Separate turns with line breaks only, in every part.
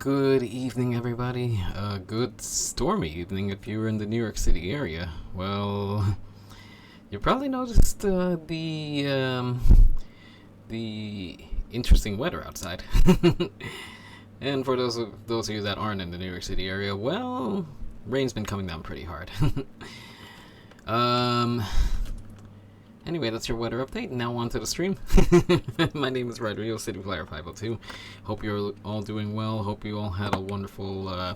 Good evening, everybody. Good stormy evening if you're in the New York City area. Well, you probably noticed the interesting weather outside. And for those of you that aren't in the New York City area, well, rain's been coming down pretty hard. Anyway, that's your weather update. Now on to the stream. My name is Rodrigo City Flyer 502. Hope you're all doing well. Hope you all had a wonderful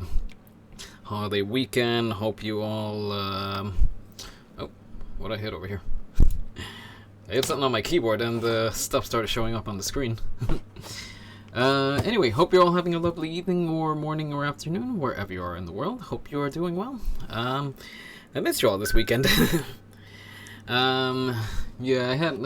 holiday weekend. Hope you all... Oh, what I hit over here? I hit something on my keyboard and the stuff started showing up on the screen. Anyway, hope you're all having a lovely evening or morning or afternoon, wherever you are in the world. Hope you are doing well. I missed you all this weekend. Yeah, I had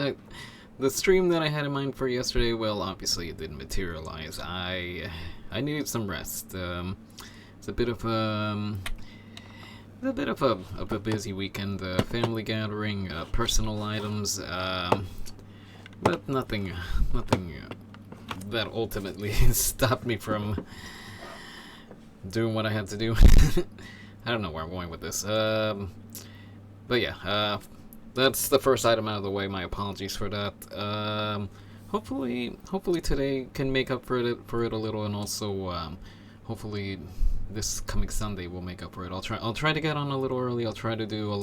the stream that I had in mind for yesterday. Well, obviously it didn't materialize. I needed some rest. It's a bit of a busy weekend. Family gathering, personal items, but nothing that ultimately stopped me from doing what I had to do. I don't know where I'm going with this. But yeah. That's the first item out of the way. My apologies for that. Hopefully today can make up for it a little, and also hopefully this coming Sunday will make up for it. I'll try to get on a little early. I'll try to do a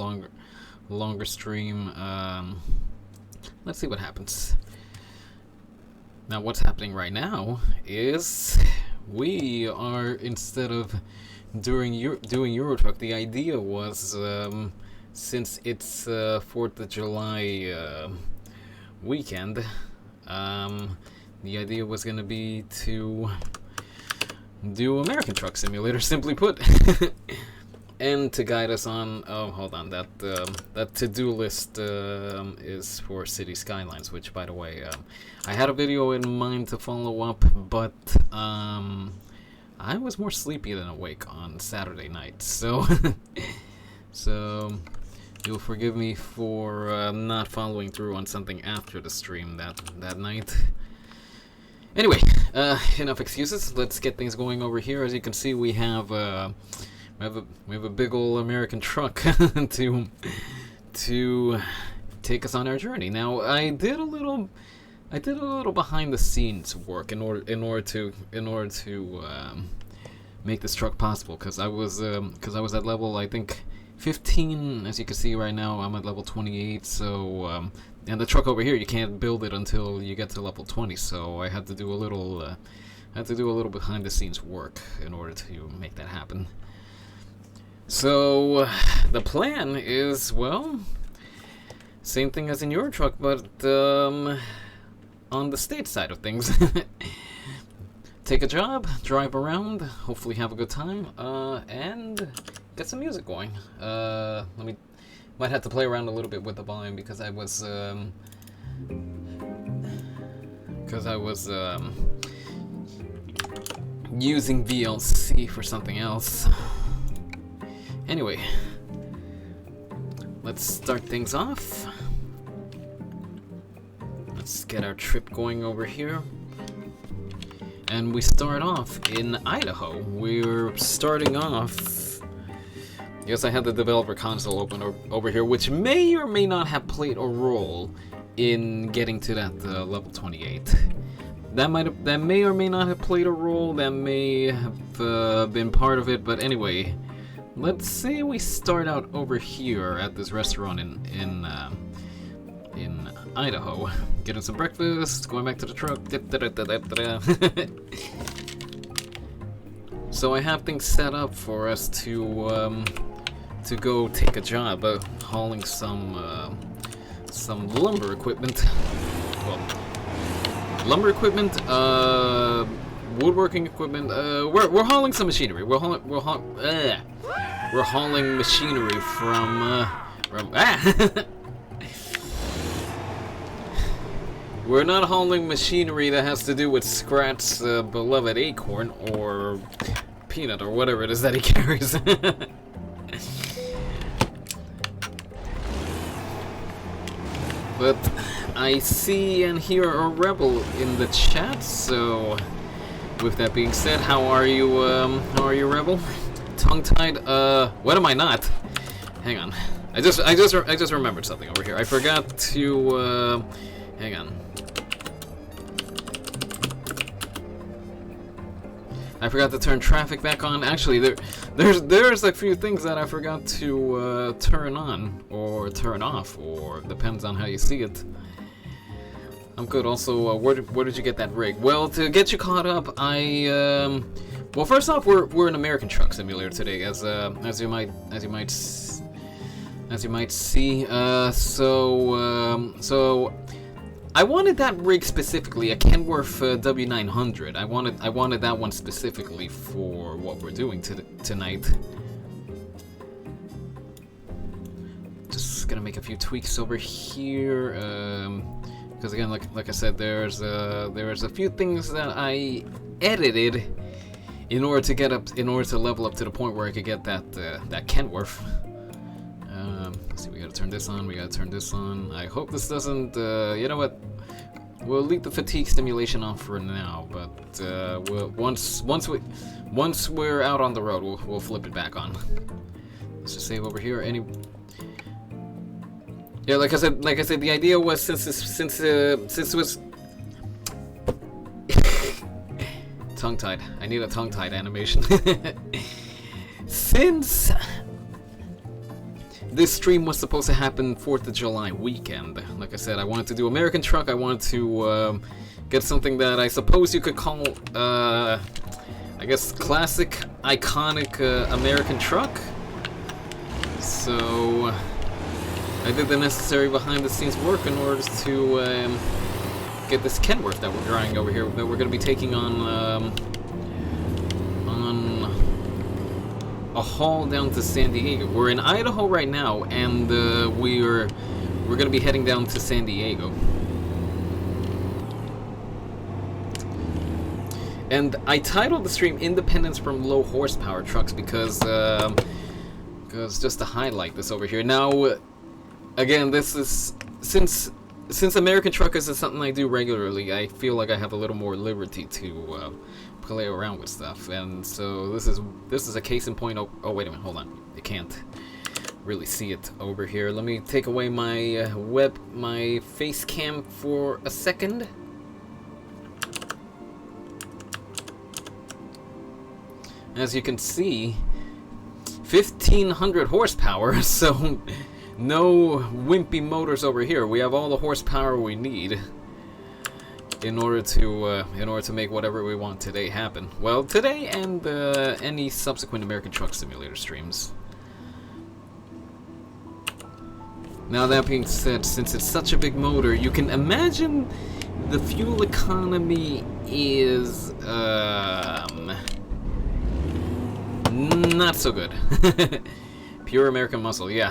longer stream. Let's see what happens. Now, what's happening right now is we are, instead of doing Eurotruck, the idea was. Since it's 4th of July weekend, the idea was going to be to do American Truck Simulator, simply put, and to guide us on. Oh, hold on, that to-do list is for City Skylines, which, by the way, I had a video in mind to follow up, but I was more sleepy than awake on Saturday night, so. So, you'll forgive me for not following through on something after the stream that night. Anyway, enough excuses. Let's get things going over here. As you can see, we have a big old American truck to take us on our journey. Now, I did a little behind the scenes work in order to make this truck possible, because I was at level, I think, 15. As you can see right now, I'm at level 28, so and the truck over here, you can't build it until you get to level 20, so I had to do a little behind the scenes work in order to make that happen. So the plan is, well, same thing as in your truck, but on the state side of things. Take a job, drive around, hopefully have a good time, and get some music going. Might have to play around a little bit with the volume because I was using VLC for something else. Anyway, let's start things off. Let's get our trip going over here. And we start off in Idaho. We're starting off... Yes, I had the developer console open over here, which may or may not have played a role in getting to that level 28. That may or may not have played a role. That may have been part of it. But anyway, let's say we start out over here at this restaurant in Idaho, getting some breakfast, going back to the truck. So I have things set up for us to go take a job hauling some lumber equipment. Well, lumber equipment, woodworking equipment. We're hauling some machinery. We're hauling machinery from We're not hauling machinery that has to do with Scrat's beloved acorn or peanut or whatever it is that he carries. But I see and hear a rebel in the chat, so with that being said, how are you, Rebel? Tongue-tied? What am I not? Hang on. I just remembered something over here. I forgot to, hang on. I forgot to turn traffic back on. Actually, there's a few things that I forgot to turn on or turn off, or depends on how you see it. I'm good. Also, where did you get that rig? Well, to get you caught up, well, first off, we're an American Truck Simulator today, as you might see. So I wanted that rig specifically, a Kenworth W900. I wanted that one specifically for what we're doing tonight. Just gonna make a few tweaks over here, because again, like I said, there's a few things that I edited in order to level up to the point where I could get that Kenworth. Let's see, we gotta turn this on, we gotta turn this on. I hope this doesn't, you know what? We'll leave the fatigue stimulation on for now, but once we're out on the road, we'll flip it back on. Let's just save over here. Yeah, like I said, the idea was since it was tongue-tied. I need a tongue-tied animation. Since this stream was supposed to happen 4th of July weekend, like I said, I wanted to do American Truck. I wanted to get something that I suppose you could call, I guess, classic, iconic American Truck. So I did the necessary behind-the-scenes work in order to get this Kenworth that we're drawing over here, that we're going to be taking on a haul down to San Diego. We're in Idaho right now, and we're going to be heading down to San Diego. And I titled the stream "Independence from Low Horsepower Trucks" because just to highlight this over here. Now, again, this is since American Truck is something I do regularly, I feel like I have a little more liberty to play around with stuff, and so this is a case in point. Oh wait a minute, hold on, you can't really see it over here. Let me take away my my face cam for a second. As you can see, 1500 horsepower, so no wimpy motors over here. We have all the horsepower we need in order to make whatever we want today happen. Well, today and any subsequent American Truck Simulator streams. Now, that being said, since it's such a big motor, you can imagine the fuel economy is not so good. Pure American muscle, yeah.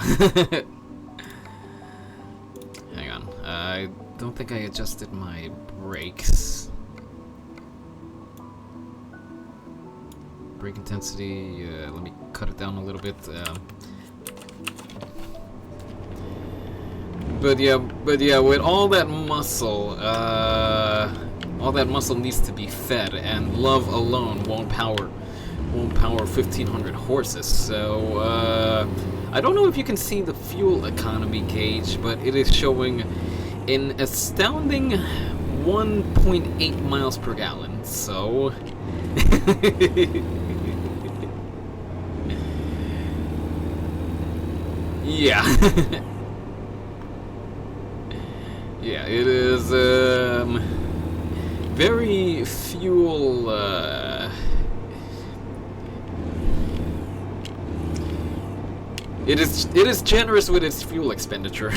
Hang on, I don't think I adjusted my brakes. Brake intensity, let me cut it down a little bit. But yeah, with all that muscle needs to be fed, and love alone won't power 1500 horses. So I don't know if you can see the fuel economy gauge, but it is showing an astounding 1.8 miles per gallon. So yeah. Yeah, it is very fuel it is generous with its fuel expenditure.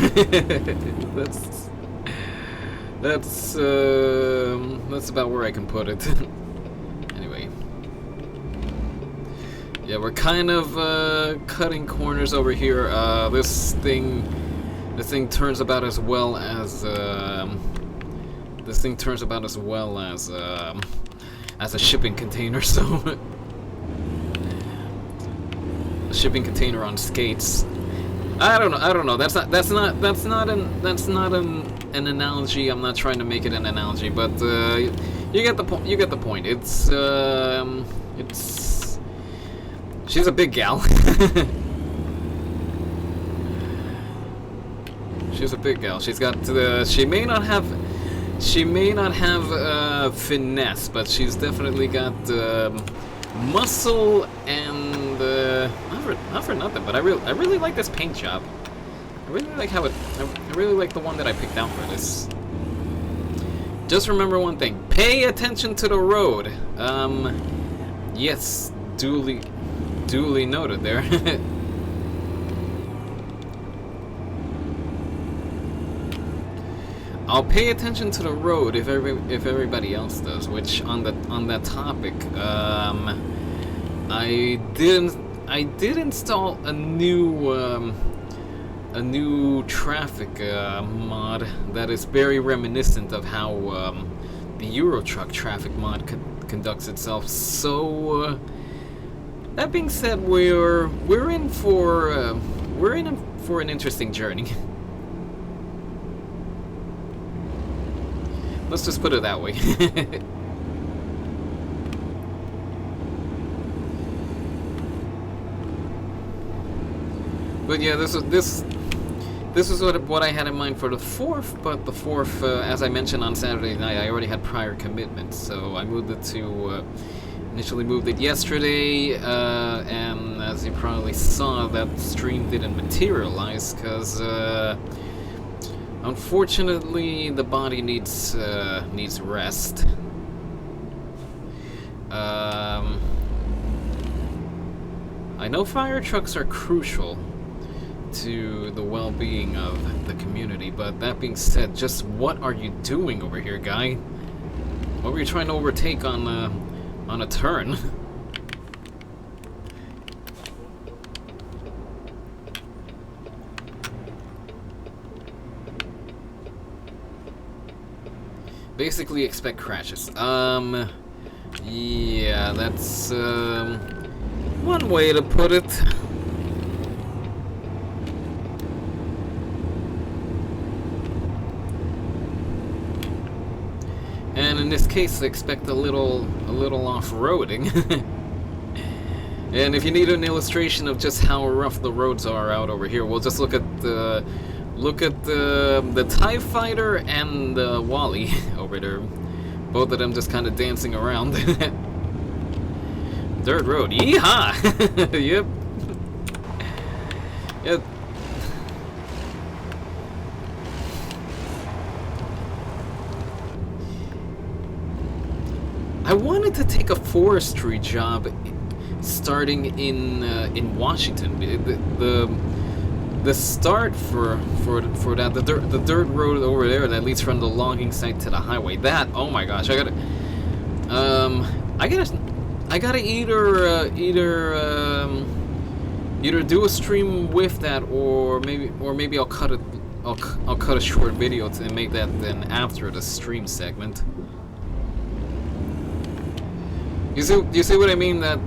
That's about where I can put it. Anyway, yeah, we're kind of cutting corners over here. This thing turns about as well as a shipping container. So a shipping container on skates. I don't know. That's not an analogy. I'm not trying to make it an analogy, but You get the point. You get the point. It's she's a big gal. She's a big gal. She's got the. She may not have finesse, but she's definitely got muscle and not for nothing. But I really like this paint job. I really like how it. I really like the one that I picked out for this. Just remember one thing: pay attention to the road. Yes, duly noted there. I'll pay attention to the road if everybody else does. Which on that topic, I did install a new traffic mod that is very reminiscent of how the Eurotruck traffic mod conducts itself. So that being said, we're in for an interesting journey. Let's just put it that way. But yeah, this is what I had in mind for the 4th. But the 4th, as I mentioned on Saturday night, I already had prior commitments, so I moved it to. Initially moved it yesterday, and as you probably saw, that stream didn't materialize because. Unfortunately, the body needs rest. I know fire trucks are crucial to the well-being of the community, but that being said, just what are you doing over here, guy? What were you trying to overtake on a turn? Basically expect crashes. Yeah, that's one way to put it. And in this case, expect a little off-roading. And if you need an illustration of just how rough the roads are out over here, we'll just look at the TIE Fighter and the Wally over there. Both of them just kind of dancing around. Dirt road, yeehaw! Yep. Yep. I wanted to take a forestry job starting in Washington. The start for that, the dirt road over there that leads from the logging site to the highway. That, oh my gosh, I gotta either do a stream with that, or maybe I'll cut it. I'll cut a short video to make that then after the stream segment. You see what I mean? That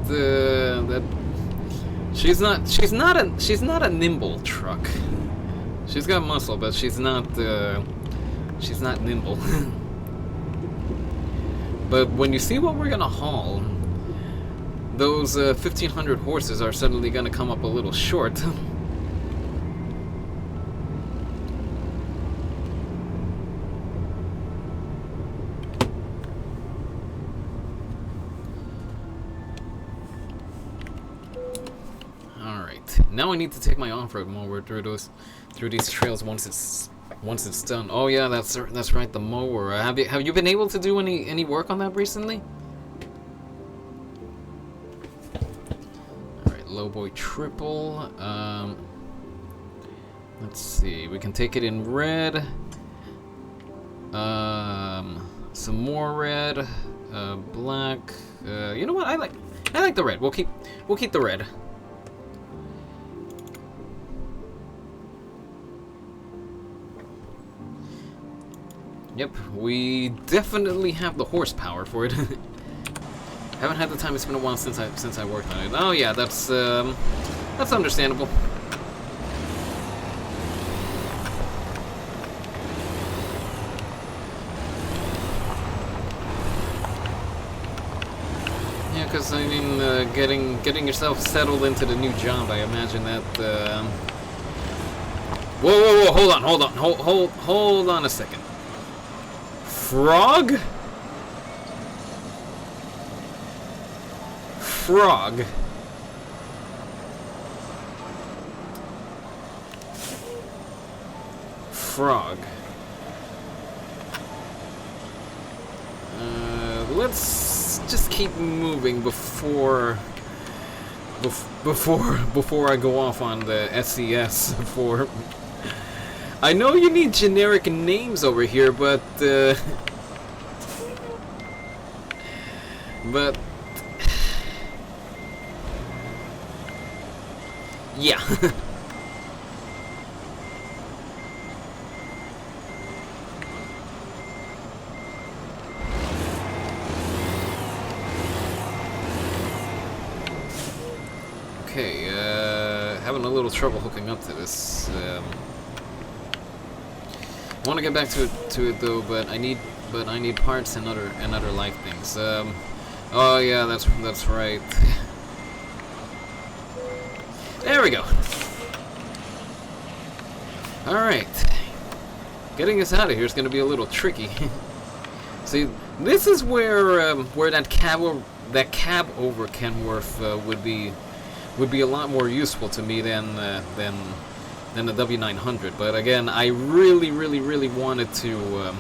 she's not a nimble truck. She's got muscle, but she's not nimble. But when you see what we're gonna haul, those 1,500 horses are suddenly gonna come up a little short. Now I need to take my off-road mower through these trails once it's done. Oh yeah, that's right, the mower. Have you been able to do any work on that recently? All right, Lowboy triple. Let's see. We can take it in red. Some more red. Black. You know what? I like the red. We'll keep the red. Yep, we definitely have the horsepower for it. Haven't had the time. It's been a while since I worked on it. Oh yeah, that's understandable. because I mean, getting yourself settled into the new job, I imagine that. Whoa! Hold on a second. Frog? Frog? Frog. Let's just keep moving before I go off on the SES for. I know you need generic names over here, but yeah. Okay, having a little trouble hooking up to this. I want to get back to it though, but I need parts and other life things. Oh yeah, that's right. There we go. All right, getting us out of here is going to be a little tricky. See, this is where that cab over Kenworth would be a lot more useful to me than the W900. But again, I really wanted to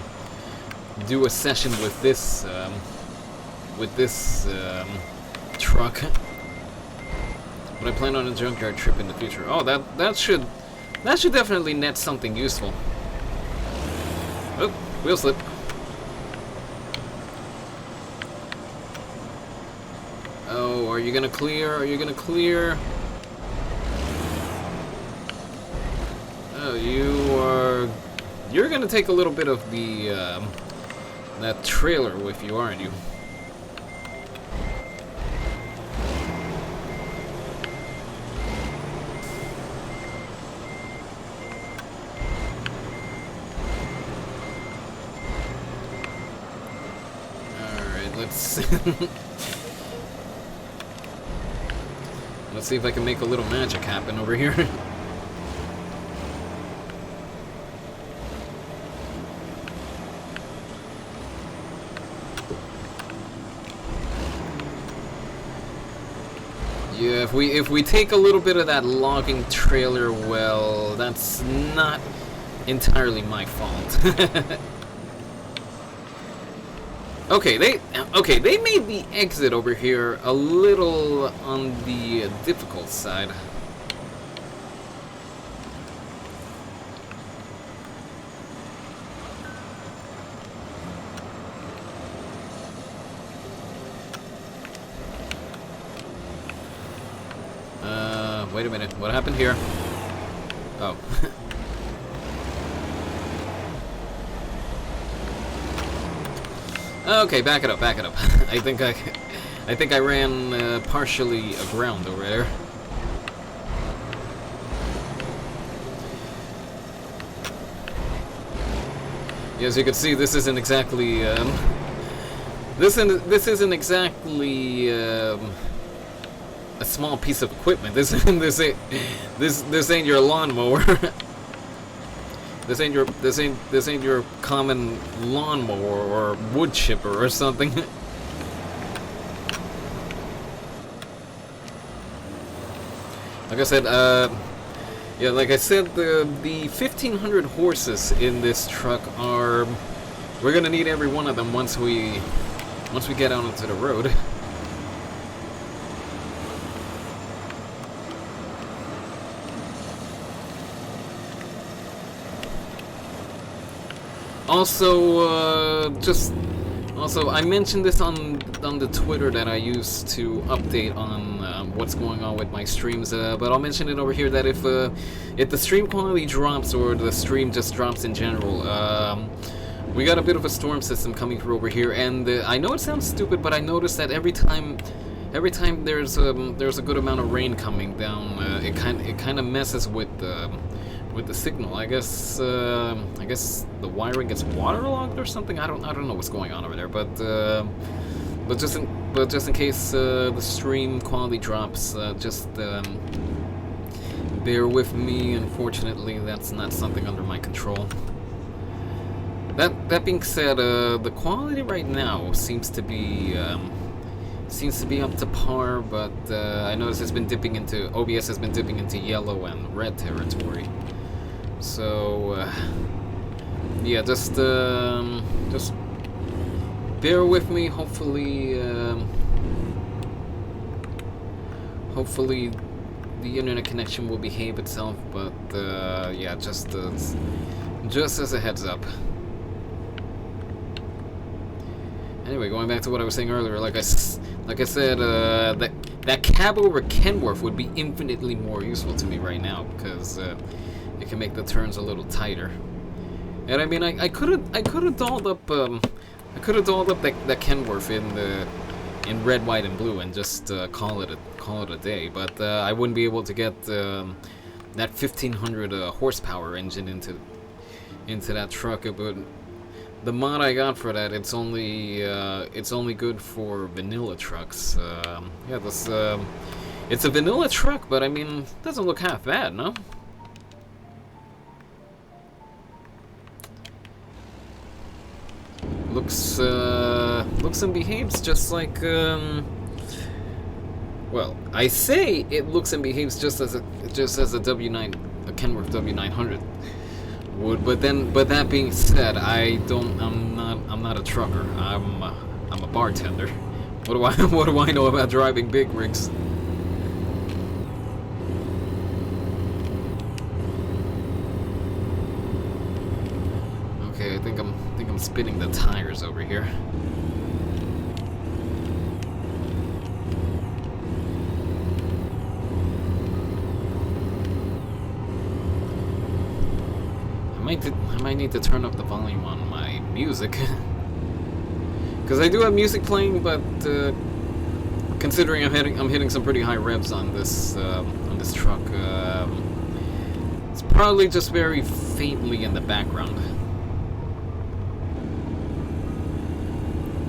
do a session with this truck. But I plan on a junkyard trip in the future. Oh, that should definitely net something useful. Oh, wheel slip. Oh, are you gonna clear? Are you gonna clear? Oh, you're gonna take a little bit of the that trailer with you, aren't you? Alright, let's let's see if I can make a little magic happen over here. Yeah, if we take a little bit of that logging trailer, well, that's not entirely my fault. Okay, they made the exit over here a little on the difficult side. Wait a minute, what happened here? Oh. Okay, back it up. I think I ran partially aground over there. Yeah, as you can see, this isn't exactly this isn't exactly a small piece of equipment. This ain't your lawnmower. This ain't your common lawnmower or wood chipper or something. Like I said, yeah, like I said, the 1,500 horses in this truck are. We're gonna need every one of them once we get out onto the road. Also, I mentioned this on the Twitter that I use to update on what's going on with my streams. But I'll mention it over here that if the stream quality drops or the stream just drops in general, we got a bit of a storm system coming through over here, and I know it sounds stupid, but I noticed that every time there's a good amount of rain coming down, it kind of messes with the signal. I guess the wiring gets waterlogged or something. I don't know what's going on over there, but but just in case the stream quality drops, just bear with me. Unfortunately, that's not something under my control. That being said, the quality right now seems to be up to par, but I notice OBS has been dipping into yellow and red territory. So yeah, just bear with me. Hopefully the internet connection will behave itself, but yeah, just as a heads up. Anyway, going back to what I was saying earlier, like I said, that cab over Kenworth would be infinitely more useful to me right now, because it can make the turns a little tighter. And I mean, I could have dolled up that Kenworth in red, white, and blue and just call it a day. But I wouldn't be able to get that 1500 horsepower engine into that truck. But the mod I got for that, it's only good for vanilla trucks. Yeah, it's a vanilla truck, but I mean, it doesn't look half bad, no? Looks and behaves just like well, I say it looks and behaves just as a W9, a Kenworth W900 would, but that being said, I'm not a trucker. I'm a bartender. What do I know about driving big rigs? Okay, I think I'm spinning the tires over here. I might need to turn up the volume on my music, because I do have music playing, but considering I'm hitting some pretty high revs on this truck, it's probably just very faintly in the background.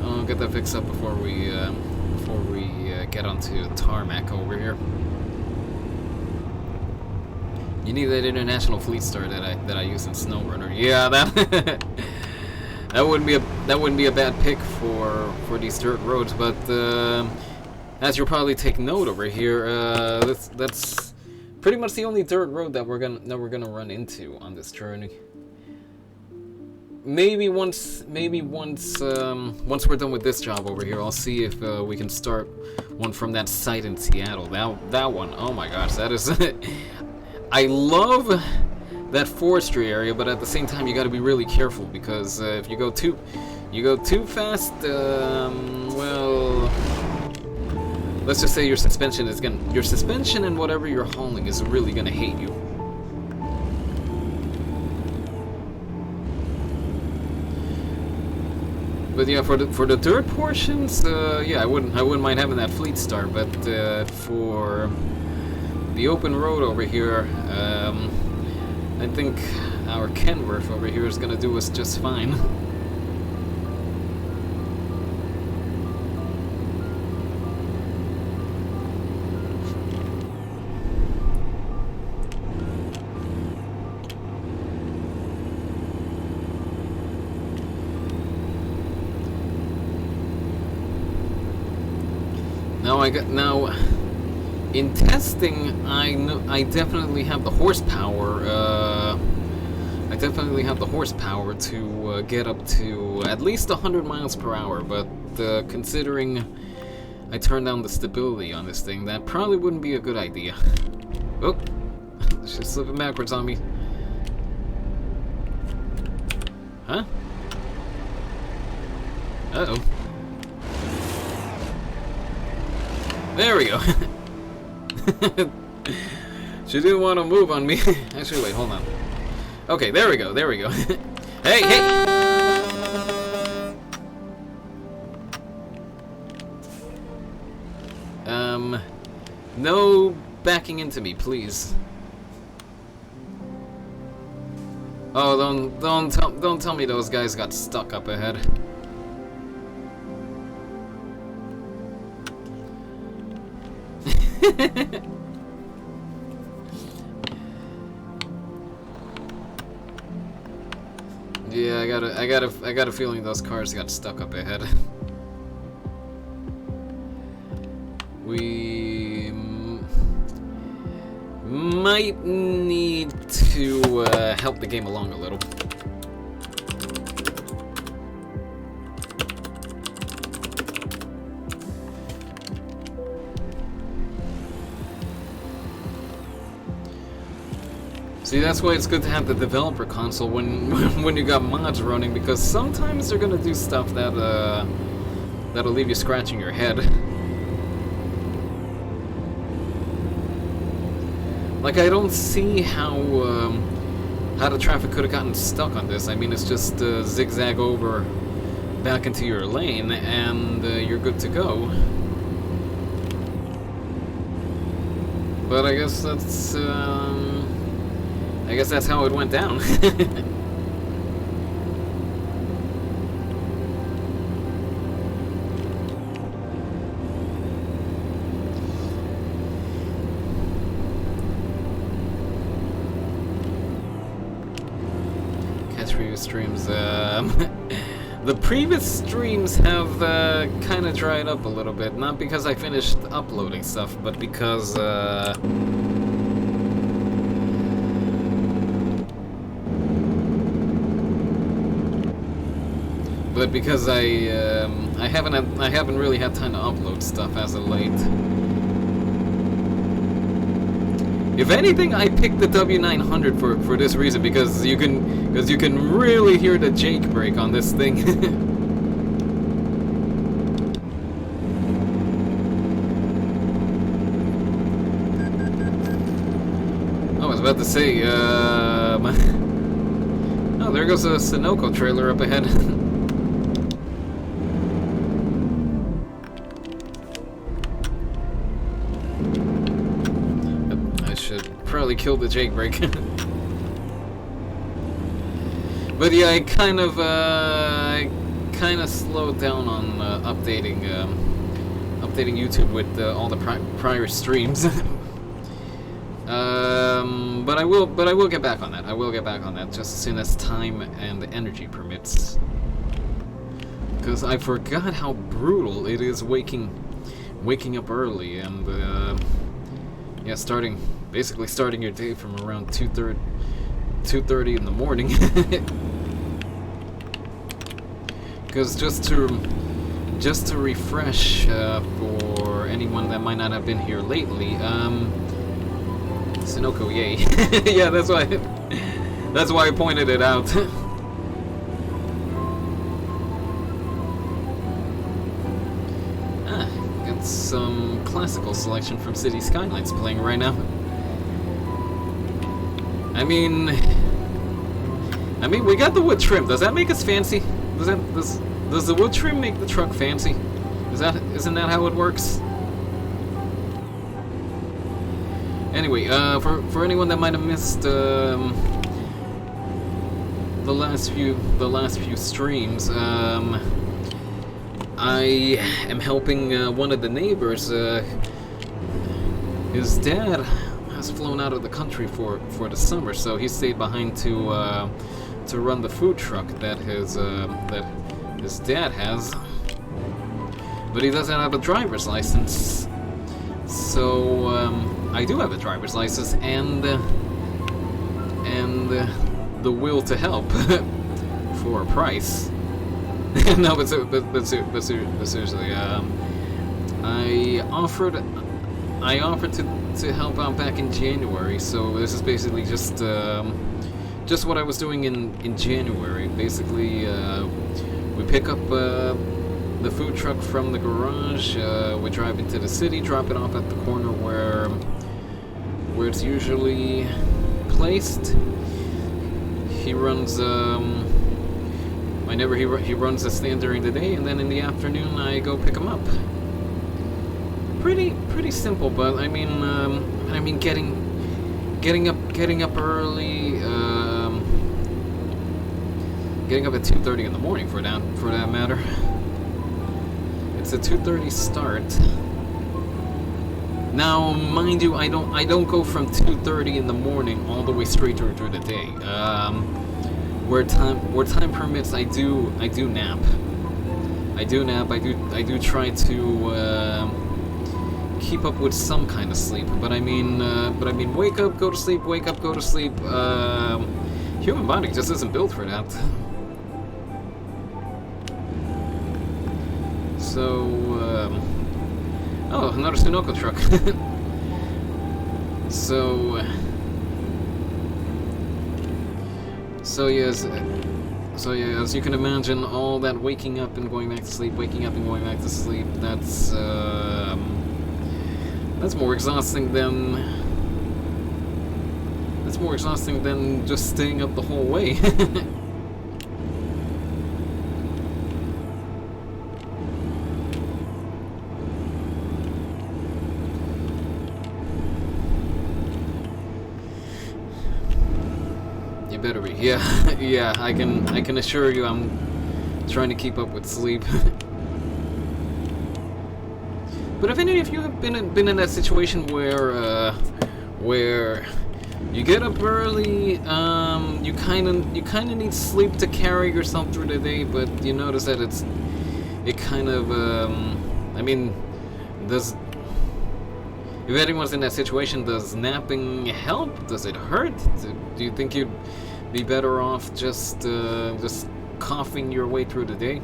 I'll get that fixed up before we get onto tarmac over here. You need that international fleet star that I use in SnowRunner. Yeah, that wouldn't be a bad pick for these dirt roads. But as you'll probably take note over here, that's pretty much the only dirt road that we're gonna run into on this journey. Maybe once we're done with this job over here, I'll see if we can start one from that site in Seattle. That one, oh my gosh, that is. I love that forestry area, but at the same time, you got to be really careful, because if you go too fast, well, let's just say your suspension and whatever you're hauling is really gonna hate you. But yeah, for the dirt portions, yeah, I wouldn't mind having that fleet star, but for the open road over here, I think our Kenworth over here is gonna do us just fine. Now in testing, I definitely have the horsepower. I definitely have the horsepower to get up to at least 100 miles per hour. But considering I turned down the stability on this thing, that probably wouldn't be a good idea. Oh, she's slipping backwards on me. Huh? Uh-oh. There we go. She didn't want to move on me. Actually, wait, hold on. Okay, there we go, there we go. Hey, hey! No backing into me, please. Oh, don't tell me those guys got stuck up ahead. Yeah, I got a feeling those cars got stuck up ahead. We might need to help the game along a little. See, that's why it's good to have the developer console when you got mods running, because sometimes they're gonna do stuff that that'll leave you scratching your head. Like, I don't see how the traffic could have gotten stuck on this. I mean, it's just zigzag over back into your lane, and you're good to go. But I guess that's how it went down. Catch previous streams. The previous streams have kind of dried up a little bit. Not because I finished uploading stuff, but because I haven't really had time to upload stuff as of late. If anything, I picked the W900 for this reason, because you can really hear the Jake brake on this thing. I was about to say, oh, there goes a Sunoco trailer up ahead. Probably killed the Jake brake. But yeah, I kind of slowed down on updating YouTube with all the prior streams. But I will get back on that. I will get back on that just as soon as time and energy permits. Because I forgot how brutal it is waking up early and yeah, basically starting your day from around 2:30 in the morning. Because just to refresh for anyone that might not have been here lately, Sunoco, yay! Yeah, that's why I pointed it out. Got some classical selection from City Skylines playing right now. I mean, we got the wood trim. Does that make us fancy? Does the wood trim make the truck fancy? Isn't that how it works? Anyway, for anyone that might have missed the last few streams, I am helping one of the neighbors. His dad has flown out of the country for the summer, so he stayed behind to run the food truck that his dad has. But he doesn't have a driver's license, so I do have a driver's license and the will to help for a price. No, but seriously, I offered to help out back in January. So this is basically just what I was doing in January. Basically, we pick up the food truck from the garage. We drive into the city, drop it off at the corner where it's usually placed. He runs. He runs the stand during the day, and then in the afternoon I go pick him up. Pretty simple, but I mean getting up early, getting up at 2:30 in the morning for that matter. It's a 2:30 start. Now, mind you, I don't go from 2:30 in the morning all the way straight through the day. Where time permits, I do nap. I do try to keep up with some kind of sleep. But I mean, wake up, go to sleep, wake up, go to sleep. Human body just isn't built for that. So, oh, another Sunoco truck. So yes, as you can imagine, all that waking up and going back to sleep, waking up and going back to sleep, that's more exhausting than just staying up the whole way. You better be. Yeah, yeah. I can assure you, I'm trying to keep up with sleep. But if any of you have been in that situation where you get up early, you kind of need sleep to carry yourself through the day, but you notice that it kind of I mean, if anyone's in that situation, does napping help? Does it hurt? Do you think you'd be better off just coughing your way through the day?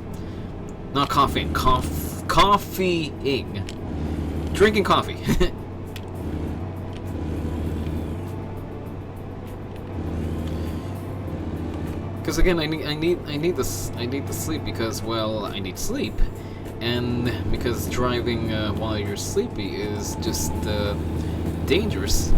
Not coughing, coffeeing. Drinking coffee. Because again, I need the sleep because, well, I need sleep, and because driving while you're sleepy is just dangerous.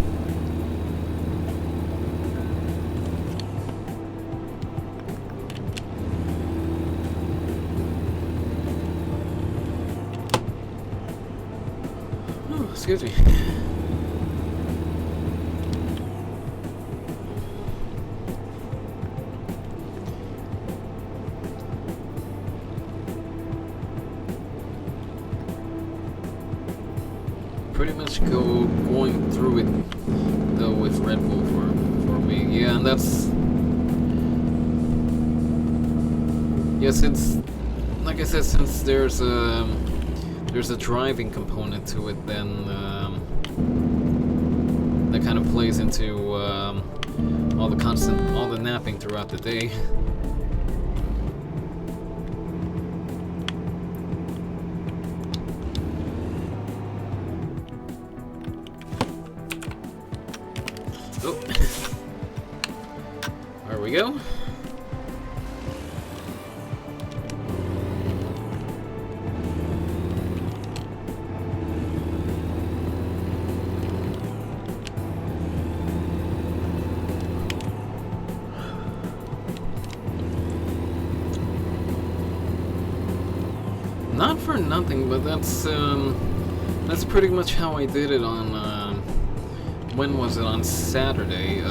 Oh, excuse me. Pretty much going through it though with Red Bull for me. Yeah, and that's, yeah, since, like I said, since there's a driving component to it, then that kind of plays into all the napping throughout the day. Oh. There we go. Not for nothing, but that's pretty much how I did it on when was it? On Saturday.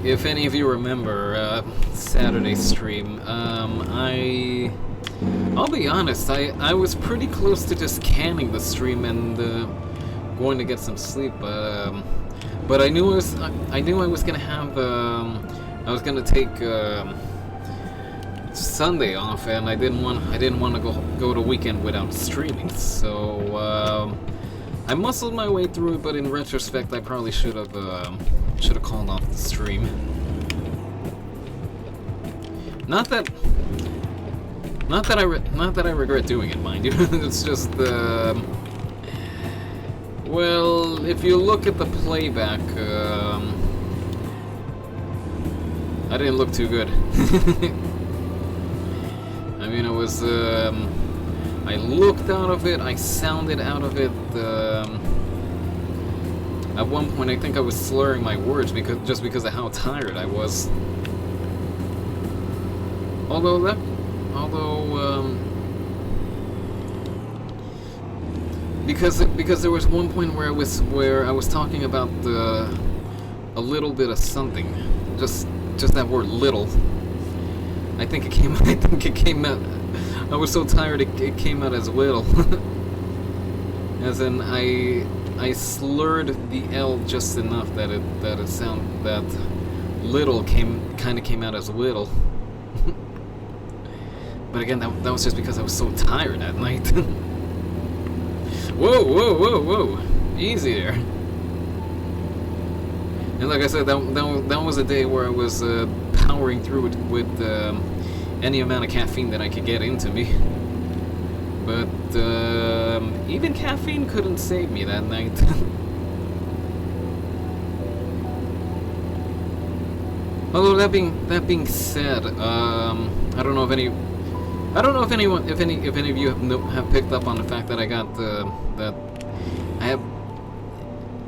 If any of you remember Saturday's stream, I'll be honest, I was pretty close to just canning the stream and going to get some sleep, but I knew I was gonna have I was gonna take Sunday off, and I didn't want to go to weekend without streaming, so I muscled my way through it. But in retrospect, I probably should have called off the stream. Not that I regret doing it, mind you. It's just well, if you look at the playback, I didn't look too good. I mean, it was, I looked out of it, I sounded out of it, at one point I think I was slurring my words just because of how tired I was. Because there was one point where I was talking about a little bit of something, just that word "little." I think it came out. I was so tired it came out as little. As in, I slurred the L just enough that that little kind of came out as little. But again, that was just because I was so tired that night. Whoa, whoa, whoa, whoa! Easy there. And like I said, that was a day where I was powering through it with any amount of caffeine that I could get into me. But even caffeine couldn't save me that night. Although that being said, I don't know if any of you have picked up on the fact that I got that I have.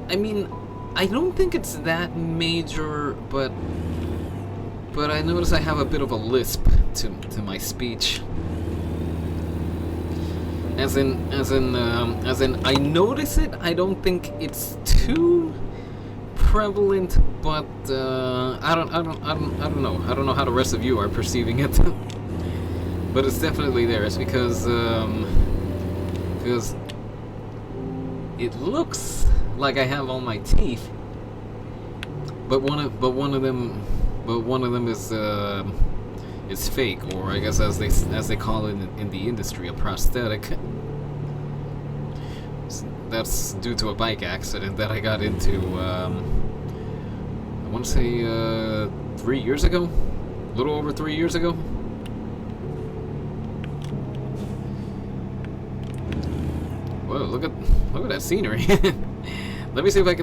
I mean, I don't think it's that major, but I notice I have a bit of a lisp to my speech. As in, I notice it. I don't think it's too prevalent, but I don't know. I don't know how the rest of you are perceiving it. But it's definitely there. It's because it looks like I have all my teeth, but one of them is fake, or I guess as they call it in the industry, a prosthetic. That's due to a bike accident that I got into. I want to say 3 years ago, a little over 3 years ago. Whoa! Look at that scenery. Let me see if I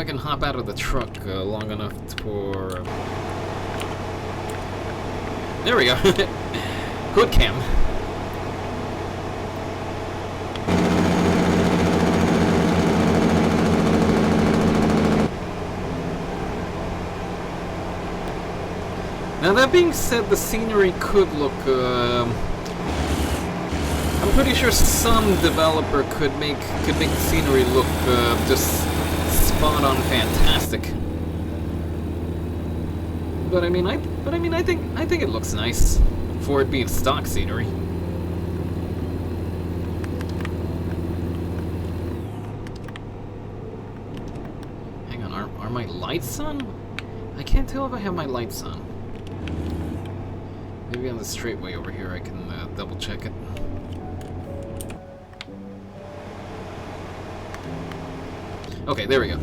can hop out of the truck long enough for. There we go. Hood cam. Now that being said, the scenery could look. I'm pretty sure some developer could make the scenery look just spot on fantastic. But I mean, I think it looks nice for it being stock scenery. Hang on, are my lights on? I can't tell if I have my lights on. Maybe on the straightway over here I can double check it. Okay, there we go.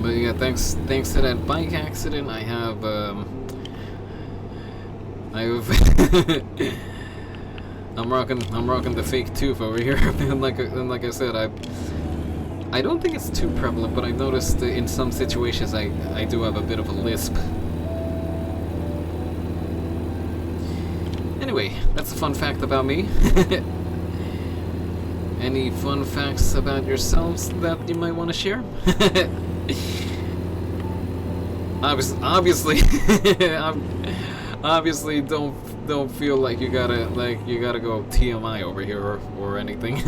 But yeah, thanks to that bike accident, I have I'm rocking the fake tooth over here. and like I said, I don't think it's too prevalent, but I've noticed in some situations I do have a bit of a lisp. Anyway, that's a fun fact about me. Any fun facts about yourselves that you might want to share? Obviously, obviously, don't feel like you gotta go TMI over here or anything.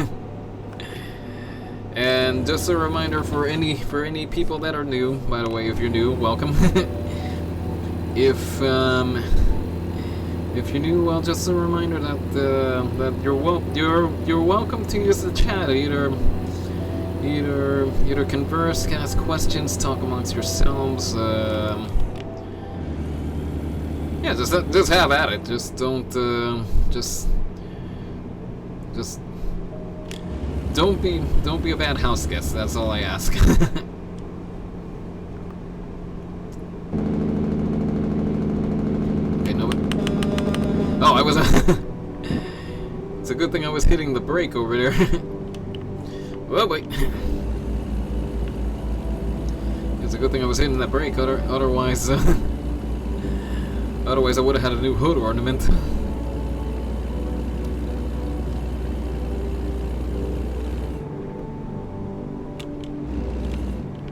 And just a reminder for any people that are new. By the way, if you're new, welcome. If you're new, well, just a reminder that you're welcome to use the chat. Either converse, ask questions, talk amongst yourselves. Yeah, just have at it. Just don't just don't be a bad house guest. That's all I ask. Oh, I was. It's a good thing I was hitting the brake over there. Well, wait. It's a good thing I was hitting that brake. Otherwise, otherwise I would have had a new hood ornament.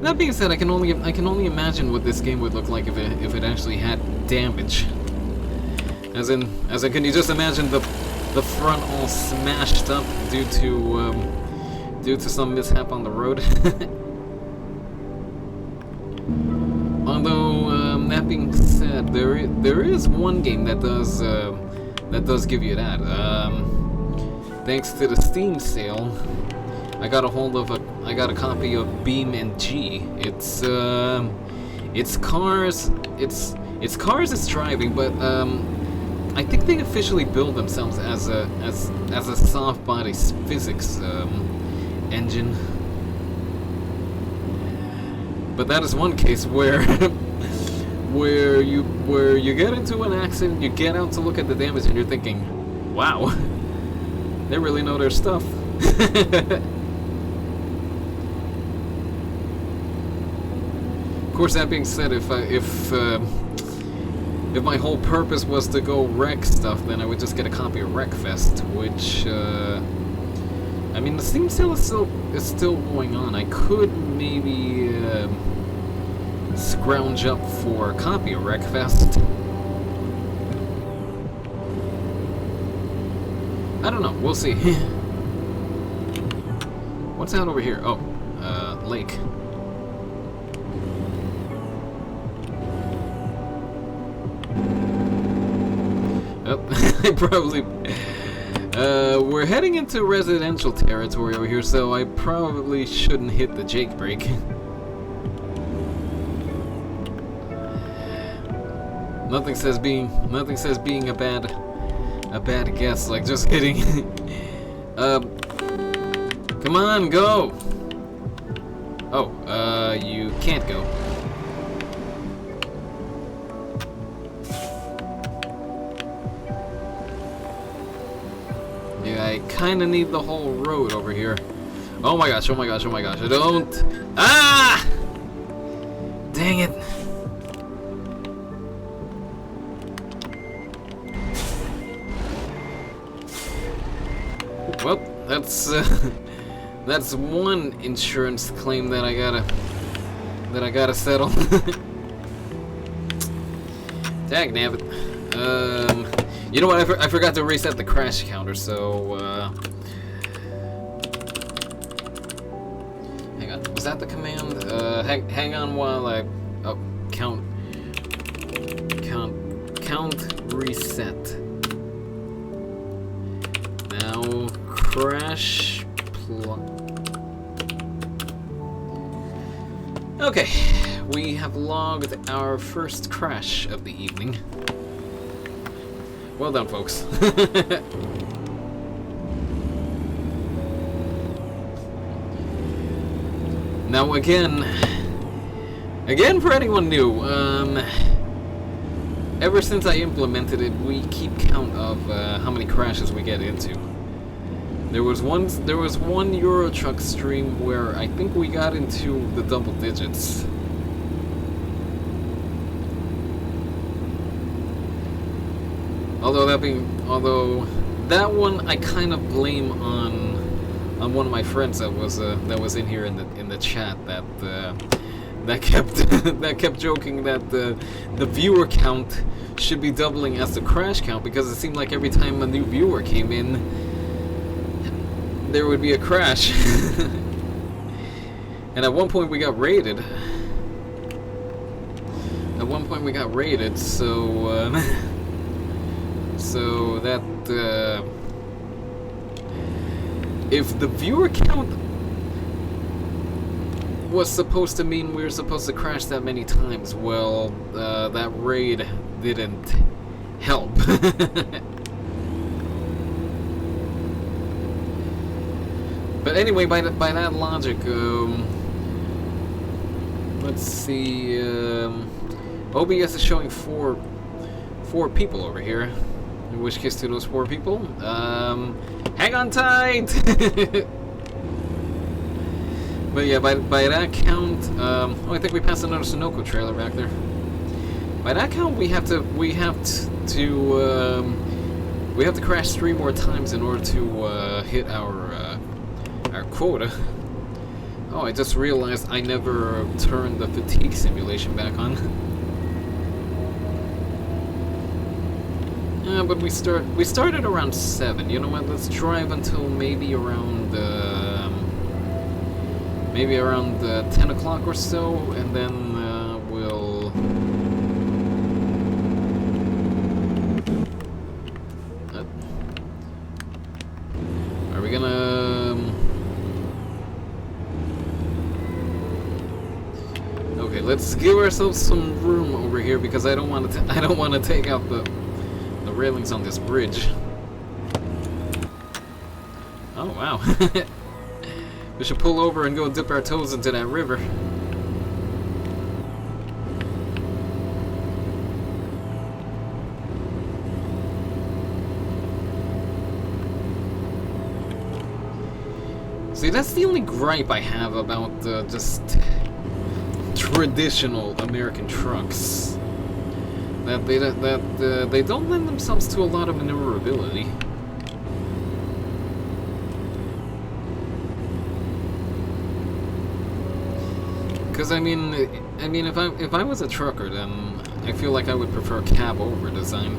That being said, I can only imagine what this game would look like if it actually had damage. As in, can you just imagine the front all smashed up due to some mishap on the road? Although that being that, there is one game that does give you that. Thanks to the Steam sale, I got a copy of BeamNG. It's cars. It's cars. It's driving, but I think they officially build themselves as a soft body physics engine. But that is one case where where you get into an accident, you get out to look at the damage, and you're thinking, wow, they really know their stuff. Of course, that being said, if my whole purpose was to go wreck stuff, then I would just get a copy of Wreckfest, which I mean, the Steam sale is still going on. I could maybe scrounge up for a copy of Wreckfest. I don't know. We'll see. What's out over here? Oh, lake. Oh, I probably... we're heading into residential territory over here, so I probably shouldn't hit the Jake brake. Nothing says being a bad guess like just hitting. Come on, go. Oh, you can't go. Yeah, I kind of need the whole road over here. Oh my gosh, oh my gosh, oh my gosh. I don't... Ah! Dang it. Well, that's one insurance claim that I gotta settle. Dagnabbit. You know what? I forgot to reset the crash counter, so hang on. Was that the command? Hang on while I count reset. Now crash Okay, we have logged our first crash of the evening. Well done, folks. Now again for anyone new, ever since I implemented it, we keep count of how many crashes we get into. There was one Euro Truck stream where I think we got into the double digits. Although that one I kind of blame on one of my friends that was in here in the chat that kept joking that the viewer count should be doubling as the crash count, because it seemed like every time a new viewer came in, there would be a crash. And at one point we got raided. So that if the viewer count was supposed to mean we were supposed to crash that many times, well, that raid didn't help. But anyway, by that logic, let's see. OBS is showing four people over here. In which case, to those 4 people, hang on tight. But yeah, by that count, oh, I think we passed another Sunoco trailer back there. By that count, we have to crash 3 more times in order to hit our quota. Oh, I just realized I never turned the fatigue simulation back on. Yeah, but we started around 7. You know what? Let's drive until maybe around 10 o'clock or so, and then we'll let's give ourselves some room over here because I don't want to take out the railings on this bridge. Oh wow. We should pull over and go dip our toes into that river. See, that's the only gripe I have about just traditional American trucks. That they don't lend themselves to a lot of maneuverability. Because I mean, if I was a trucker, then I feel like I would prefer cab over design.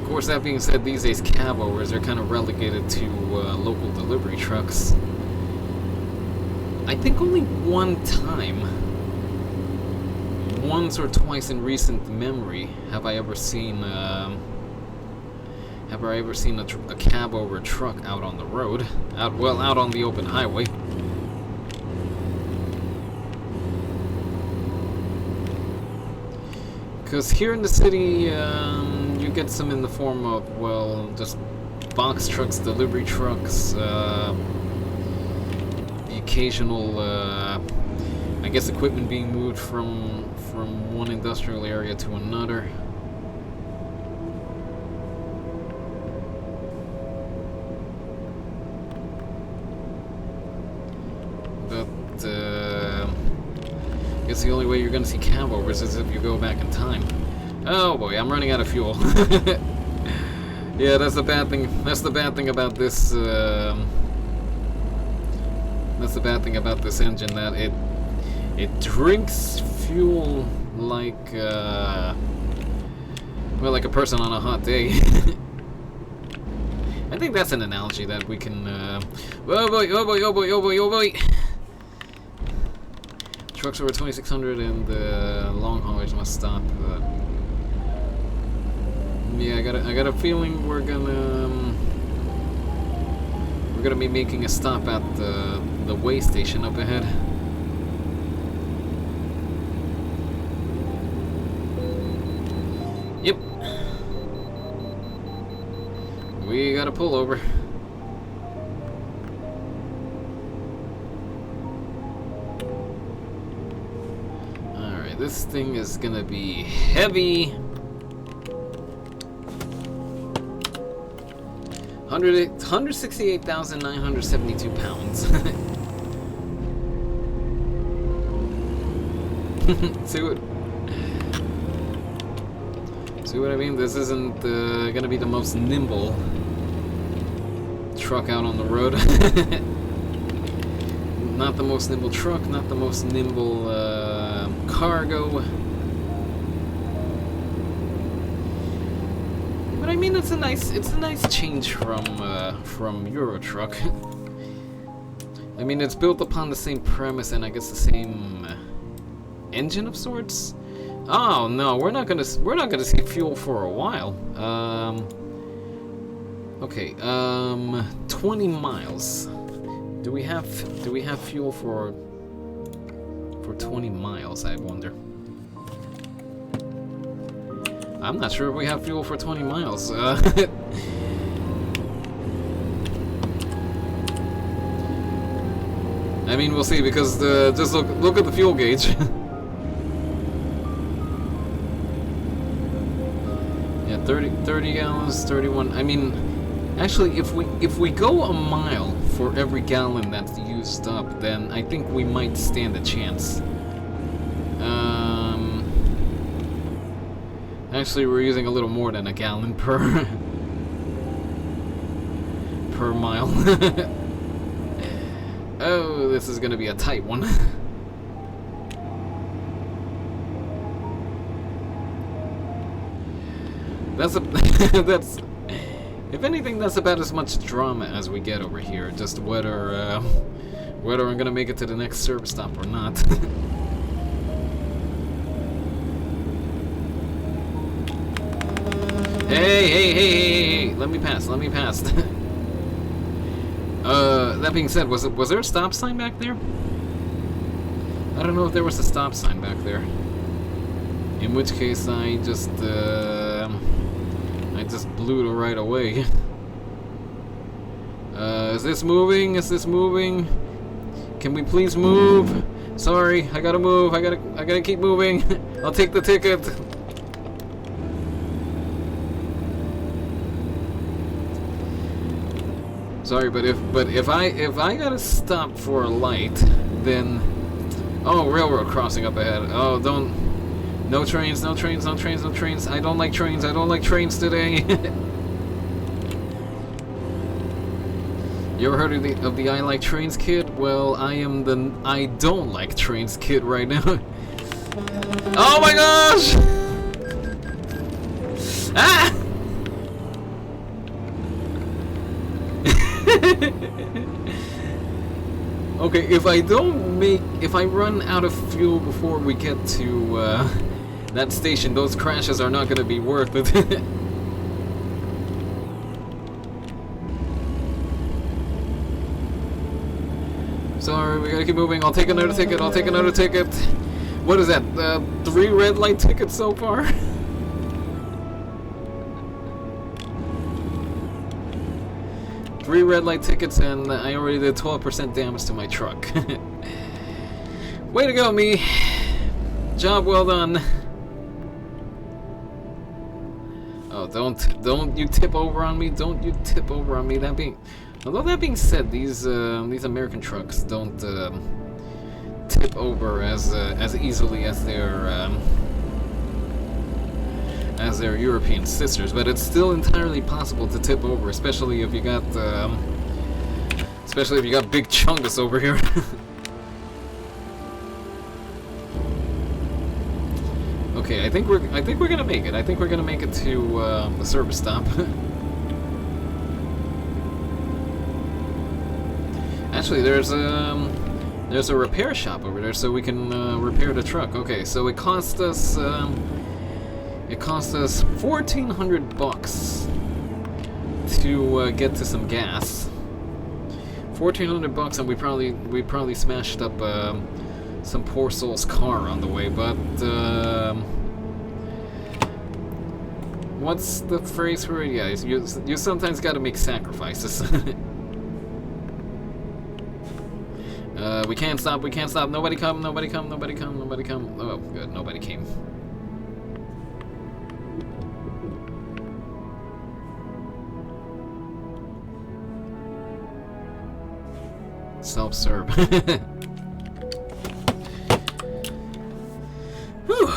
Of course, that being said, these days cab overs are kind of relegated to local delivery trucks. I think only one time, once or twice in recent memory, have I ever seen a cab over truck out on the road, out on the open highway. Because here in the city, you get some in the form of, well, just box trucks, delivery trucks, the occasional, I guess, equipment being moved from one industrial area to another. But I guess the only way you're going to see cab overs is if you go back in time. Oh boy, I'm running out of fuel. Yeah, that's the bad thing. That's the bad thing about this. That's the bad thing about this engine, that it drinks fuel like well, like a person on a hot day. I think that's an analogy that we can. Oh boy! Oh boy! Oh boy! Oh boy! Oh boy! Trucks over 2600 and long haulers must stop. Yeah, I got a feeling we're gonna be making a stop at the way station up ahead. Yep. We gotta pull over. Alright, this thing is gonna be heavy. 168,972 pounds. See what I mean? This isn't gonna be the most nimble truck out on the road. Not the most nimble truck, not the most nimble cargo. But I mean, it's a nice change from Euro Truck. I mean, it's built upon the same premise and I guess the same engine of sorts. Oh no, we're not gonna see fuel for a while. Okay, 20 miles. Do we have fuel for 20 miles? I wonder. I'm not sure if we have fuel for 20 miles. I mean, we'll see, because just look at the fuel gauge. Yeah, 30 gallons, 31. I mean, actually, if we go a mile for every gallon that's used up, then I think we might stand a chance. Actually, we're using a little more than a gallon per mile. Oh, this is gonna be a tight one. That's if anything, that's about as much drama as we get over here. Just whether I'm gonna make it to the next service stop or not. Hey, let me pass. that being said, was there a stop sign back there? I don't know if there was a stop sign back there. In which case, I just blew it right away. Is this moving? Is this moving? Can we please move? Sorry, I gotta move. I gotta keep moving. I'll take the ticket. Sorry, but if I gotta stop for a light, then oh, railroad crossing up ahead. Oh, don't. No trains, no trains, no trains, no trains. I don't like trains. I don't like trains today. You ever heard of the I like trains kid? Well, I am the I don't like trains kid right now. Oh my gosh! Ah! Okay, if I run out of fuel before we get to that station, those crashes are not gonna be worth it. Sorry, we gotta keep moving. I'll take another ticket. I'll take another ticket. What is that? 3 red light tickets so far? Three red light tickets, and I already did 12% damage to my truck. Way to go, me! Job well done. Oh, don't you tip over on me! Don't you tip over on me! Although that being said, these American trucks don't tip over as easily as their European sisters, but it's still entirely possible to tip over, especially if you got big chungus over here. Okay, I think we're gonna make it. I think we're gonna make it to the service stop. Actually, there's a repair shop over there, so we can repair the truck. Okay, so it cost us. It cost us $1,400 to get to some gas. $1,400, and we probably smashed up some poor soul's car on the way. But what's the phrase for it? Yeah, you sometimes got to make sacrifices. We can't stop. We can't stop. Nobody come. Nobody come. Nobody come. Nobody come. Oh, good. Nobody came. Self-serve. Whew.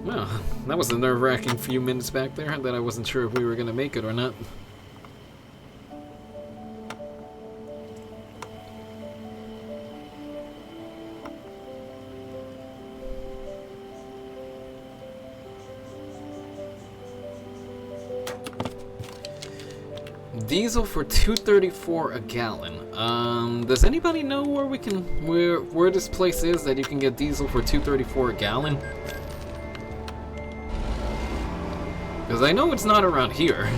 Well, that was a nerve-wracking few minutes back there that I wasn't sure if we were going to make it or not. Diesel for $2.34 a gallon. Does anybody know where this place is that you can get diesel for $2.34 a gallon? Because I know it's not around here.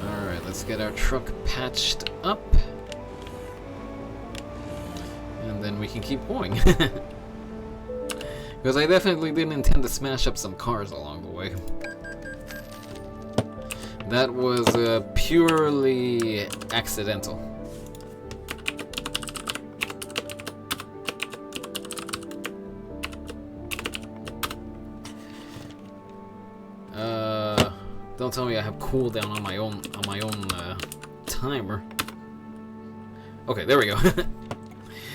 Alright, let's get our truck patched up. And then we can keep going. Because I definitely didn't intend to smash up some cars along the way. That was purely accidental. Don't tell me I have cooldown on my own timer. Okay, there we go.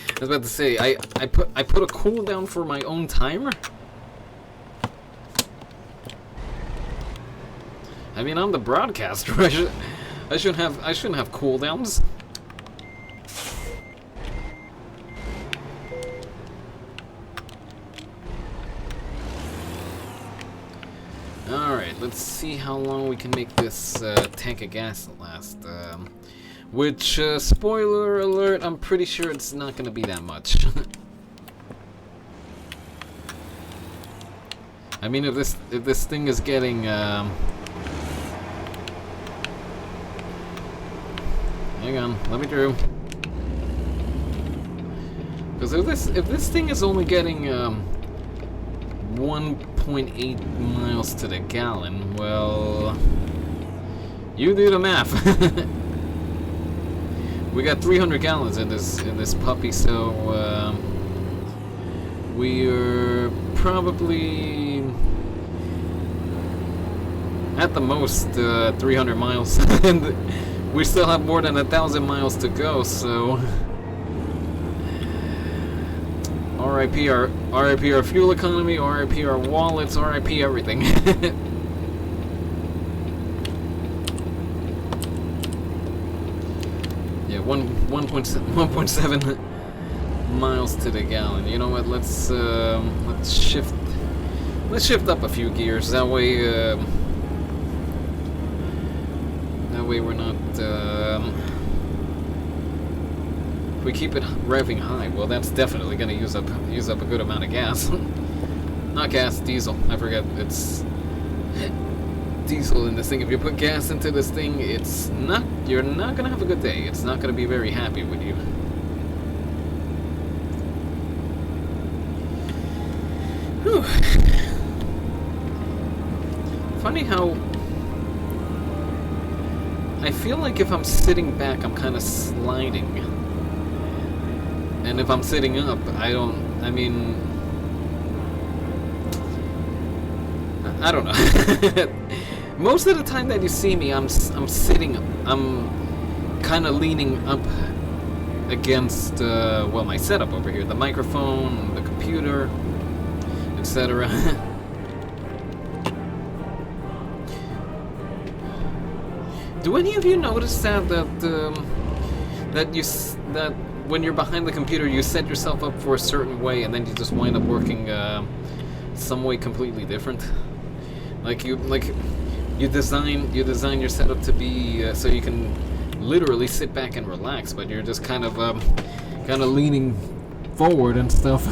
I was about to say, I put a cooldown for my own timer? I mean, I'm the broadcaster. I shouldn't have cooldowns. Alright, let's see how long we can make this tank of gas last. Which, spoiler alert, I'm pretty sure it's not going to be that much. I mean, if this thing is getting hang on, let me through. Because if this thing is only getting 1.8 miles to the gallon, well, you do the math. We got 300 gallons in this puppy, so we're probably at the most 300 miles, and we still have more than 1,000 miles to go. So RIP our fuel economy, RIP our wallets, RIP everything. Yeah, 1.7 miles to the gallon. You know what? Let's shift up a few gears. That way we're not. If we keep it revving high, well, that's definitely going to use up a good amount of gas. Not gas, diesel. I forget. It's diesel in this thing. If you put gas into this thing, you're not going to have a good day. It's not going to be very happy with you. Whew. Funny how I feel like if I'm sitting back, I'm kind of sliding. And if I'm sitting up, I don't know. Most of the time that you see me, I'm sitting, I'm kind of leaning up against, well, my setup over here. The microphone, the computer, etc. Do any of you notice that when you're behind the computer, you set yourself up for a certain way, and then you just wind up working some way completely different? Like you design your setup to be so you can literally sit back and relax, but you're just kind of leaning forward and stuff.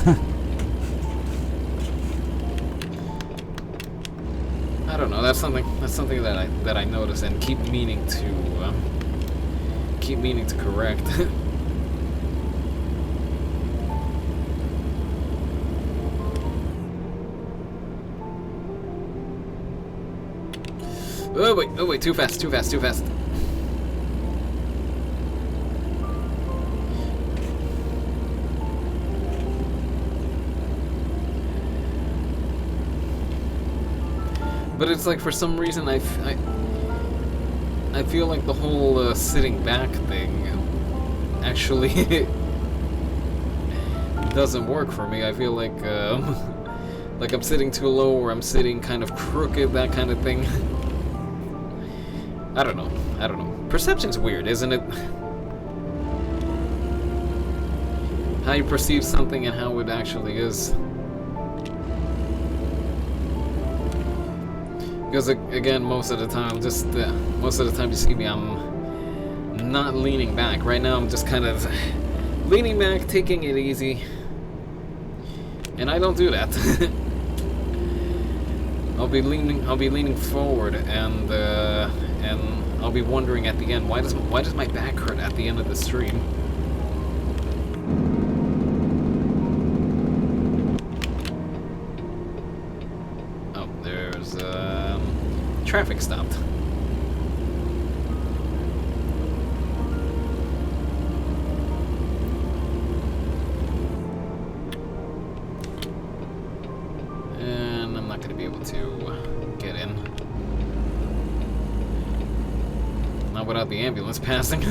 I don't know. That's something that I notice and keep meaning to correct. Oh wait, too fast. But it's like, for some reason, I feel like the whole sitting back thing actually doesn't work for me. I feel like I'm sitting too low, or I'm sitting kind of crooked, that kind of thing. I don't know. Perception's weird, isn't it? How you perceive something and how it actually is. Because again, most of the time you see me, I'm not leaning back. Right now, I'm just kind of leaning back, taking it easy, and I don't do that. I'll be leaning forward, and I'll be wondering at the end, why does my back hurt at the end of the stream? Oh, there's traffic stopped. And I'm not going to be able to get in. Not without the ambulance passing.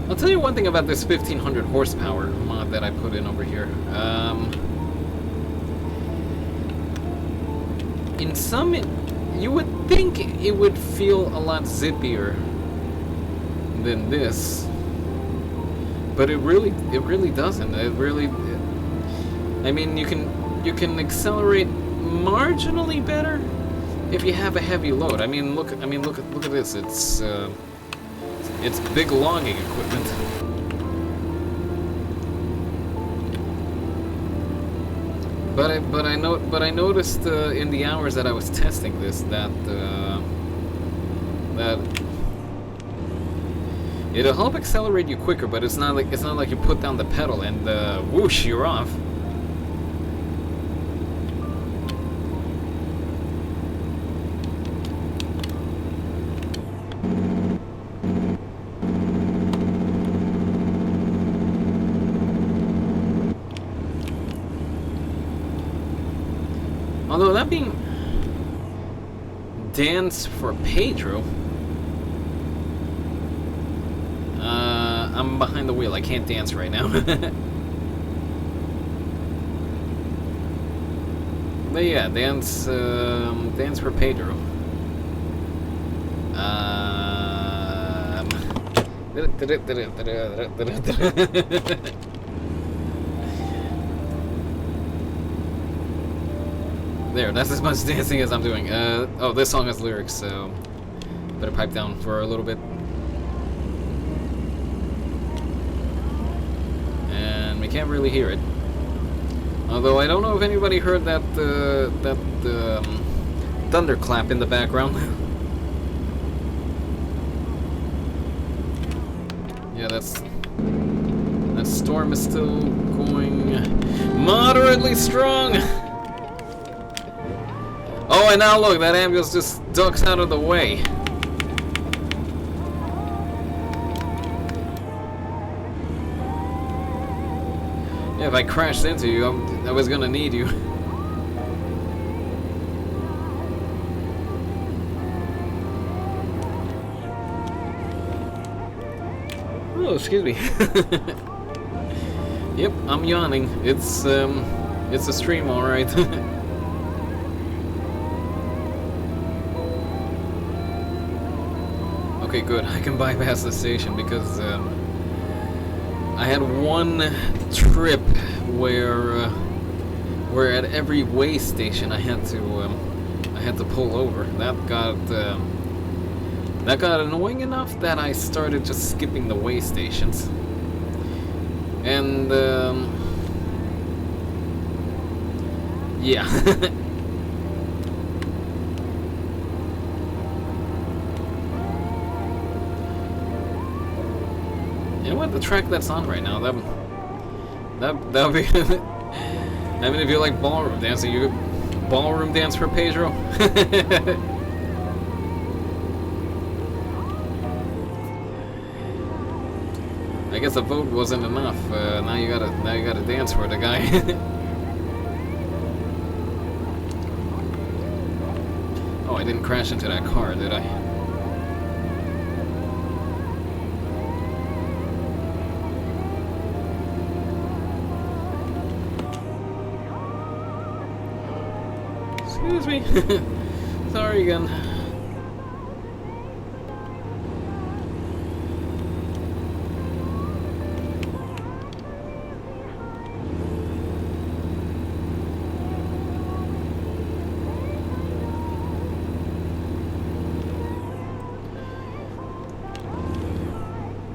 I'll tell you one thing about this 1500 horsepower mod that I put in over here. In some, you would think it would feel a lot zippier than this, but it really doesn't. I mean, you can accelerate marginally better if you have a heavy load. I mean, look at this. It's It's big logging equipment. But I noticed in the hours that I was testing this that it'll help accelerate you quicker, but it's not like you put down the pedal and whoosh, you're off. Although that being dance for Pedro, I'm behind the wheel. I can't dance right now. But yeah, dance for Pedro. There, that's as much dancing as I'm doing. Oh, this song has lyrics, so better pipe down for a little bit. And we can't really hear it. Although I don't know if anybody heard that thunderclap in the background. Yeah, that storm is still going moderately strong. Oh, and now look, that ambulance just ducks out of the way. Yeah, if I crashed into you, I was gonna need you. Oh, excuse me. Yep, I'm yawning. It's a stream, all right. Okay, good. I can bypass the station because I had one trip where at every way station I had to pull over. That got annoying enough that I started just skipping the way stations. And yeah. You know what? The track that's on right now, that'll be. I mean, if you like ballroom dancing, you could ballroom dance for Pedro. I guess a vote wasn't enough. Now you gotta dance for the guy. Oh, I didn't crash into that car, did I? Excuse me. Sorry again.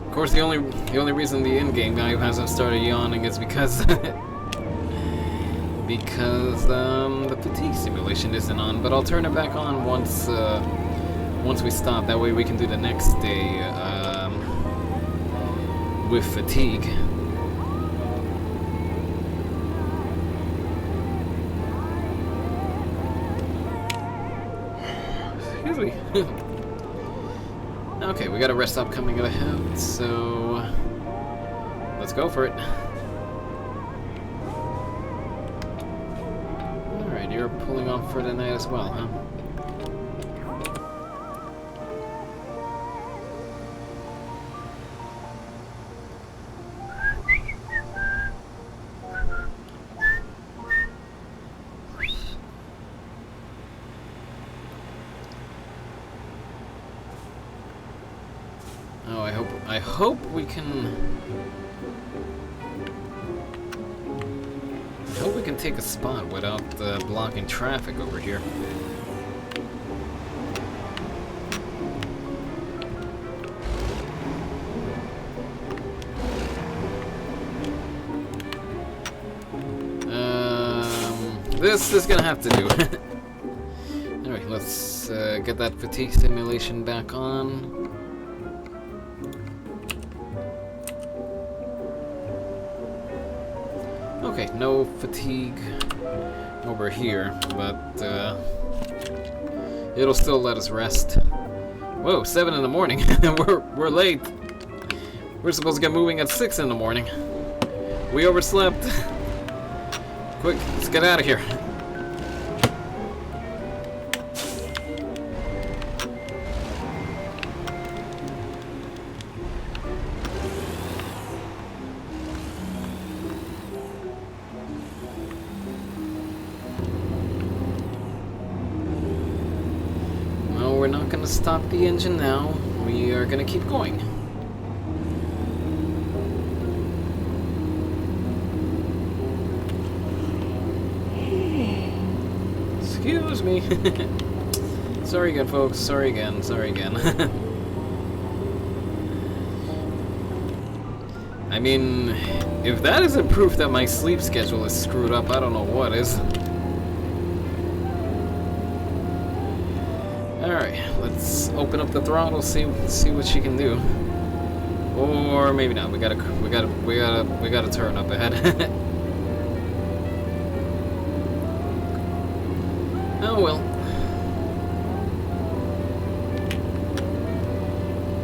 Of course, the only reason the in-game guy hasn't started yawning is because the fatigue simulation isn't on. But I'll turn it back on once we stop. That way we can do the next day with fatigue. Excuse me. Okay, we got a rest stop coming ahead, so let's go for it. Alright, you're pulling off for the night as well, huh? Oh, I hope we can take a spot without blocking traffic over here. This is gonna have to do. Anyway, let's get that fatigue simulation back on. Okay, no fatigue over here, but it'll still let us rest. Whoa, 7 in the morning. we're late. We're supposed to get moving at 6 in the morning. We overslept. Quick, let's get out of here. Well, we're not gonna stop the engine now. We are gonna keep going. Excuse me. Sorry again, folks. Sorry again. Sorry again. I mean, if that isn't proof that my sleep schedule is screwed up, I don't know what is. Alright, let's open up the throttle, see what she can do. Or maybe not. We gotta turn up ahead. Oh well.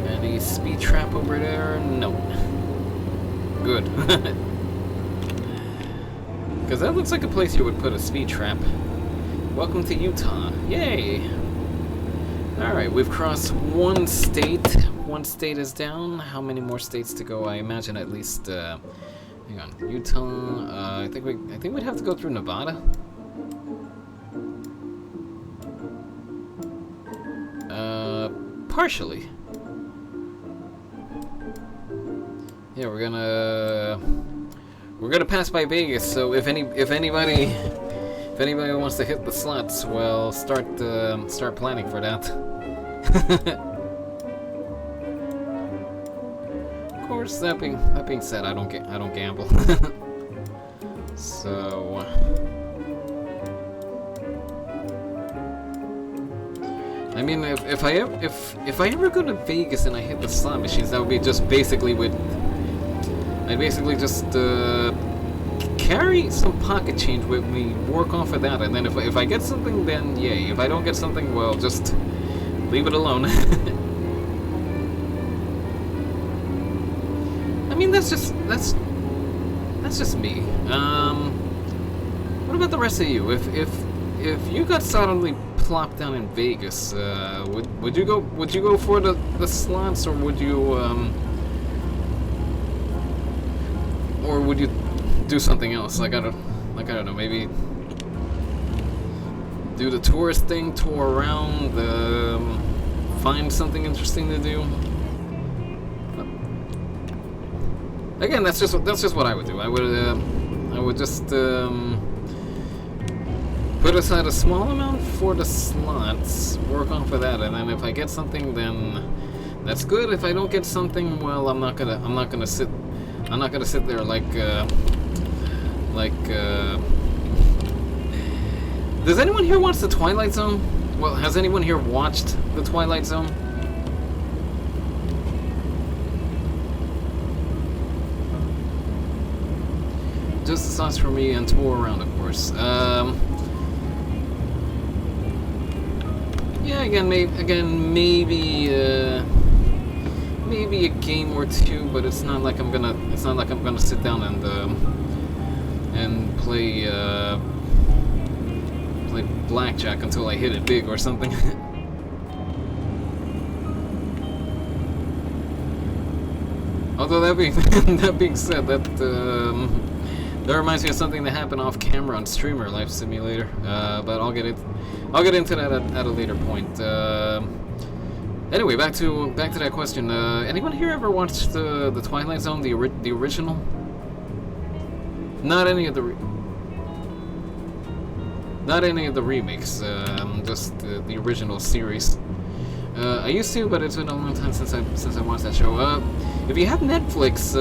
Any speed trap over there? No. Good. Because that looks like a place you would put a speed trap. Welcome to Utah. Yay! Alright, we've crossed one state. One state is down. How many more states to go? I imagine at least hang on. Utah, I think we'd have to go through Nevada. Partially. Yeah, we're gonna pass by Vegas. So if anybody wants to hit the slots, well, start planning for that. Of course, that being said, I don't gamble. So. I mean, if I ever go to Vegas and I hit the slot machines, that would be just basically I'd basically just carry some pocket change with me, work off of that, and then if I get something, then yay. If I don't get something, well, just leave it alone. I mean, that's just me. What about the rest of you? If you got suddenly plopped down in Vegas, would you go for the slots, or would you do something else? Like I don't know, maybe do the tourist thing, tour around, find something interesting to do. Again, that's just what I would do. I would just put aside a small amount for the slots, work off of that, and then if I get something, then that's good. If I don't get something, well, I'm not gonna sit there like. Does anyone here watch The Twilight Zone? Well, has anyone here watched The Twilight Zone? Just the sauce for me and tour around, of course. Yeah, maybe a game or two, but it's not like I'm gonna sit down and play blackjack until I hit it big or something. Although that being said, that reminds me of something that happened off camera on Streamer Life Simulator. But I'll get into that at a later point. Anyway, back to that question. Anyone here ever watched the Twilight Zone, the original? Not any of the remakes. Just the original series. I used to, but it's been a long time since I watched that show. If you have Netflix,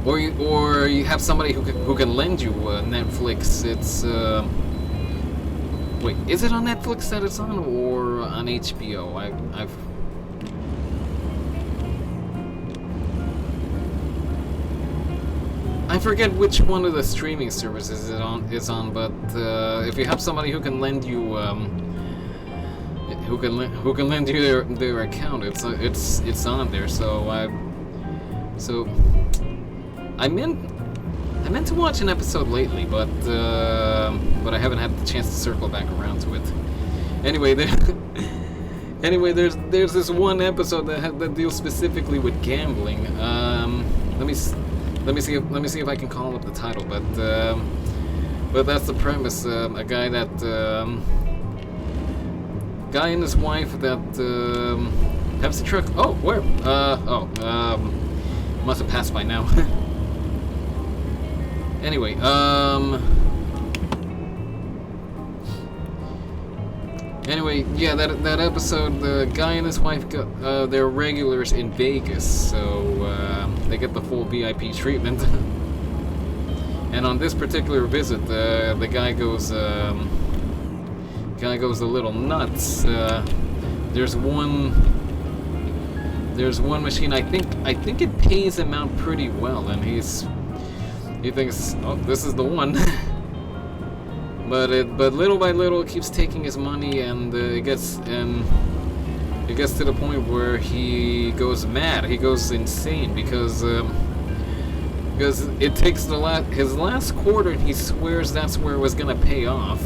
or you have somebody who can lend you Netflix. It's wait, is it on Netflix that it's on, or on HBO? I forget which one of the streaming services is on, but if you have somebody who can lend you who can lend you their account, it's on there. So I meant to watch an episode lately, but I haven't had the chance to circle back around to it. Anyway, there's this one episode that deals specifically with gambling. Let me see if I can call up the title, but that's the premise. A guy and his wife that Pepsi truck. Oh, where? Must have passed by now. Anyway, yeah, that episode, the guy and his wife they're regulars in Vegas, so they get the full VIP treatment. And on this particular visit, the guy goes a little nuts. There's one machine. I think it pays him out pretty well, and he thinks, oh, this is the one. But little by little it keeps taking his money, and it gets to the point where he goes mad. He goes insane because it takes his last quarter, and he swears that's where it was gonna pay off.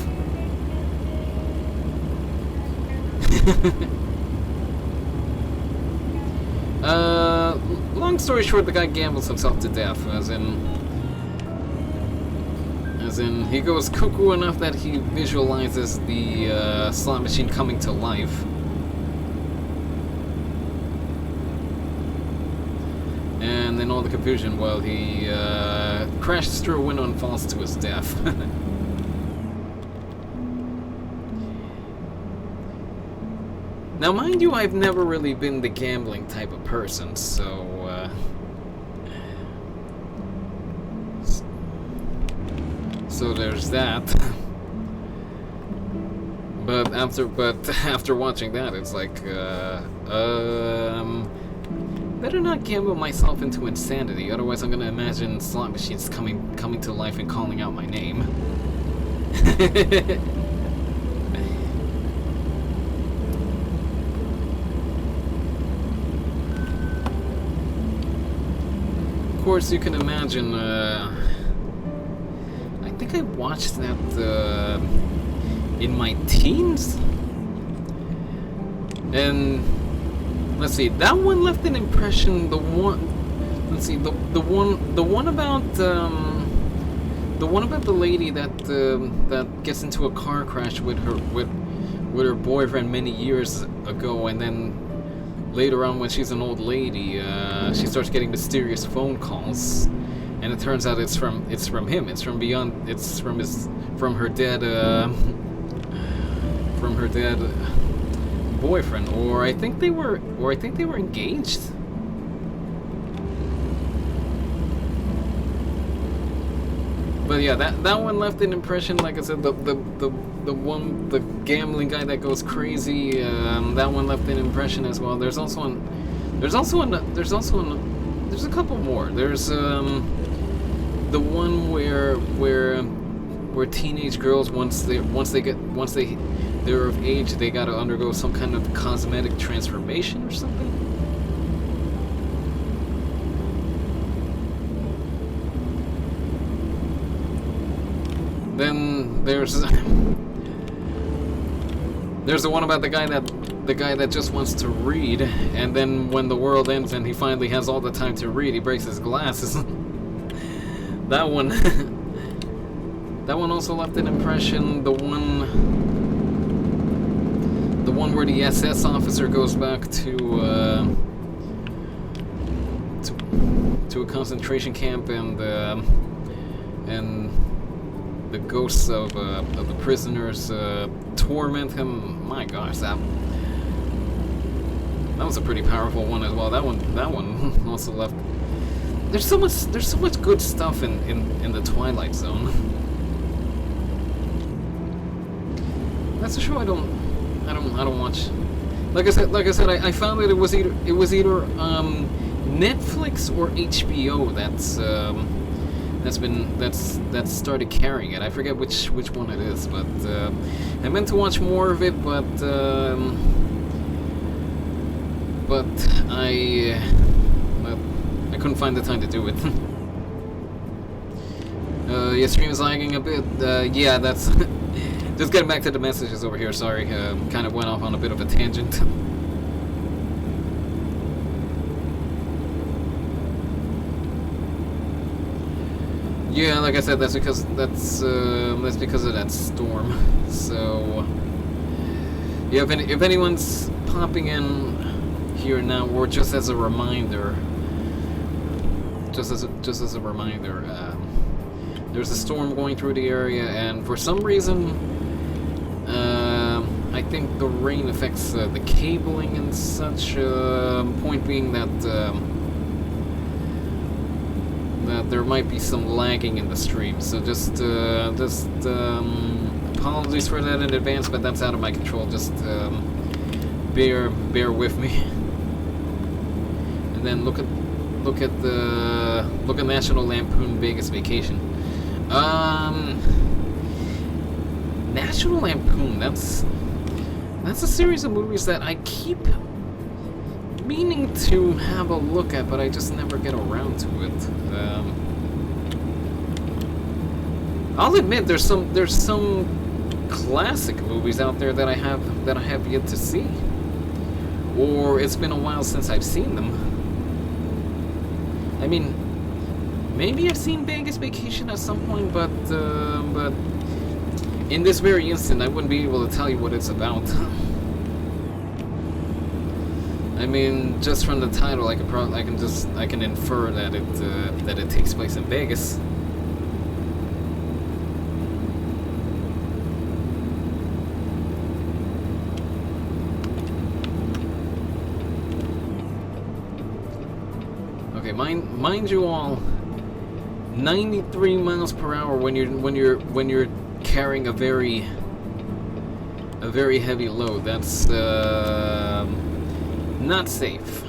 Long story short, the guy gambles himself to death, as in he goes cuckoo enough that he visualizes the slot machine coming to life. And in all the confusion, well, he crashes through a window and falls to his death. Now, mind you, I've never really been the gambling type of person, so there's that. But after watching that, it's like, better not gamble myself into insanity. Otherwise, I'm gonna imagine slot machines coming to life and calling out my name. Of course, you can imagine. I think I watched that in my teens, and let's see, that one left an impression. The one about the lady that gets into a car crash with her boyfriend many years ago, and then later on, when she's an old lady, she starts getting mysterious phone calls, and it turns out it's from him. It's from beyond. It's from her dead boyfriend, or I think they were engaged. But yeah, that one left an impression. Like I said, the gambling guy that goes crazy, that one left an impression as well. There's a couple more. There's the one where teenage girls, once they're of age, they gotta undergo some kind of cosmetic transformation or something. Then there's the one about the guy that just wants to read, and then when the world ends and he finally has all the time to read, he breaks his glasses. That one also left an impression. The one where the SS officer goes back to a concentration camp, and the ghosts of the prisoners torment him. My gosh, that was a pretty powerful one as well. That one also left there's so much good stuff in the Twilight Zone. That's a show I don't watch. Like I said, I found that it was either Netflix or HBO that's started carrying it. I forget which one it is, but I meant to watch more of it, but I couldn't find the time to do it. Your stream is lagging a bit. Yeah, that's just getting back to the messages over here. Sorry, kind of went off on a bit of a tangent. Yeah, like I said, that's because of that storm. So yeah, if anyone's popping in here now, or just as a reminder, there's a storm going through the area, and for some reason, I think the rain affects the cabling and such. Point being that that there might be some lagging in the stream, so just apologies for that in advance, but that's out of my control. Just bear with me. And then look at National Lampoon Vegas Vacation. National Lampoon, that's a series of movies that I keep meaning to have a look at, but I just never get around to it. I'll admit there's some classic movies out there that I have yet to see, or it's been a while since I've seen them. I mean, maybe I've seen Vegas Vacation at some point, but in this very instant, I wouldn't be able to tell you what it's about. I mean, just from the title, I can infer that it takes place in Vegas. Okay, mind you all, 93 miles per hour when you're carrying a very heavy load. That's not safe.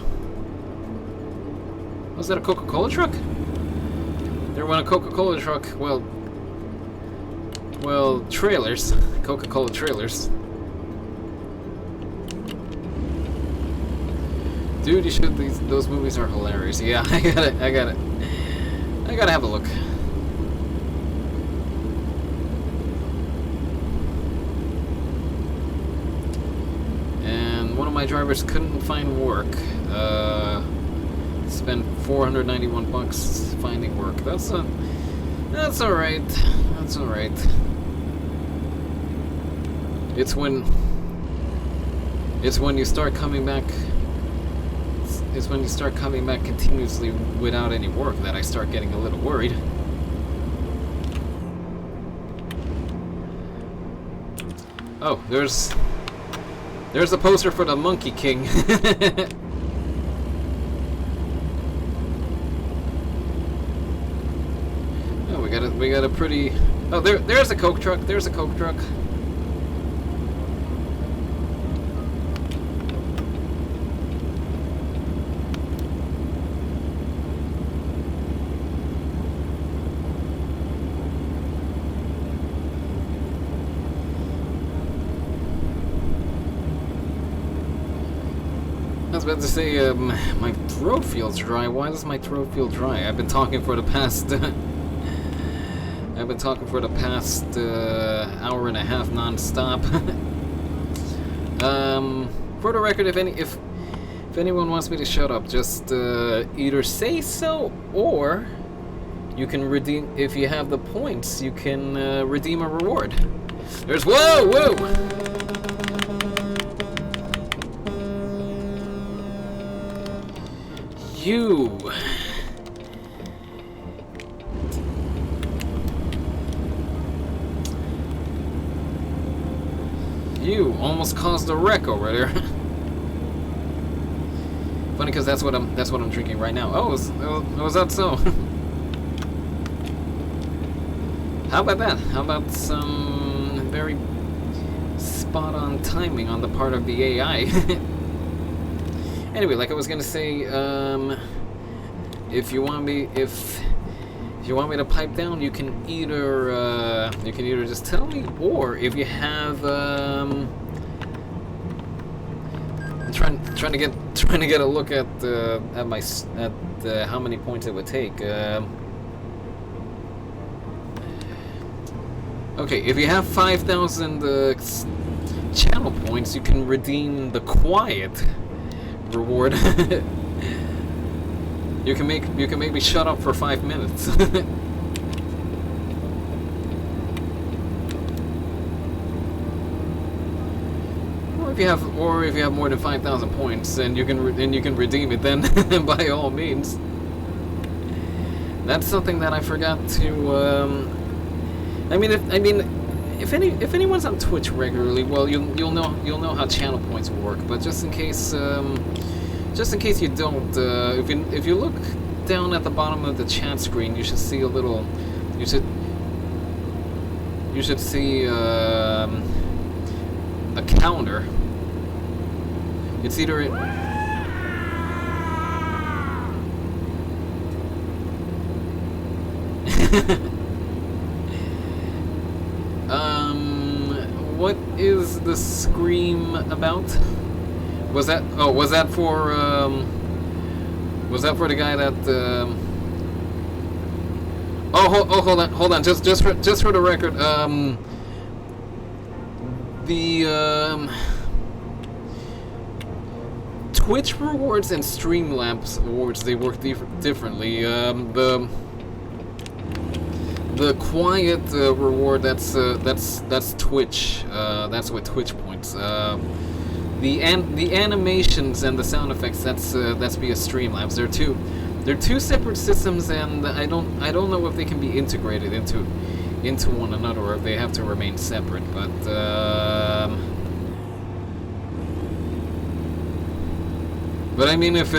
Was that a Coca-Cola truck? There went a Coca-Cola truck. Well, trailers, Coca-Cola trailers. Dude, you should. Those movies are hilarious. Yeah, I gotta have a look. And one of my drivers couldn't find work. Spent $491 finding work. That's all right. That's all right. It's when you start coming back. It's when you start coming back continuously without any work that I start getting a little worried. Oh, there's a poster for the Monkey King. Oh, we got a pretty. Oh, there's a Coke truck. There's a Coke truck. I was about to say, my throat feels dry. Why does my throat feel dry? I've been talking for the past hour and a half non-stop. For the record, if anyone wants me to shut up, just either say so, or you can redeem. If you have the points, you can redeem a reward. There's whoa. You almost caused a wreck over there. Funny, because that's what I'm drinking right now. Oh, was that so? How about that? How about some very spot-on timing on the part of the AI? Anyway, like I was gonna say, if you want me to pipe down, you can either just tell me, or if you have trying to get a look at how many points it would take. Okay, if you have 5,000 channel points, you can redeem the quiet reward. You can make me shut up for 5 minutes. Or if you have more than 5,000 points, and you can redeem it, then by all means. That's something that I forgot to. If anyone's on Twitch regularly, well, you'll know how channel points work. But just in case you don't, if you look down at the bottom of the chat screen, you should see a little. You should see a counter. It's either what is the scream about? Was that for the guy that hold on, just for the record, Twitch rewards and Streamlabs awards, they work differently. The quiet reward, that's Twitch. That's with Twitch points. The animations and the sound effects, that's via Streamlabs. They're two separate systems, and I don't know if they can be integrated into one another, or if they have to remain separate. But I mean, if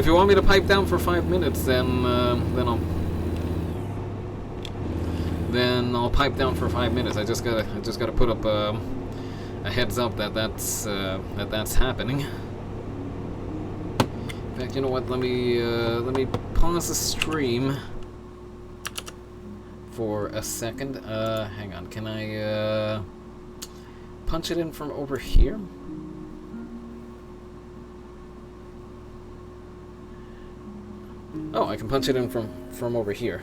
you want me to pipe down for 5 minutes, then I'll pipe down for 5 minutes. I just gotta put up a heads up that's happening. In fact, you know what? Let me pause the stream for a second. Hang on. Can I punch it in from over here? Oh, I can punch it in from over here.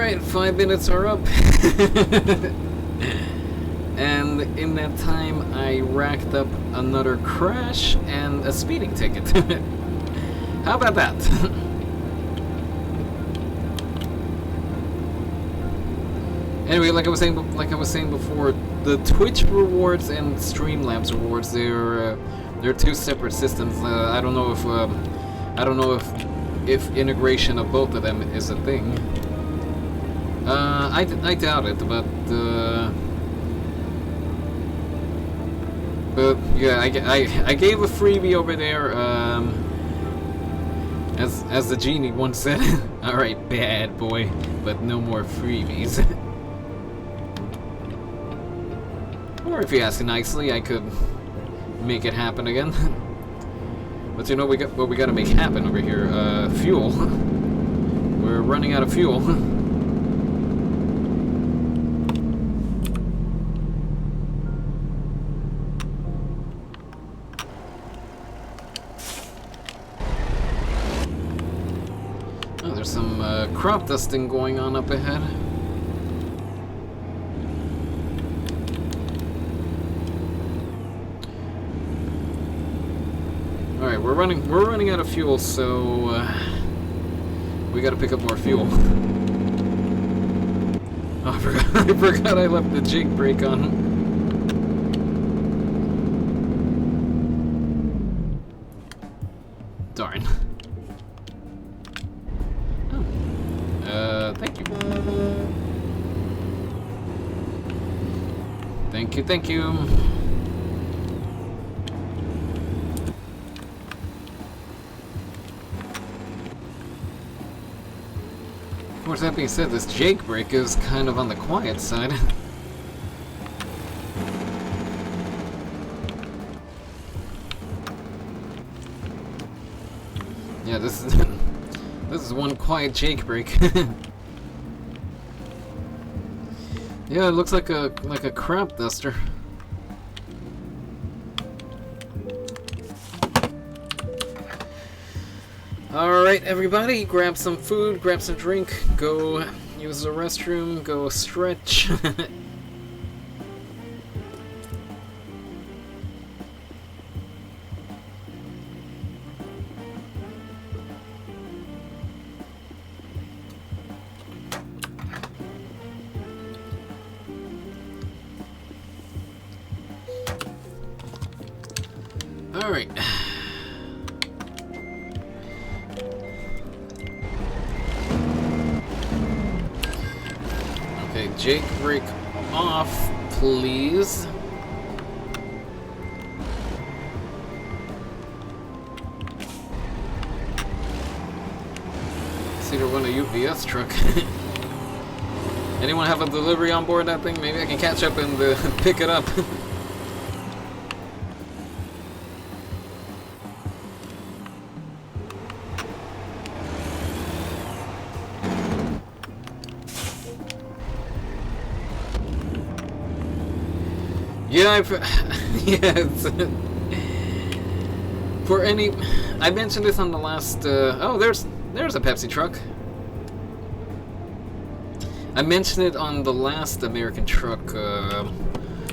Alright, 5 minutes are up. And in that time, I racked up another crash and a speeding ticket. How about that? Anyway, like I was saying before, the Twitch rewards and Streamlabs rewards, they're two separate systems. I don't know if integration of both of them is a thing. I doubt it, but yeah, I gave a freebie over there, as the genie once said. Alright, bad boy, but no more freebies. Or if you ask nicely, I could make it happen again. But you know what we gotta make happen over here? Fuel. We're running out of fuel. Oh, there's some crop dusting going on up ahead. Alright, we're running out of fuel, so we gotta pick up more fuel. Oh, I forgot I left the jig brake on. Darn. Oh. Thank you. Thank you. Of course, that being said, this jake brake is kind of on the quiet side. Yeah, this is one quiet jake brake. Yeah, it looks like a crop duster. Alright, everybody, grab some food, grab some drink, go use the restroom, go stretch. Alright. Okay, jake brake off, please. See, they're on a UPS truck. Anyone have a delivery on board that thing? Maybe I can catch up and pick it up. Yeah, for any, I mentioned this on the last. Oh, there's a Pepsi truck. I mentioned it on the last American Truck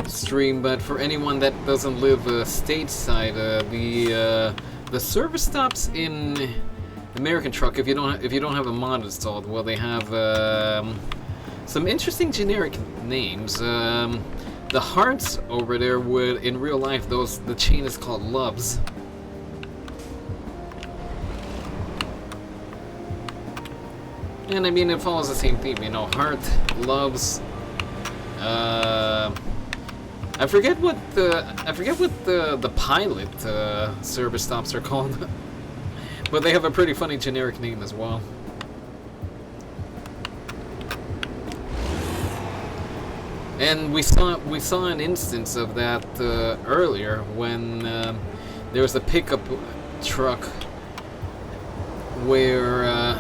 stream, but for anyone that doesn't live stateside, the service stops in American Truck, if you don't have a mod installed, well, they have some interesting generic names. The hearts over there would, in real life, the chain is called Loves. And I mean, it follows the same theme, you know, heart, loves. I forget what the pilot service stops are called, but they have a pretty funny generic name as well. And we saw an instance of that earlier when there was a pickup truck where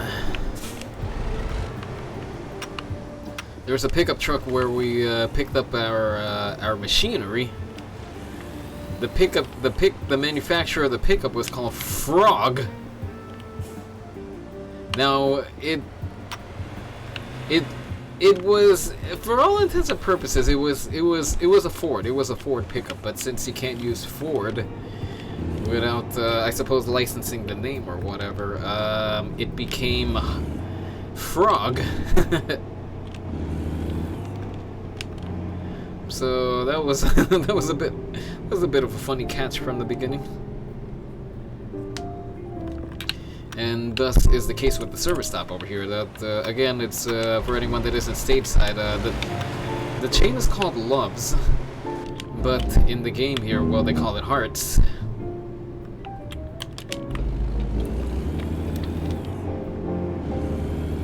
we picked up our machinery. The manufacturer of the pickup was called Frog. Now It was, for all intents and purposes, it was a Ford. It was a Ford pickup. But since you can't use Ford without, I suppose, licensing the name or whatever, it became Frog. So that was that was a bit of a funny catch from the beginning. And thus is the case with the service stop over here. That again, it's for anyone that isn't stateside. The chain is called Loves, but in the game here, well, they call it Hearts.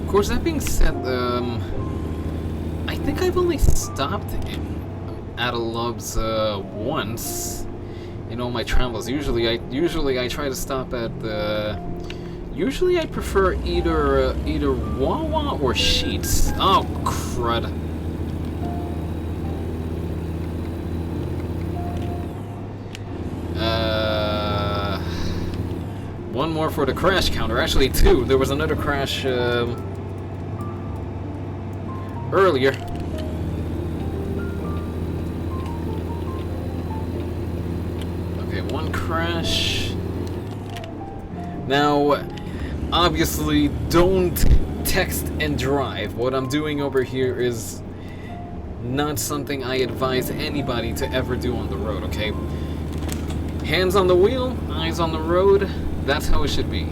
Of course, that being said, I think I've only stopped at a Loves once in all my travels. Usually I try to stop at usually I prefer either Wawa or Sheetz. Oh crud. One more for the crash counter. Actually, two. There was another crash earlier. Okay, one crash. Now, obviously, don't text and drive. What I'm doing over here is not something I advise anybody to ever do on the road, okay? Hands on the wheel, eyes on the road. That's how it should be.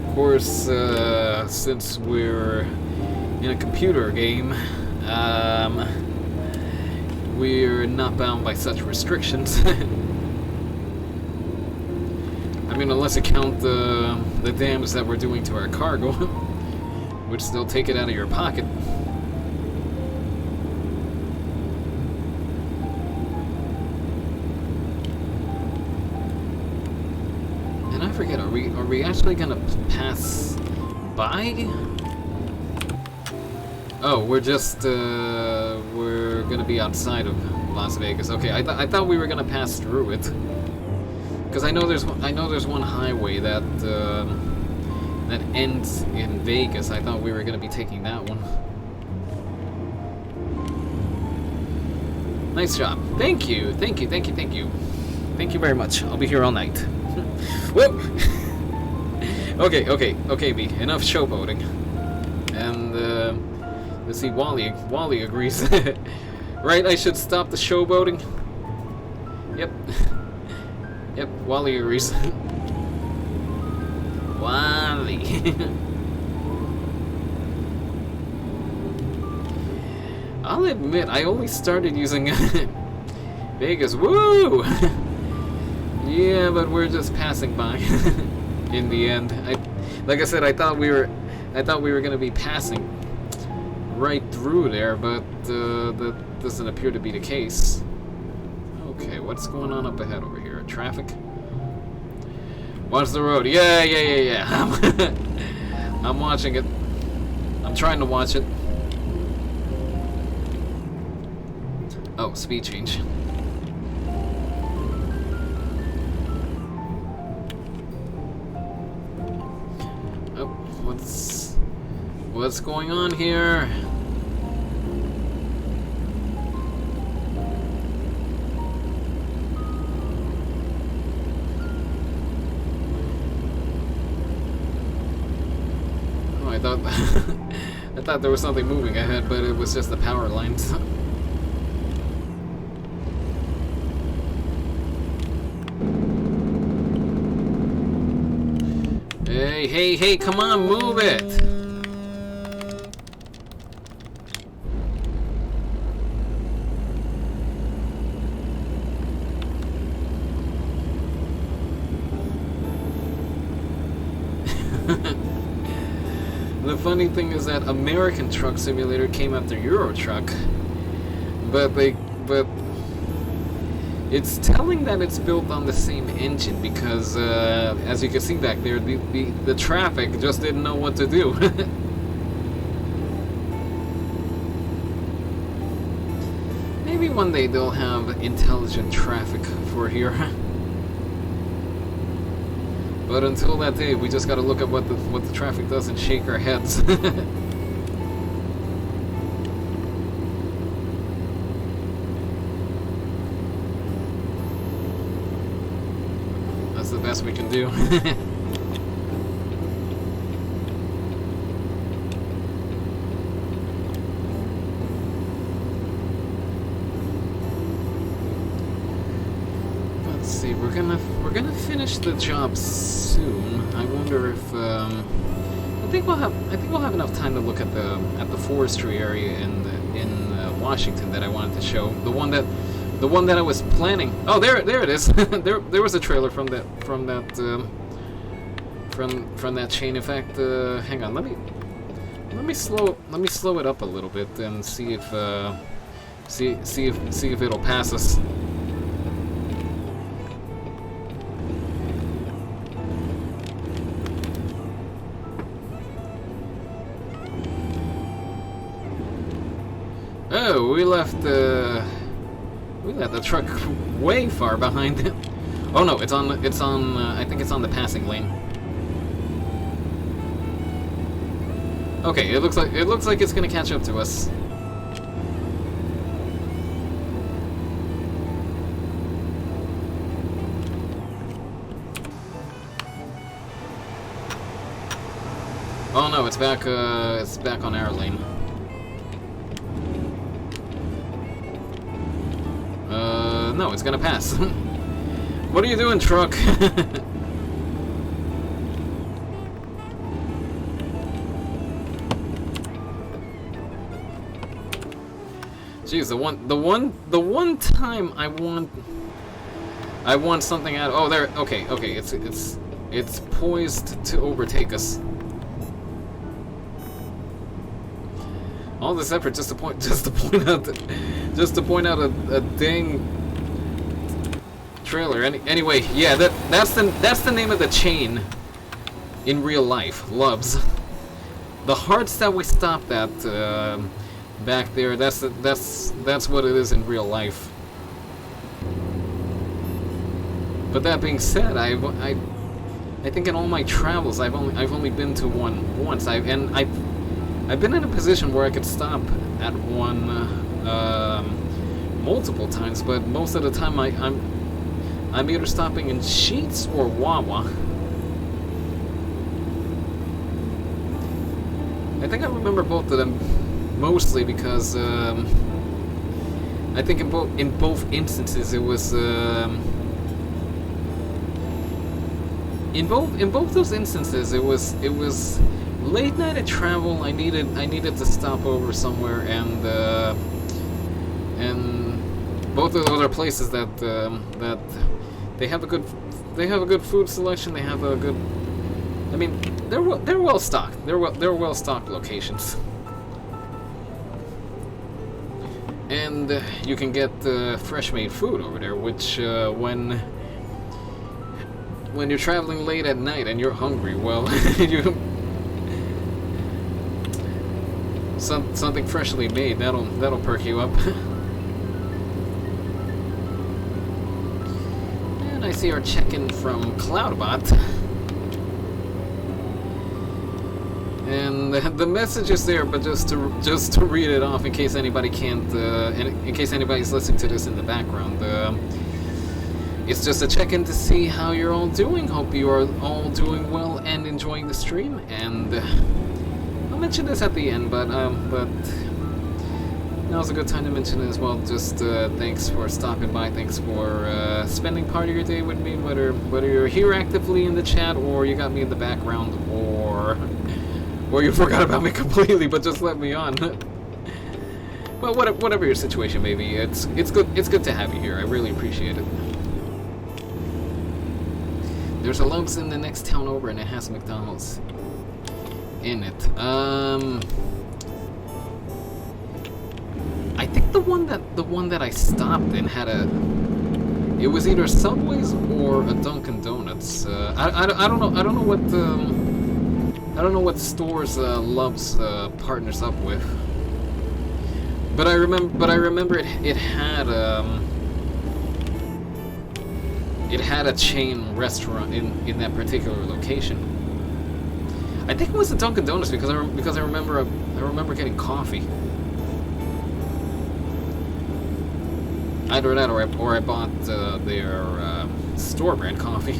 Of course, since we're in a computer game, we're not bound by such restrictions. I mean, unless you count the damage that we're doing to our cargo, which still take it out of your pocket. And I forget, are we actually gonna pass by? Oh, we're just we're gonna be outside of Las Vegas. Okay, I thought we were gonna pass through it, because I know there's one highway that that ends in Vegas. I thought we were gonna be taking that one. Nice job. Thank you very much. I'll be here all night. Whoop. Okay, B. Enough showboating. And let's see, Wally agrees. Right, I should stop the showboating. Yep, Wally agrees. Wally. I'll admit, I only started using Vegas. Woo! Yeah, but we're just passing by. In the end, like I said, I thought we were gonna be passing right through there, but that doesn't appear to be the case. Okay, what's going on up ahead over here? Traffic? Watch the road. Yeah. I'm watching it. I'm trying to watch it. Oh, speed change. Oh, what's going on here? Oh, I thought there was something moving ahead, but it was just the power lines. Hey, come on, move it! The funny thing is that American Truck Simulator came after Euro Truck, but it's telling that it's built on the same engine because, as you can see back there, the traffic just didn't know what to do. Maybe one day they'll have intelligent traffic for here. But until that day, we just gotta look at what the traffic does and shake our heads. best we can do. Let's see. We're gonna finish the job soon. I wonder if I think we'll have enough time to look at the forestry area in Washington that I wanted to show. The one that I was planning. Oh, there it is. there was a trailer from that chain. In fact, hang on. Let me slow it up a little bit and see if it'll pass us. Oh, we left the truck way far behind it. Oh no, it's on I think it's on the passing lane. Okay, it looks like it's gonna catch up to us. Oh no, it's back on our lane. No, it's gonna pass. What are you doing, truck? Jeez, the one time I want something out. Oh, there. Okay, it's poised to overtake us. All this effort just to point out a dang trailer. Anyway, yeah, that's the name of the chain in real life. Loves. The hearts that we stopped at back there. That's what it is in real life. But that being said, I think in all my travels I've only been to one once. I've been in a position where I could stop at one multiple times, but most of the time I'm either stopping in Sheets or Wawa. I think I remember both of them mostly because I think in both instances it was in both those instances it was late night at travel. I needed to stop over somewhere, and both of those are places that they have a good food selection. They have a good. I mean, they're well stocked. They're well stocked locations, and you can get fresh made food over there. Which when you're traveling late at night and you're hungry, well, something freshly made that'll perk you up. And I see our check-in from Cloudbot, and the message is there, but just to read it off in case anybody can't, in case anybody's listening to this in the background. It's just a check-in to see how you're all doing. Hope you are all doing well and enjoying the stream. And I'll mention this at the end, but now's a good time to mention it as well. Just thanks for stopping by. Thanks for spending part of your day with me, whether you're here actively in the chat or you got me in the background or you forgot about me completely, but just let me on. Well, whatever your situation may be, it's good to have you here. I really appreciate it. There's a Love's in the next town over, and it has McDonald's in it. I think the one that I stopped in had it was either Subway's or a Dunkin' Donuts. I don't know what stores Love's partners up with. But I remember it had a chain restaurant in that particular location. I think it was the Dunkin' Donuts because I remember getting coffee. Either that or I bought their store brand coffee.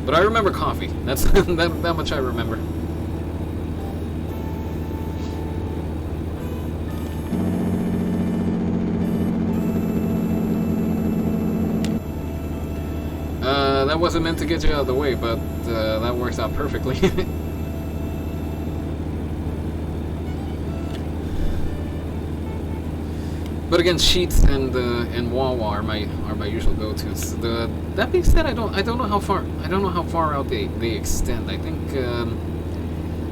But I remember coffee. That's that much I remember. That wasn't meant to get you out of the way, but that works out perfectly. But again, Sheets and Wawa are my usual go-tos. That being said, I don't know how far out they extend. I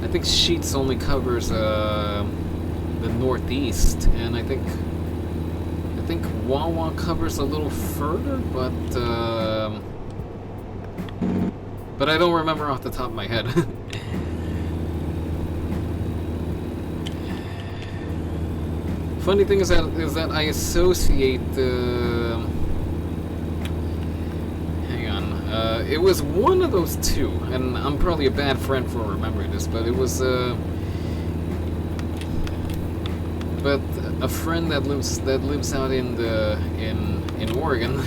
think Sheets only covers the Northeast, and I think Wawa covers a little further, but I don't remember off the top of my head. Funny thing is that I associate hang on, it was one of those two, and I'm probably a bad friend for remembering this, but it was but a friend that lives out in Oregon.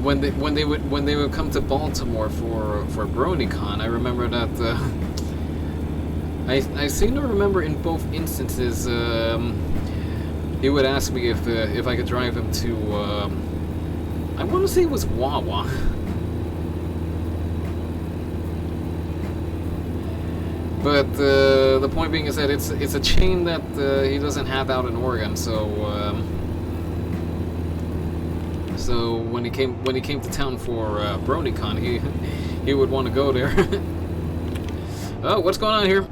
When they would come to Baltimore for BronyCon, I remember that I seem to remember in both instances he would ask me if I could drive him to I want to say it was Wawa. But the point being is that it's a chain that he doesn't have out in Oregon, so when he came to town for BronyCon, he would want to go there. Oh, what's going on here?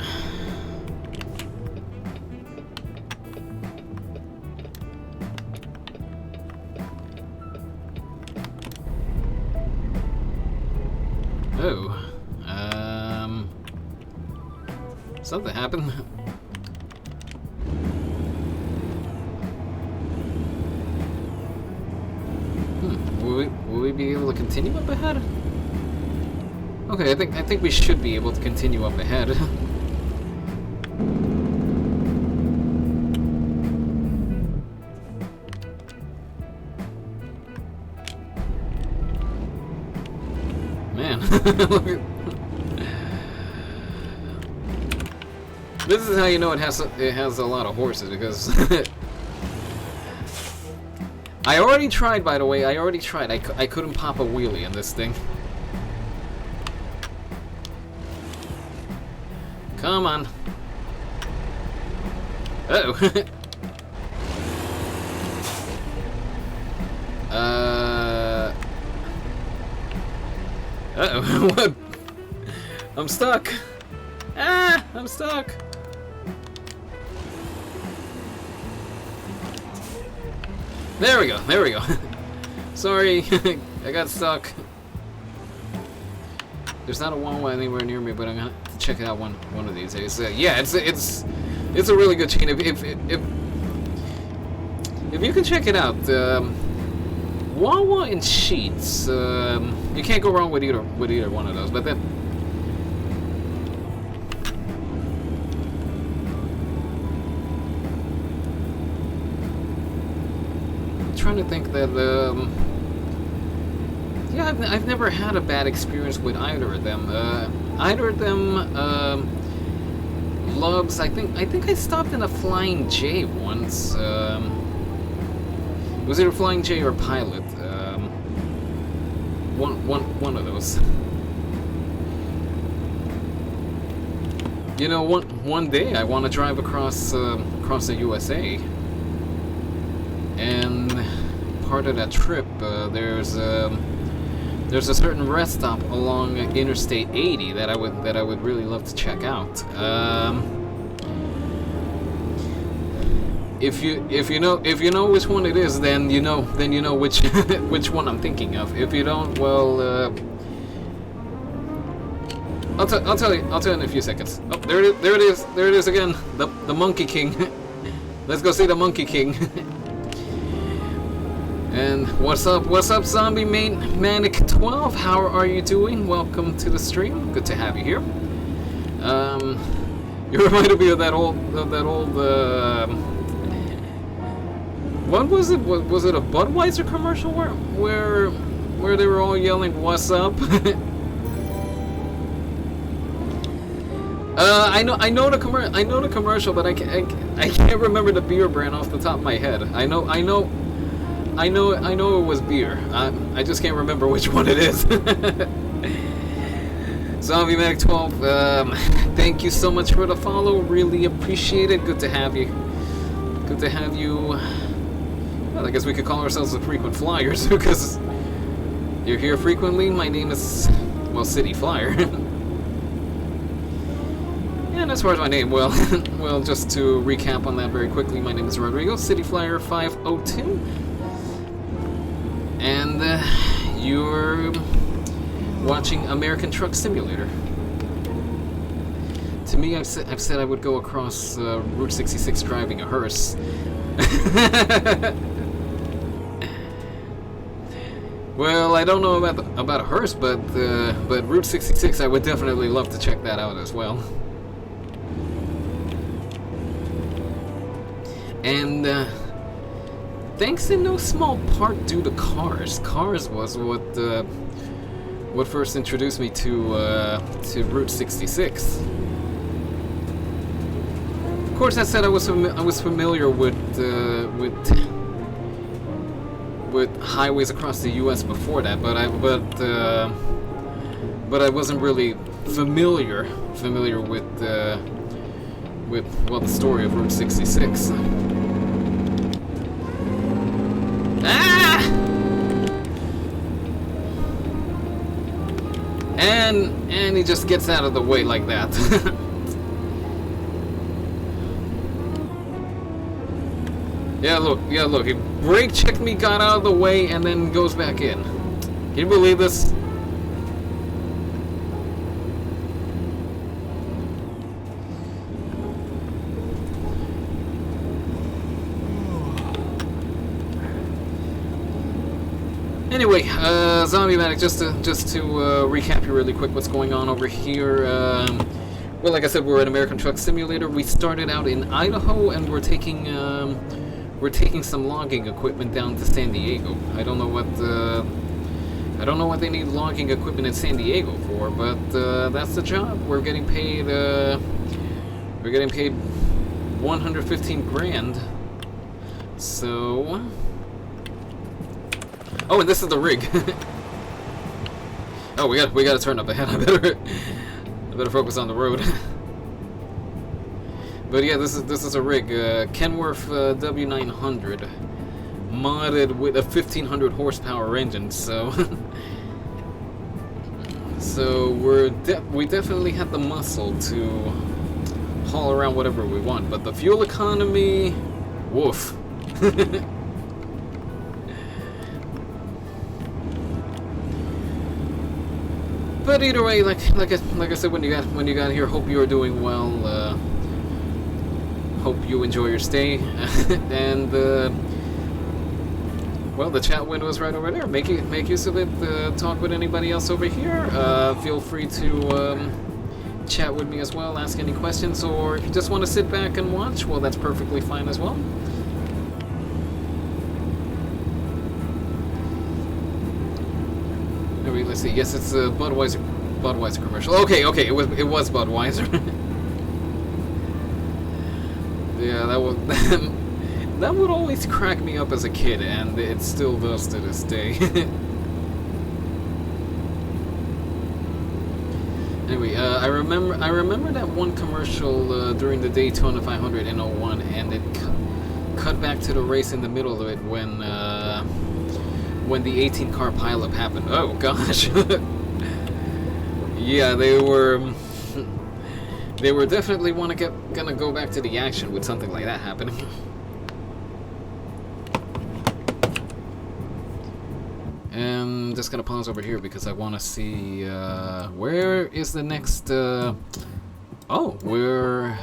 Oh, something happened. Will we be able to continue up ahead? Okay, I think we should be able to continue up ahead. Man, look at this is how you know it has a lot of horses, because I already tried, by the way. I couldn't pop a wheelie in this thing. Come on. Uh-oh. Uh-oh. What? I'm stuck. Ah, I'm stuck. There we go. There we go. Sorry, I got stuck. There's not a Wawa anywhere near me, but I'm gonna have to check it out one of these days. Yeah, it's a really good chain. If you can check it out, Wawa and Sheets, you can't go wrong with either one of those. But then, I'm trying to think that yeah, I've never had a bad experience with either of them. Loves. I think I stopped in a Flying J once. It was either Flying J or Pilot. One of those. You know, one day I want to drive across the USA, and part of that trip there's a certain rest stop along Interstate 80 that I would really love to check out. If you know which one it is, then you know which which one I'm thinking of. If you don't, well, I'll tell you in a few seconds. Oh, there it is again. The Monkey King. Let's go see the Monkey King. And what's up, Zombie Manic 12? How are you doing? Welcome to the stream. Good to have you here. You reminded me of that old What was it? Was it a Budweiser commercial where they were all yelling "What's up"? I know the commercial, but I can't remember the beer brand off the top of my head. I know it was beer. I just can't remember which one it is. Zombie Medic 12, thank you so much for the follow. Really appreciate it. Good to have you. Good to have you. Well, I guess we could call ourselves the frequent flyers because you're here frequently. My name is, well, City Flyer. And as far as my name, well, well, just to recap on that very quickly, my name is Rodrigo, City Flyer 502, and you're watching American Truck Simulator. To me, I've said I would go across Route 66 driving a hearse. Well, I don't know about a hearse, but Route 66, I would definitely love to check that out as well. And thanks in no small part due to Cars. Cars was what first introduced me to Route 66. Of course, that said, I was familiar with highways across the U.S. before that, but I wasn't really familiar with well, the story of Route 66. Ah! And he just gets out of the way like that. Yeah, look, he brake checked me, got out of the way, and then goes back in. Can you believe this? Anyway, Zombie Medic, just to recap you really quick what's going on over here. Well, like I said, we're at American Truck Simulator. We started out in Idaho, and we're taking some logging equipment down to San Diego. I don't know what they need logging equipment in San Diego for, but that's the job. We're getting paid 115 grand. So, oh, and this is the rig. Oh, we got to turn up ahead. I better focus on the road. But yeah, this is a rig, Kenworth W900, modded with a 1500 horsepower engine. So, so we definitely have the muscle to haul around whatever we want. But the fuel economy, woof. But either way, like I said when you got here, hope you are doing well. Hope you enjoy your stay, and well, the chat window is right over there. Make use of it. Talk with anybody else over here. Feel free to chat with me as well. Ask any questions, or if you just want to sit back and watch, well, that's perfectly fine as well. Let's see. Yes, it's a Budweiser commercial. Okay, it was Budweiser. Yeah, that would always crack me up as a kid, and it still does to this day. Anyway, I remember that one commercial during the Daytona 500 in '01, and it cut back to the race in the middle of it when the 18-car pileup happened. Oh gosh. Yeah, they were definitely gonna go back to the action with something like that happening. And I'm just gonna pause over here because I want to see where is the next. Oh, we're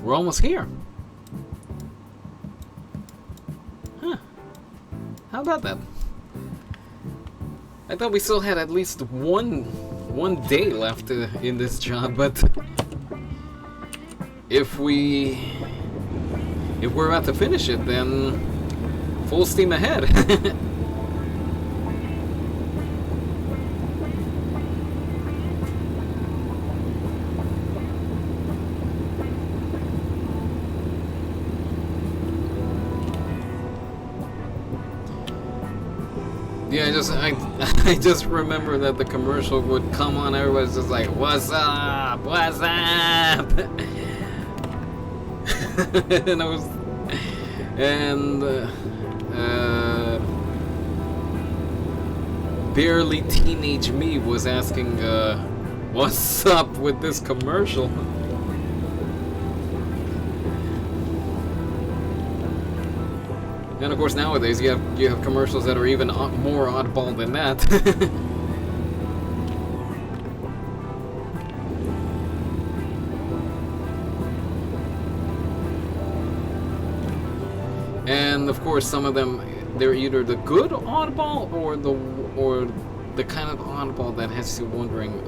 almost here. Huh? How about that? I thought we still had at least one day left in this job, but if we if we're about to finish it, then full steam ahead. Yeah, I just remember that the commercial would come on. Everybody's just like, "What's up? What's up?" and I was, and barely teenage me was asking, "What's up with this commercial?" And of course nowadays you have commercials that are even more oddball than that. And of course some of them, they're either the good oddball or the kind of oddball that has you wondering,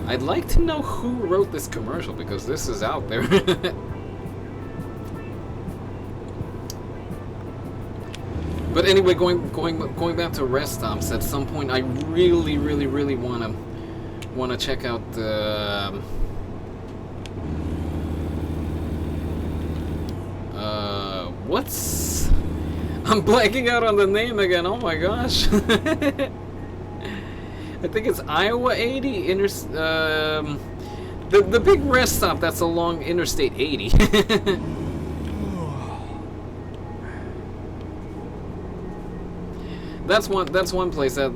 I'd like to know who wrote this commercial, because this is out there. But anyway, going back to rest stops. At some point, I really wanna check out what's, I'm blanking out on the name again. Oh my gosh. I think it's Iowa 80, the big rest stop that's along Interstate 80. That's one place that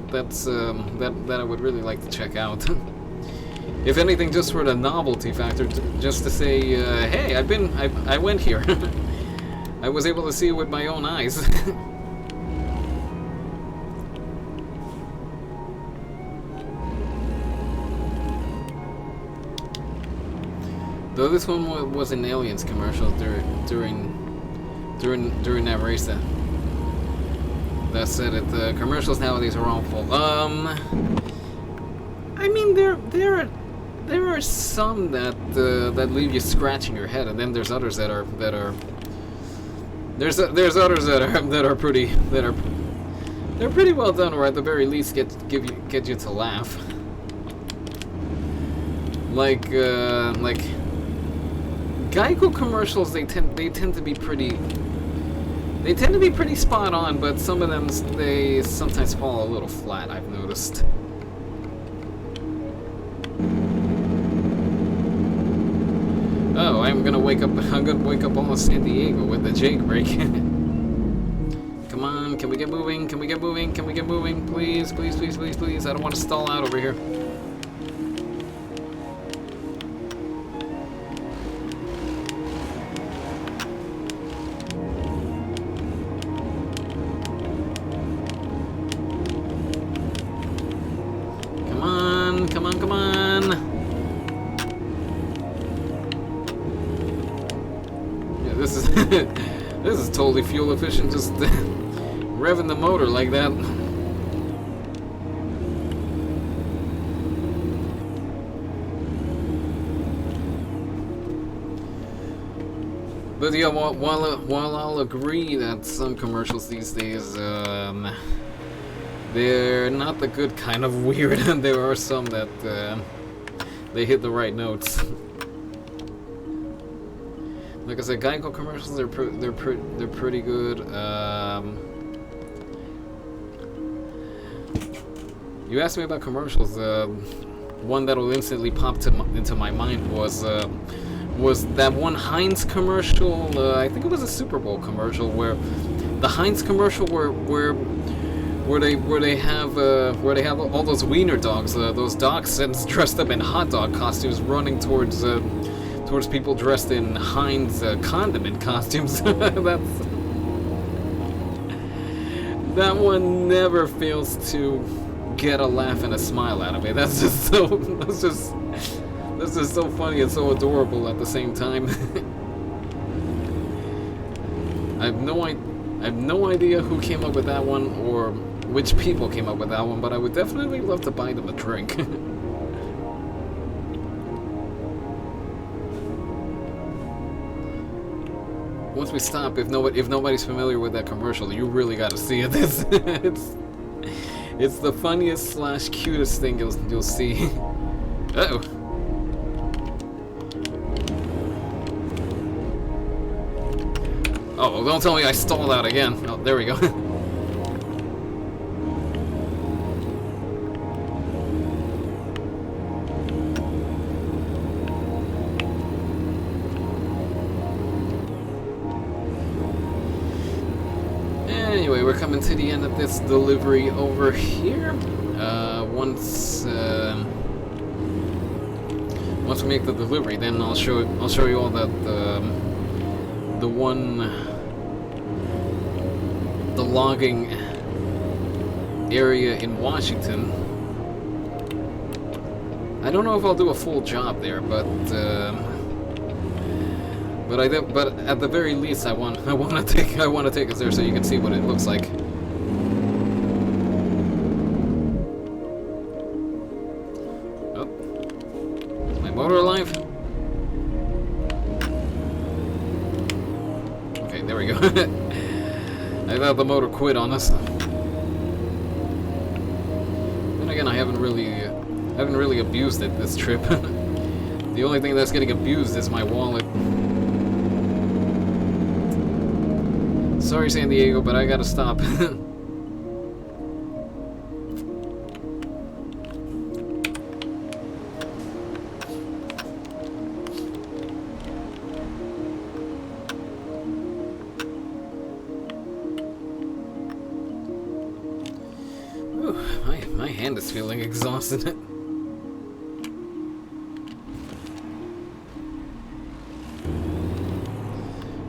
I would really like to check out. If anything, just for the novelty factor, just to say, hey, I went here. I was able to see it with my own eyes. Though this one was an Aliens commercial during that race. That said, the commercials nowadays are awful. I mean, there are some that leave you scratching your head, and then there's others that are there's others that are pretty well done, or at the very least get you to laugh. Like Geico commercials, they tend to be pretty spot on, but some of them, they sometimes fall a little flat, I've noticed. Oh, I'm gonna wake up almost San Diego with the Jake break. Come on, can we get moving? Can we get moving? Can we get moving? Please, please, please, please, please. I don't want to stall out over here. Come on. Yeah, this is this is totally fuel efficient, just revving the motor like that. But yeah, while I'll agree that some commercials these days, they're not the good kind of weird, and there are some that they hit the right notes. Like I said, Geico commercials, they're pretty good. You asked me about commercials. One that'll instantly pop into my mind was that one Heinz commercial. I think it was a Super Bowl commercial, where the Heinz commercial where they have all those wiener dogs, those dachshunds dressed up in hot dog costumes, running towards people dressed in Heinz condiment costumes. That one never fails to get a laugh and a smile out of me. That's just so funny and so adorable at the same time. I have no idea who came up with that one, or which people came up with that one, but I would definitely love to buy them a drink. once we stop, if nobody's familiar with that commercial, you really gotta see it. It's the funniest / cutest thing you'll see. Uh-oh. Oh, don't tell me I stalled out again. Oh, there we go. Anyway, we're coming to the end of this delivery over here. Once we make the delivery, then I'll show you all that the logging area in Washington. I don't know if I'll do a full job there, but at the very least, I want to take us there so you can see what it looks like. Oh, is my motor alive? Okay, there we go. I thought the motor quit on us. Then again, I haven't really abused it this trip. The only thing that's getting abused is my wallet. Sorry, San Diego, but I gotta stop. Ooh, my hand is feeling exhausted.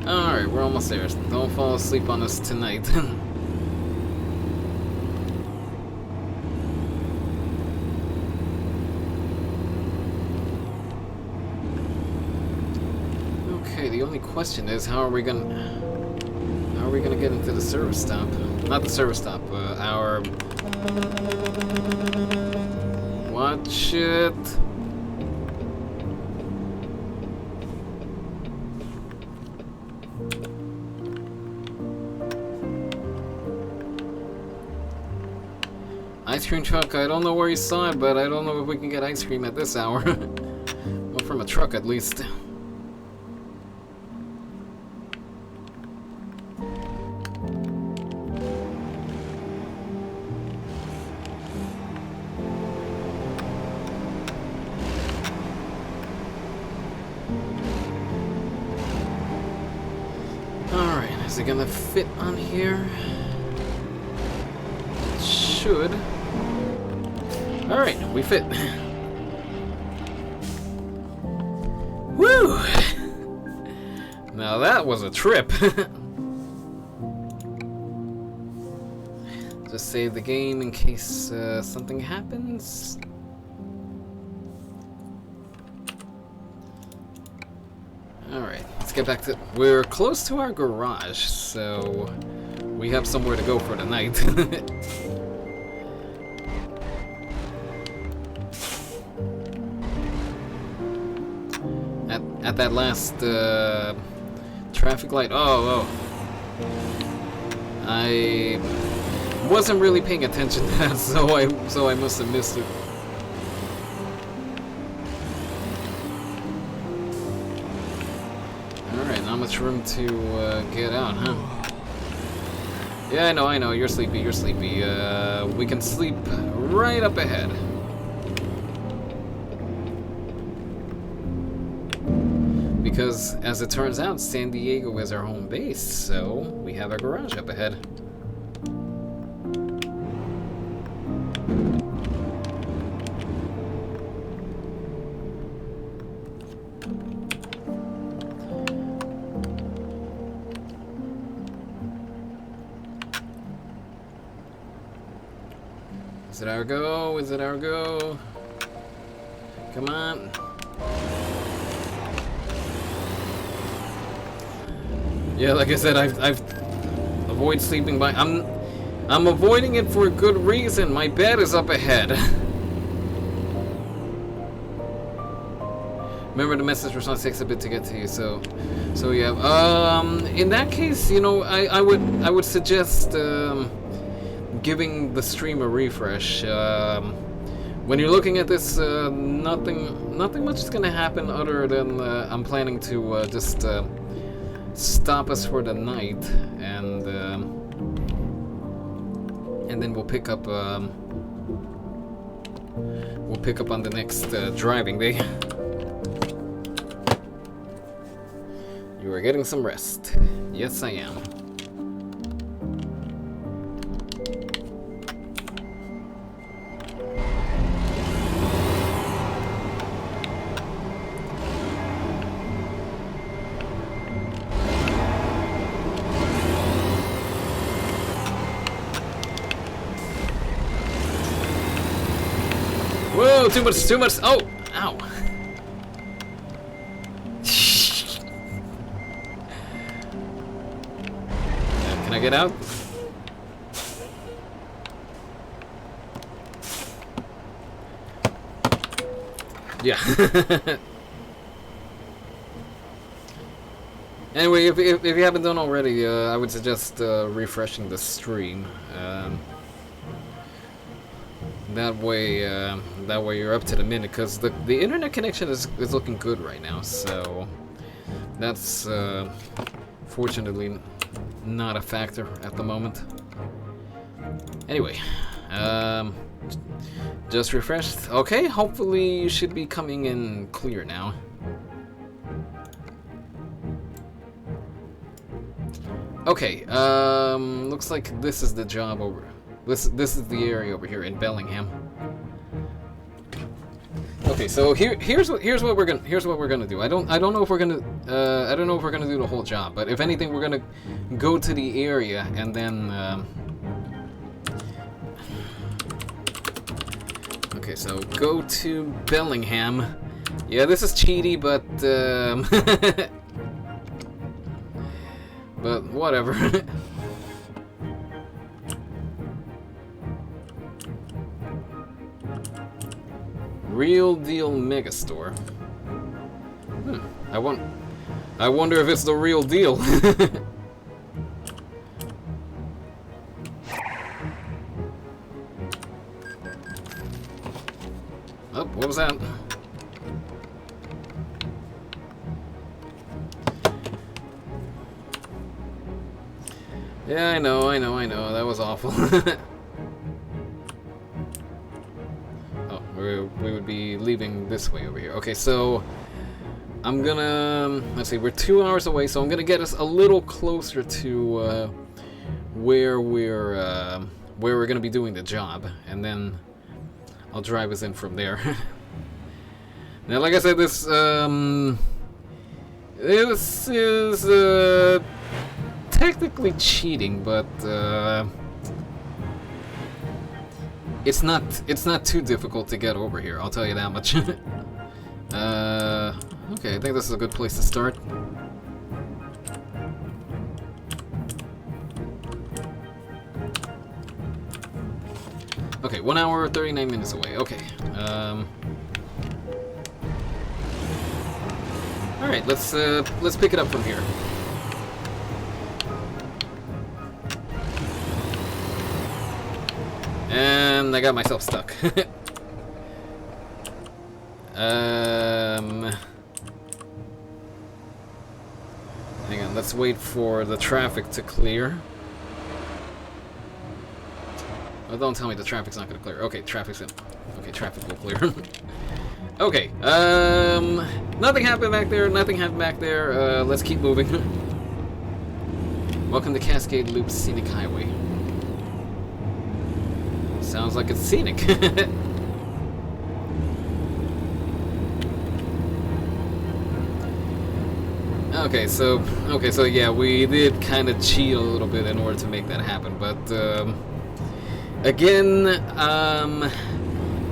Alright, we're almost there. Don't fall asleep on us tonight. Okay, the only question is how are we gonna get into the service stop? Not the service stop, our... Watch it! Ice cream truck, I don't know where you saw it, but I don't know if we can get ice cream at this hour. Well, from a truck at least. Alright, is it gonna fit on here? It should. Alright, we fit. Woo! Now that was a trip. Just save the game in case something happens. Alright, let's get back to... We're close to our garage, so we have somewhere to go for the night. At that last traffic light, oh, I wasn't really paying attention to that, so I must have missed it. All right, not much room to get out, huh? Yeah, I know. You're sleepy. We can sleep right up ahead. Because, as it turns out, San Diego is our home base, so we have a garage up ahead. Is it our go? Is it our go? Come on. Yeah, like I said, I've avoid sleeping by. I'm avoiding it for a good reason. My bed is up ahead. Remember, the message response takes a bit to get to you, so yeah. In that case, you know, I would suggest giving the stream a refresh. When you're looking at this, nothing much is gonna happen other than I'm planning to just stop us for the night, and then we'll pick up on the next driving day. You are getting some rest. Yes, I am. Whoa, too much. Oh, ow. Can I get out? Yeah. Anyway, if you haven't done already, I would suggest refreshing the stream. That way you're up to the minute, because the internet connection is looking good right now. So that's fortunately not a factor at the moment. Anyway, just refreshed. Okay, hopefully you should be coming in clear now. Okay, looks like this is the job over. This is the area over here in Bellingham. Okay, so here's what we're gonna do. I don't know if we're gonna do the whole job, but if anything, we're gonna go to the area and then. Okay, so go to Bellingham. Yeah, this is cheaty, but but whatever. Real deal megastore. I wonder if it's the real deal. Oh, what was that? Yeah, I know. That was awful. We would be leaving this way over here. Okay, so I'm gonna, let's see, we're 2 hours away, so I'm gonna get us a little closer to where we're gonna be doing the job, and then I'll drive us in from there. Now, like I said, this is technically cheating, but it's not too difficult to get over here, I'll tell you that much. Okay, I think this is a good place to start. Okay, 1 hour 39 minutes away. Okay. All right, let's pick it up from here. And I got myself stuck. Hang on, let's wait for the traffic to clear. Oh, don't tell me the traffic's not gonna clear. Okay, traffic's in. Okay, traffic will clear. Okay, nothing happened back there, let's keep moving. Welcome to Cascade Loop Scenic Highway. Sounds like it's scenic. Okay, so yeah, we did kind of cheat a little bit in order to make that happen, but again,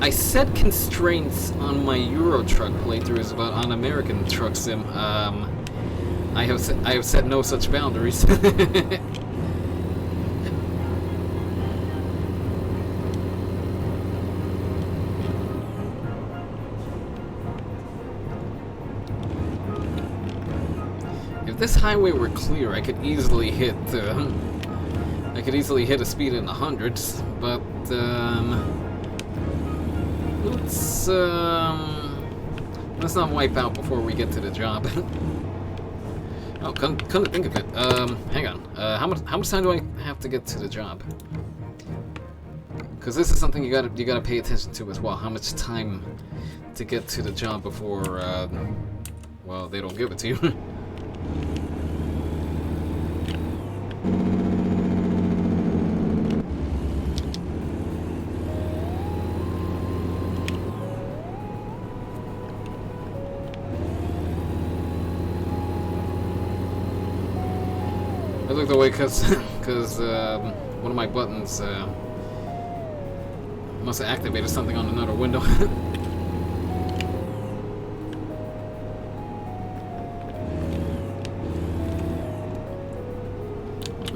I set constraints on my Euro Truck playthroughs, but on American Truck Sim, I have set no such boundaries. this highway were clear, I could easily hit a speed in the hundreds, but let's not wipe out before we get to the job. Oh, couldn't think of it. Hang on. How much time do I have to get to the job? Because this is something you gotta pay attention to as well. How much time to get to the job before well, they don't give it to you. I looked away because one of my buttons must have activated something on another window.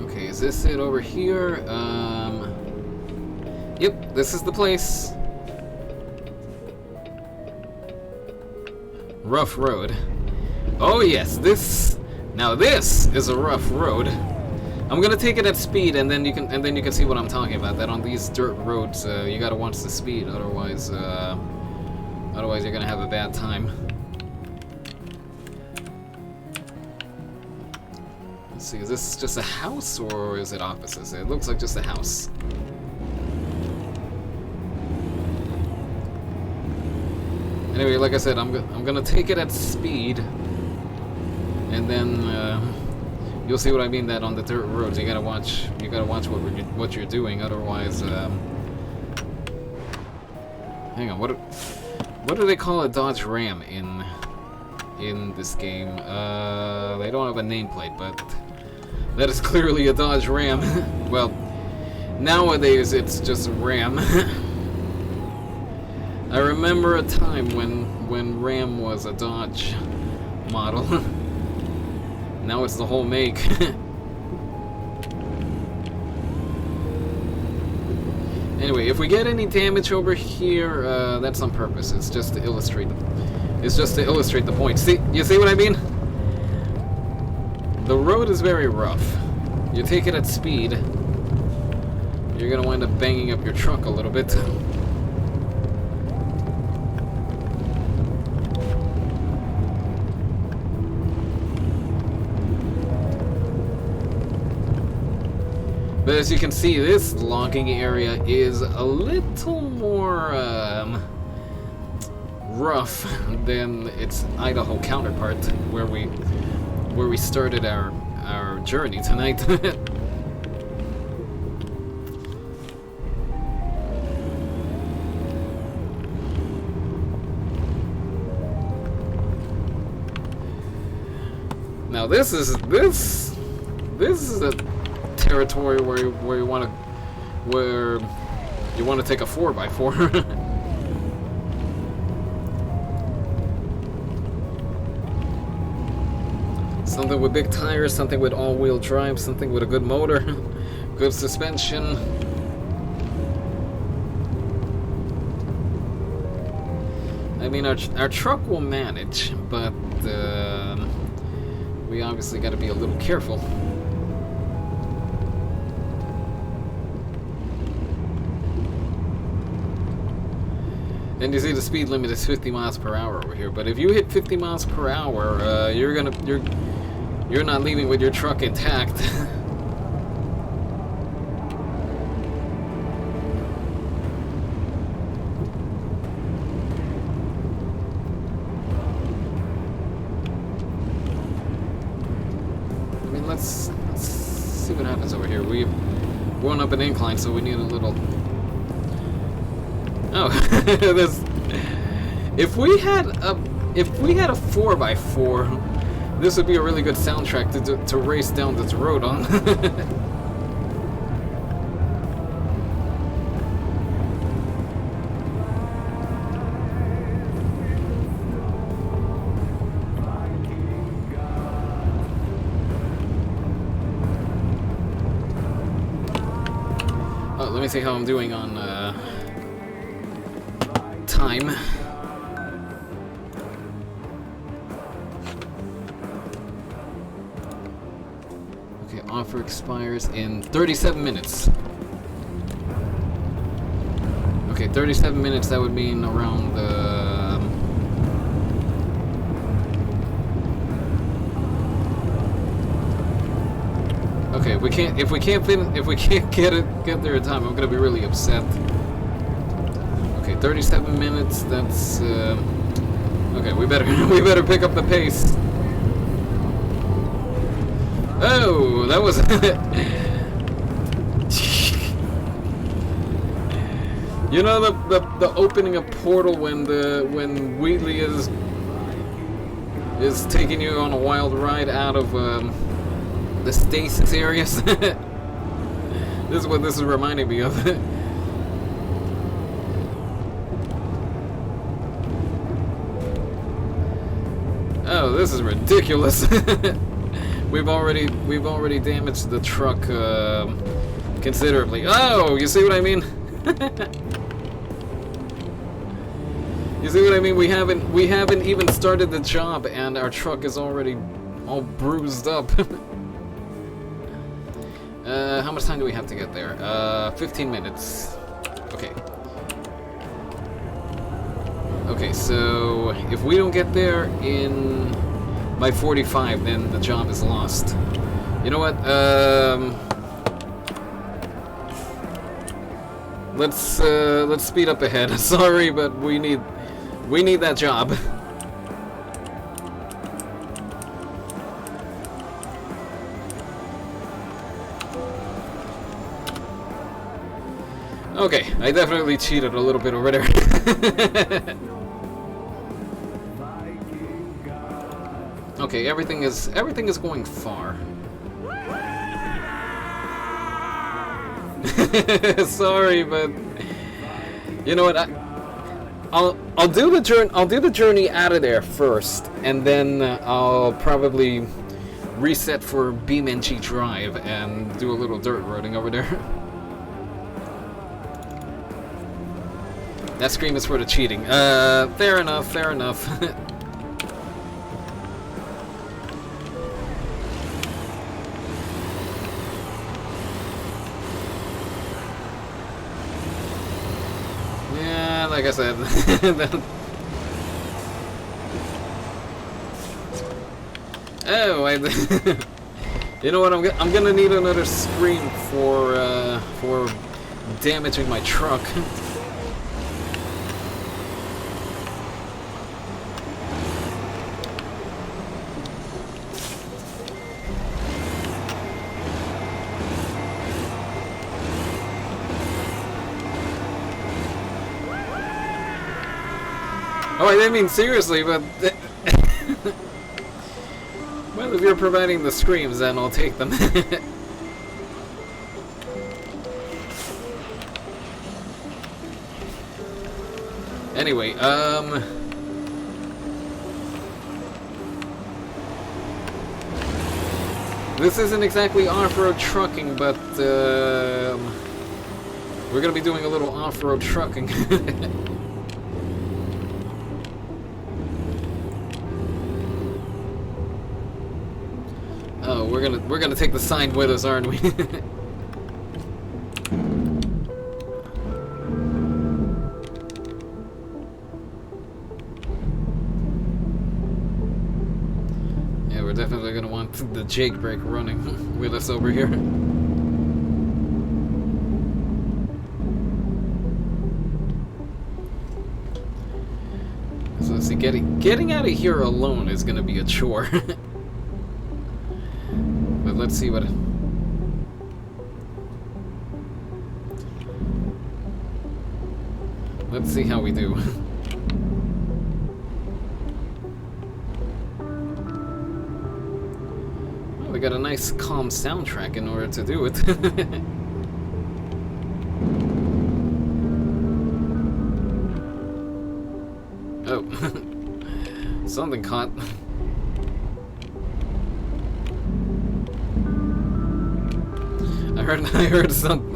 Okay, is this it over here? Yep, this is the place. Rough road. Oh yes, now this is a rough road. I'm gonna take it at speed, and then you can see what I'm talking about. That on these dirt roads, you gotta watch the speed, otherwise you're gonna have a bad time. Let's see, is this just a house or is it offices? It looks like just a house. Anyway, like I said, I'm gonna take it at speed. And then you'll see what I mean. That on the dirt roads, you gotta watch what you're doing. Otherwise, hang on. What do they call a Dodge Ram in this game? They don't have a nameplate, but that is clearly a Dodge Ram. Well, nowadays it's just a Ram. I remember a time when Ram was a Dodge model. Now it's the whole make. Anyway, if we get any damage over here, that's on purpose. It's just to illustrate the point. See, you see what I mean? The road is very rough. You take it at speed, you're gonna wind up banging up your truck a little bit. But as you can see, this logging area is a little more rough than its Idaho counterpart, where we started our journey tonight. Now this is a territory where you want to take a 4x4. Something with big tires, something with all-wheel drive, something with a good motor, good suspension. I mean, our truck will manage, but we obviously got to be a little careful. And you see the speed limit is 50 miles per hour over here, but if you hit 50 miles per hour, you're not leaving with your truck intact. I mean, let's see what happens over here. We're going up an incline, so we need a little. Oh, if we had a 4x4, this would be a really good soundtrack to race down this road on. Oh, let me see how I'm doing on time. offer expires in 37 minutes. Okay, 37 minutes, that would mean around okay, if we can't get there in time, I'm gonna be really upset. Okay, 37 minutes, that's okay, we better pick up the pace. Oh, that was you know the opening a portal when Wheatley is taking you on a wild ride out of the stasis areas. This is what this is reminding me of. Oh, this is ridiculous. We've already damaged the truck considerably. Oh, you see what I mean? You see what I mean? We haven't even started the job, and our truck is already all bruised up. How much time do we have to get there? 15 minutes. Okay. Okay, so if we don't get there by 45, then the job is lost. You know what? Let's speed up ahead. Sorry, but we need that job. Okay, I definitely cheated a little bit over there. Okay, everything is going far. Sorry, but you know what? I'll do the journey out of there first, and then I'll probably reset for BeamNG.drive and do a little dirt roading over there. That scream is for the cheating. Fair enough, fair enough. Yeah, like I said. Oh, you know what? I'm gonna need another scream for damaging my truck. Oh, I didn't mean seriously, but... Well, if you're providing the screams, then I'll take them. Anyway, this isn't exactly off-road trucking, but, we're gonna be doing a little off-road trucking. Oh, we're gonna take the sign with us, aren't we? Yeah, we're definitely gonna want the Jake brake running with us over here. So let's see, getting out of here alone is gonna be a chore. But let's see what... Let's see how we do. Well, we got a nice calm soundtrack in order to do it. Oh. Something caught. I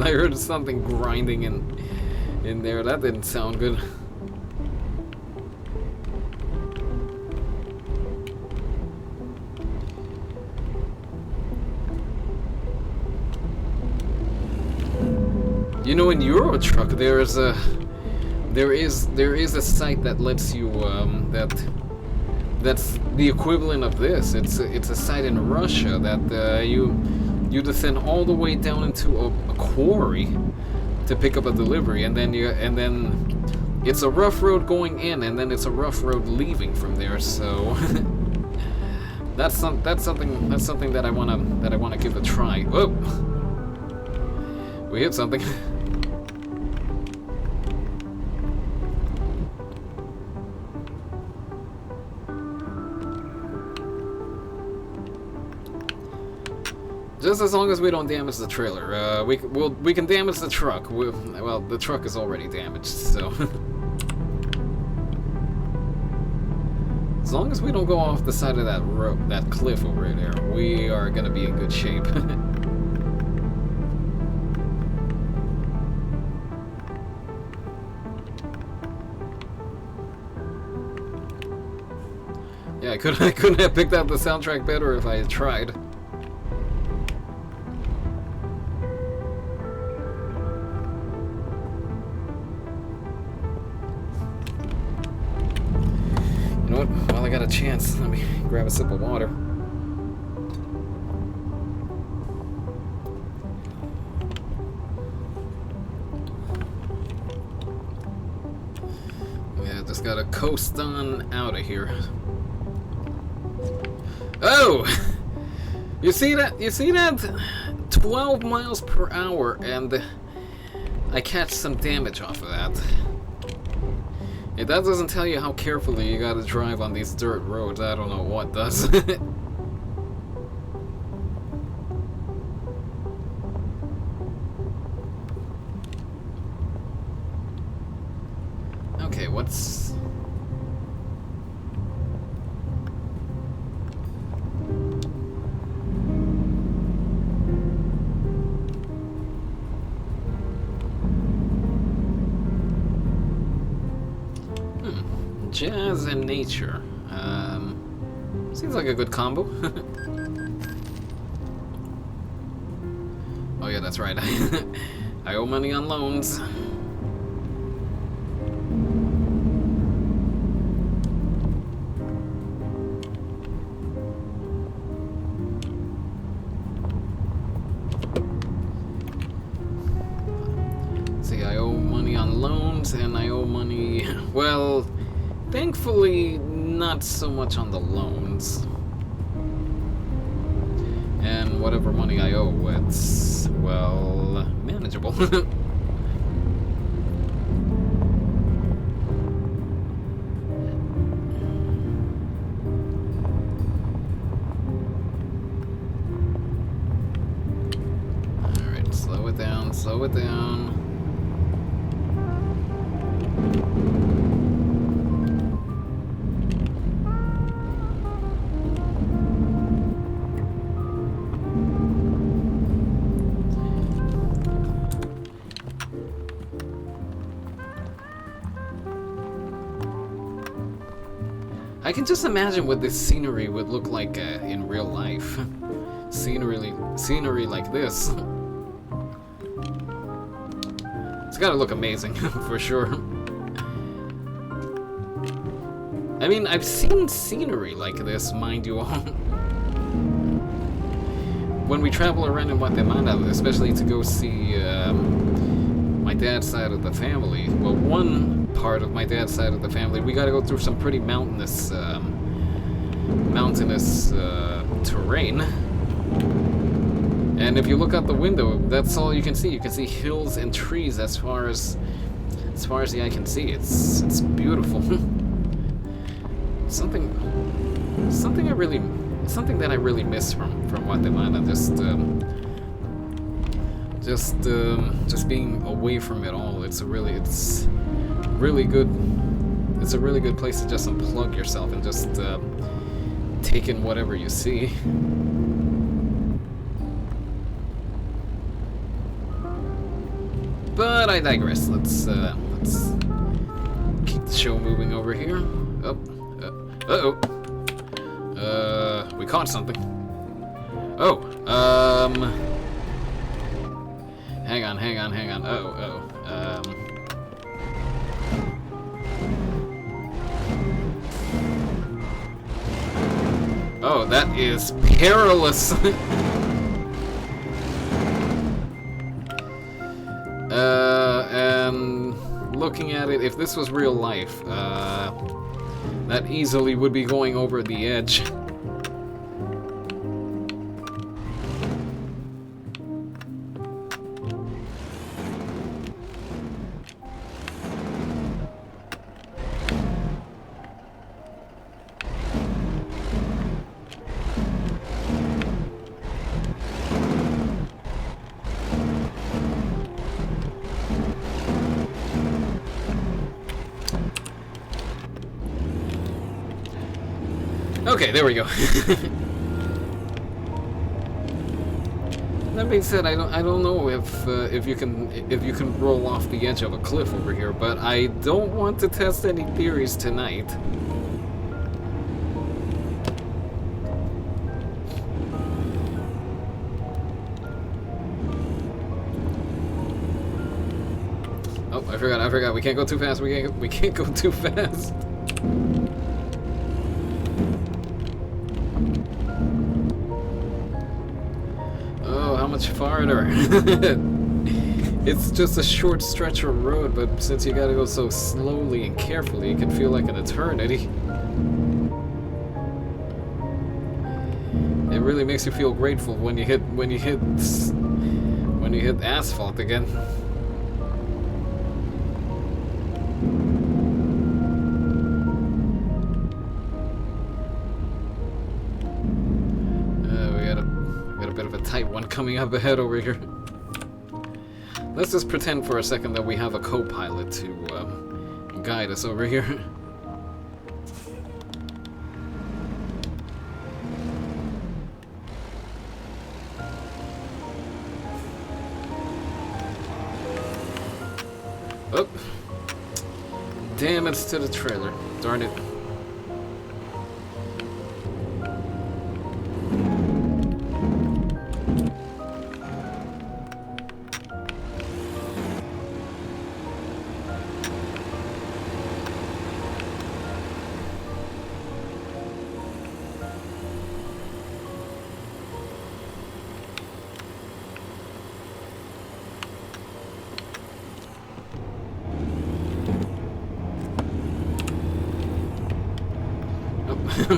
heard something grinding in there. That didn't sound good. You know, in Euro Truck, there is a site that lets you that's the equivalent of this. It's a site in Russia that you descend all the way down into a quarry to pick up a delivery, and then it's a rough road going in, and then it's a rough road leaving from there. So that's something that I wanna give a try. Whoa, we hit something. Just as long as we don't damage the trailer. We can damage the truck. Well, the truck is already damaged, so as long as we don't go off the side of that cliff over there, we are gonna be in good shape. Yeah, I couldn't have picked out the soundtrack better if I had tried. You know what? While I got a chance, let me grab a sip of water. Yeah, just gotta coast on out of here. Oh! You see that? You see that? 12 miles per hour, and I catch some damage off of that. If that doesn't tell you how carefully you gotta drive on these dirt roads, I don't know what does. Okay, what's... Jazz and nature. Seems like a good combo. Oh yeah, that's right. I owe money on loans. See, I owe money on loans, and I owe money... Well... Thankfully, not so much on the loans. And whatever money I owe, it's, well, manageable. Alright, slow it down, slow it down. I can just imagine what this scenery would look like in real life. Scenery like this. It's gotta look amazing, for sure. I mean, I've seen scenery like this, mind you all. When we travel around in Guatemala, especially to go see my dad's side of the family. Well, one part of my dad's side of the family, we gotta go through some pretty mountainous terrain. And if you look out the window, that's all you can see. You can see hills and trees as far as the eye can see. It's beautiful. something that I really miss from Guatemala. Just being away from it all. It's a really good place to just unplug yourself and just take in whatever you see. But I digress. Let's keep the show moving over here. We caught something. Oh, hang on. Oh, that is perilous. And looking at it, if this was real life, that easily would be going over the edge. Okay, there we go. That being said, I don't know if you can roll off the edge of a cliff over here, but I don't want to test any theories tonight. Oh, I forgot. We can't go too fast. We can't go too fast. Much farther. It's just a short stretch of road, but since you gotta go so slowly and carefully, it can feel like an eternity. It really makes you feel grateful when you hit asphalt again. Tight one coming up ahead over here. Let's just pretend for a second that we have a co-pilot to guide us over here. Oh, damage to the trailer. Darn it.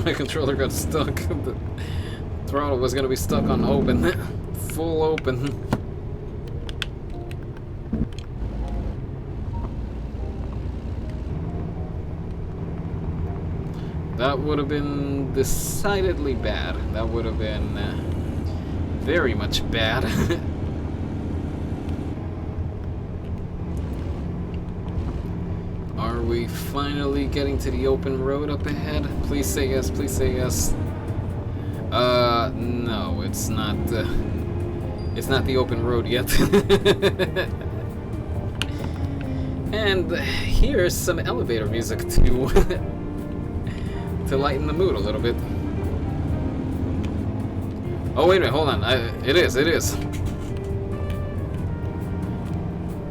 My controller got stuck. The throttle was gonna be stuck on open. Full open. That would have been decidedly bad. That would have been very much bad. Are we finally getting to the open road up ahead? Please say yes, please say yes. No, it's not the open road yet. And here's some elevator music to to lighten the mood a little bit. Oh wait a minute, hold on. It is.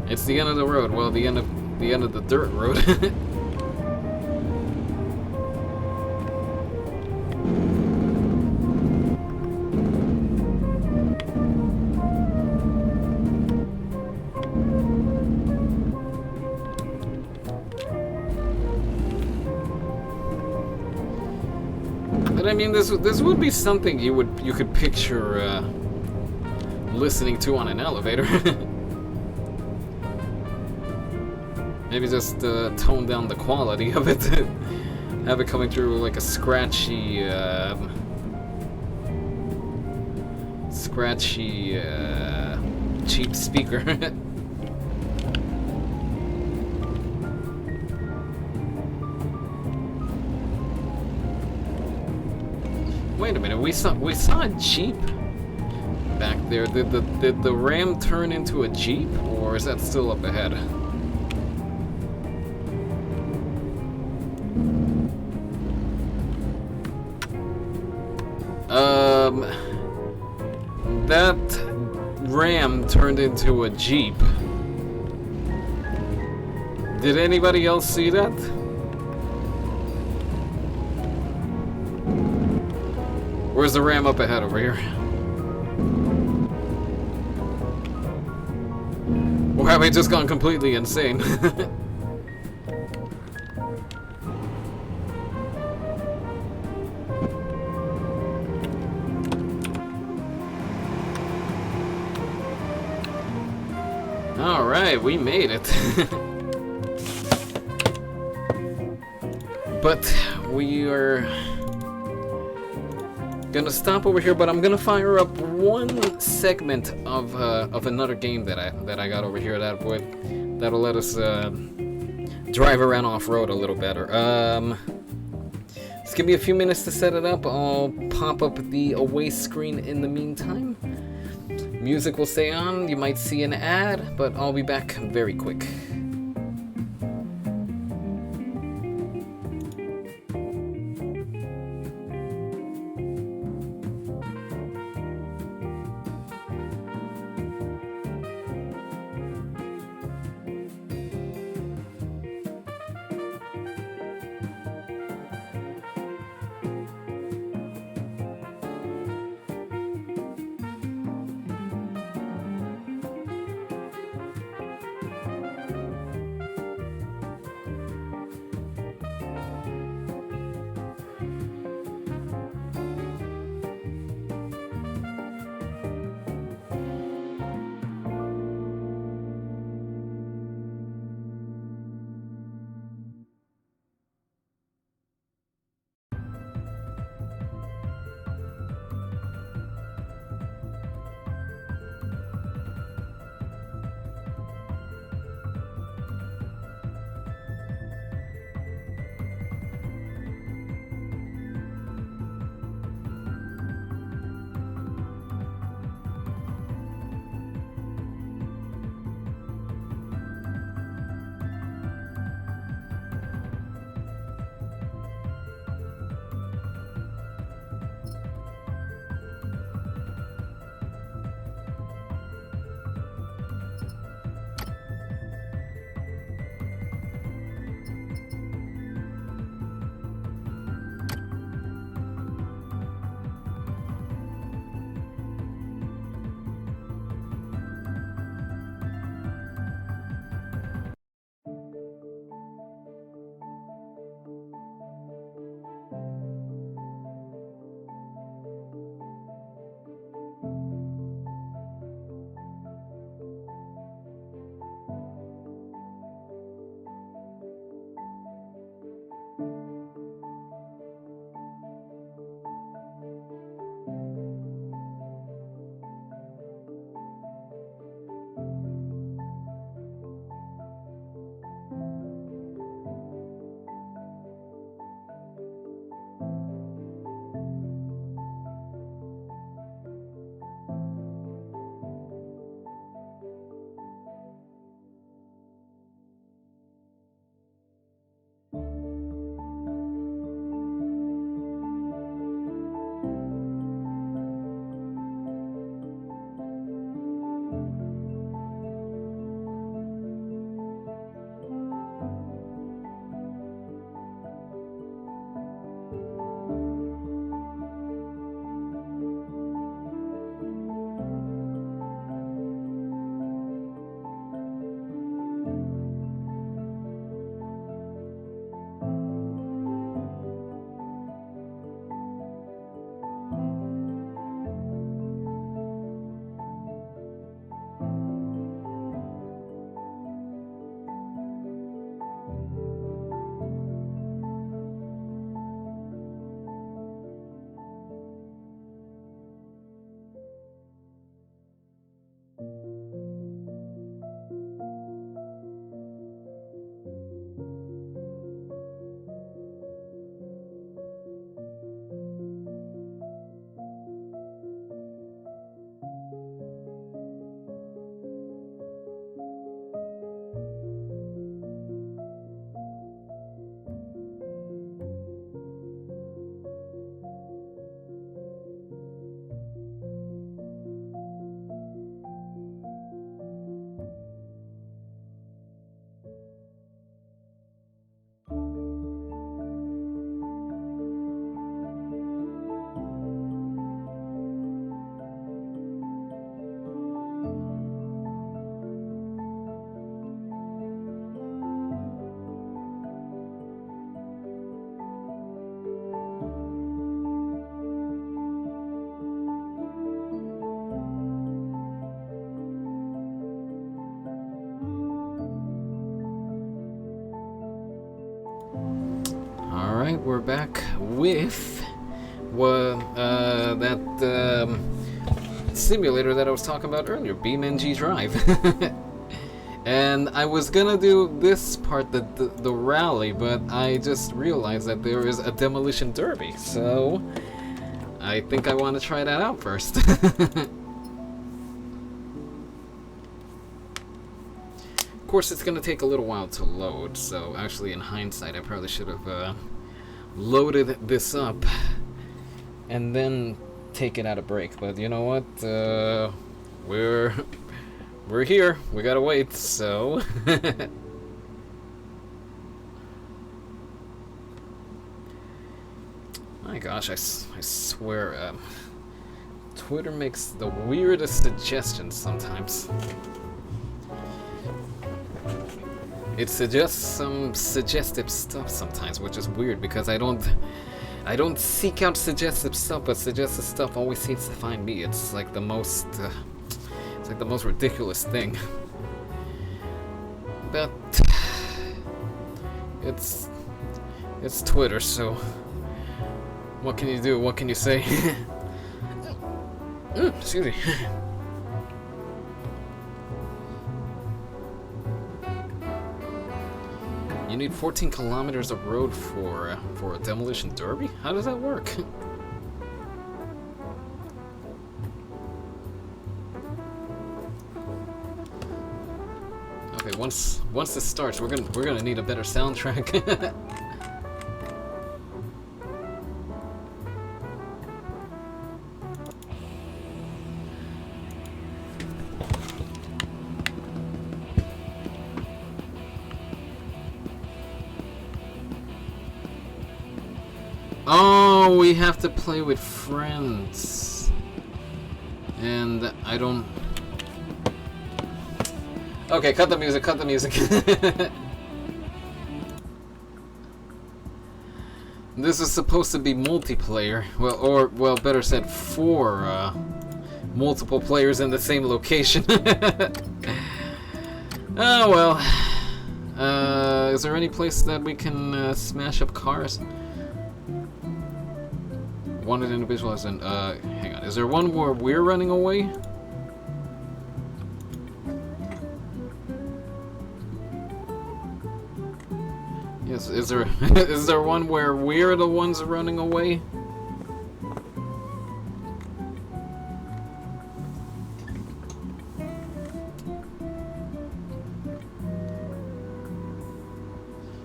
It's the end of the road. Well, the end of the dirt road. But I mean, this would be something you could picture listening to on an elevator. Maybe just tone down the quality of it. Have it coming through like a scratchy, cheap speaker. Wait a minute, we saw a Jeep back there. Did the Ram turn into a Jeep, or is that still up ahead? That Ram turned into a Jeep. Did anybody else see that? Where's the Ram up ahead? Over here? Or have I just gone completely insane? Alright, we made it. But we are gonna stop over here, but I'm gonna fire up one segment of another game that I got over here that'll let us drive around off-road a little better. Just give me a few minutes to set it up. I'll pop up the away screen in the meantime. Music will stay on, you might see an ad, but I'll be back very quick. Alright, we're back with that simulator that I was talking about earlier, BeamNG.drive. And I was gonna do this part, the rally, but I just realized that there is a demolition derby, so I think I want to try that out first. Of course, it's gonna take a little while to load, so actually in hindsight I probably should have loaded this up and then taken out a break, but you know what, we're here, we gotta wait, so my gosh, I swear, Twitter makes the weirdest suggestions sometimes. It suggests some suggestive stuff sometimes, which is weird because I don't seek out suggestive stuff, but suggestive stuff always seems to find me. It's like the most ridiculous thing. But it's Twitter, so what can you do? What can you say? Excuse me. You need 14 kilometers of road for a demolition derby? How does that work? Okay, once this starts, we're gonna need a better soundtrack. Oh, we have to play with friends. And I don't... Okay, cut the music, cut the music. This is supposed to be multiplayer. Well, better said, 4 multiple players in the same location. Oh, well. Is there any place that we can smash up cars? Wanted individual as in, hang on, is there one where we're running away? Yes, is there is there one where we're the ones running away?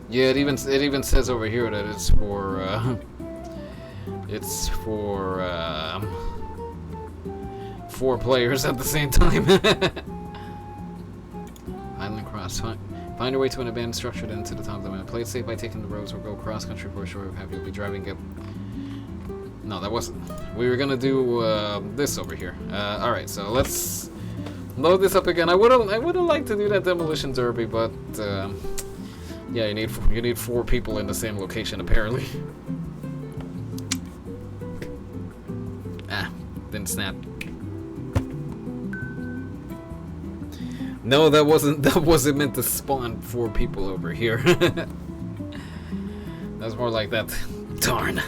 Yeah, it even says over here that it's for it's for 4 players at the same time. Island Cross. Find your way to an abandoned structure then to the top of the map. Play it safe by taking the roads or go cross country for a short have you'll be driving it. No, that wasn't. We were gonna do this over here. Alright, so let's load this up again. I would've liked to do that demolition derby, but yeah, you need 4 people in the same location apparently. Didn't snap. No, that wasn't meant to spawn 4 people over here. That's more like that. Darn.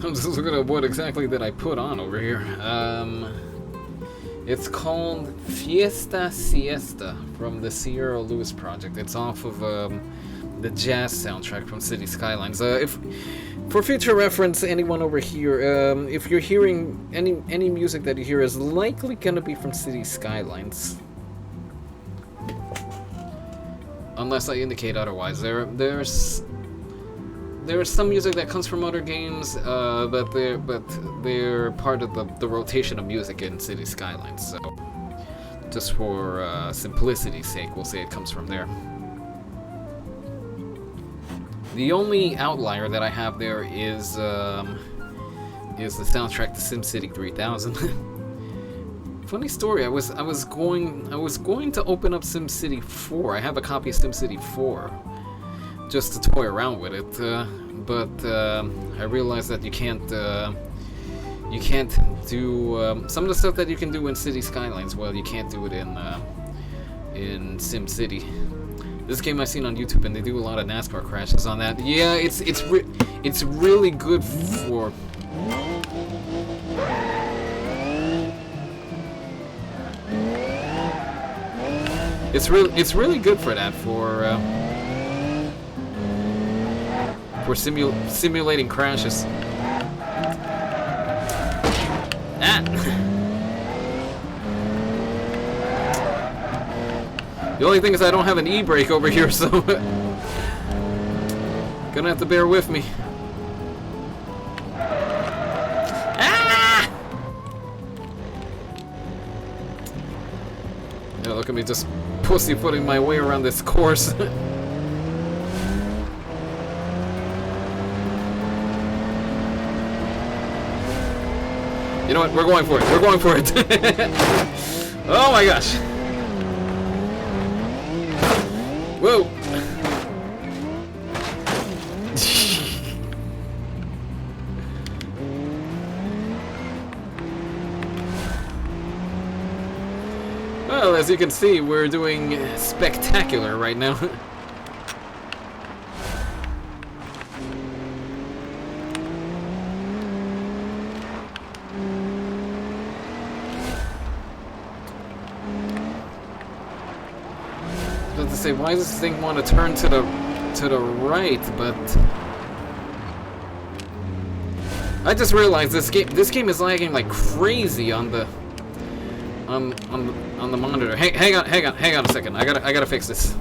I'm just looking at what exactly did I put on over here. It's called Fiesta Siesta from the Sierra Lewis project. It's off of the jazz soundtrack from City Skylines. If for future reference, anyone over here, if you're hearing any music that you hear is likely gonna be from City Skylines, unless I indicate otherwise. There's some music that comes from other games, but they're part of the rotation of music in City Skylines. So, just for simplicity's sake, we'll say it comes from there. The only outlier that I have there is the soundtrack to SimCity 3000. Funny story. I was going to open up SimCity 4. I have a copy of SimCity 4. Just to toy around with it, but I realized that you can't you can't do some of the stuff that you can do in City Skylines. Well, you can't do it in Sim City. This game I've seen on YouTube, and they do a lot of NASCAR crashes on that. Yeah, it's really good for. It's really good for that, for simulating crashes. Ah. The only thing is I don't have an e-brake over here, so gonna have to bear with me. Ah! Yeah, look at me just pussyfooting my way around this course. You know what? We're going for it. We're going for it. Oh my gosh. Whoa. Well, as you can see, we're doing spectacular right now. To say, why does this thing want to turn to the right? But I just realized this game is lagging like crazy on the monitor. Hey, hang on a second. I gotta fix this.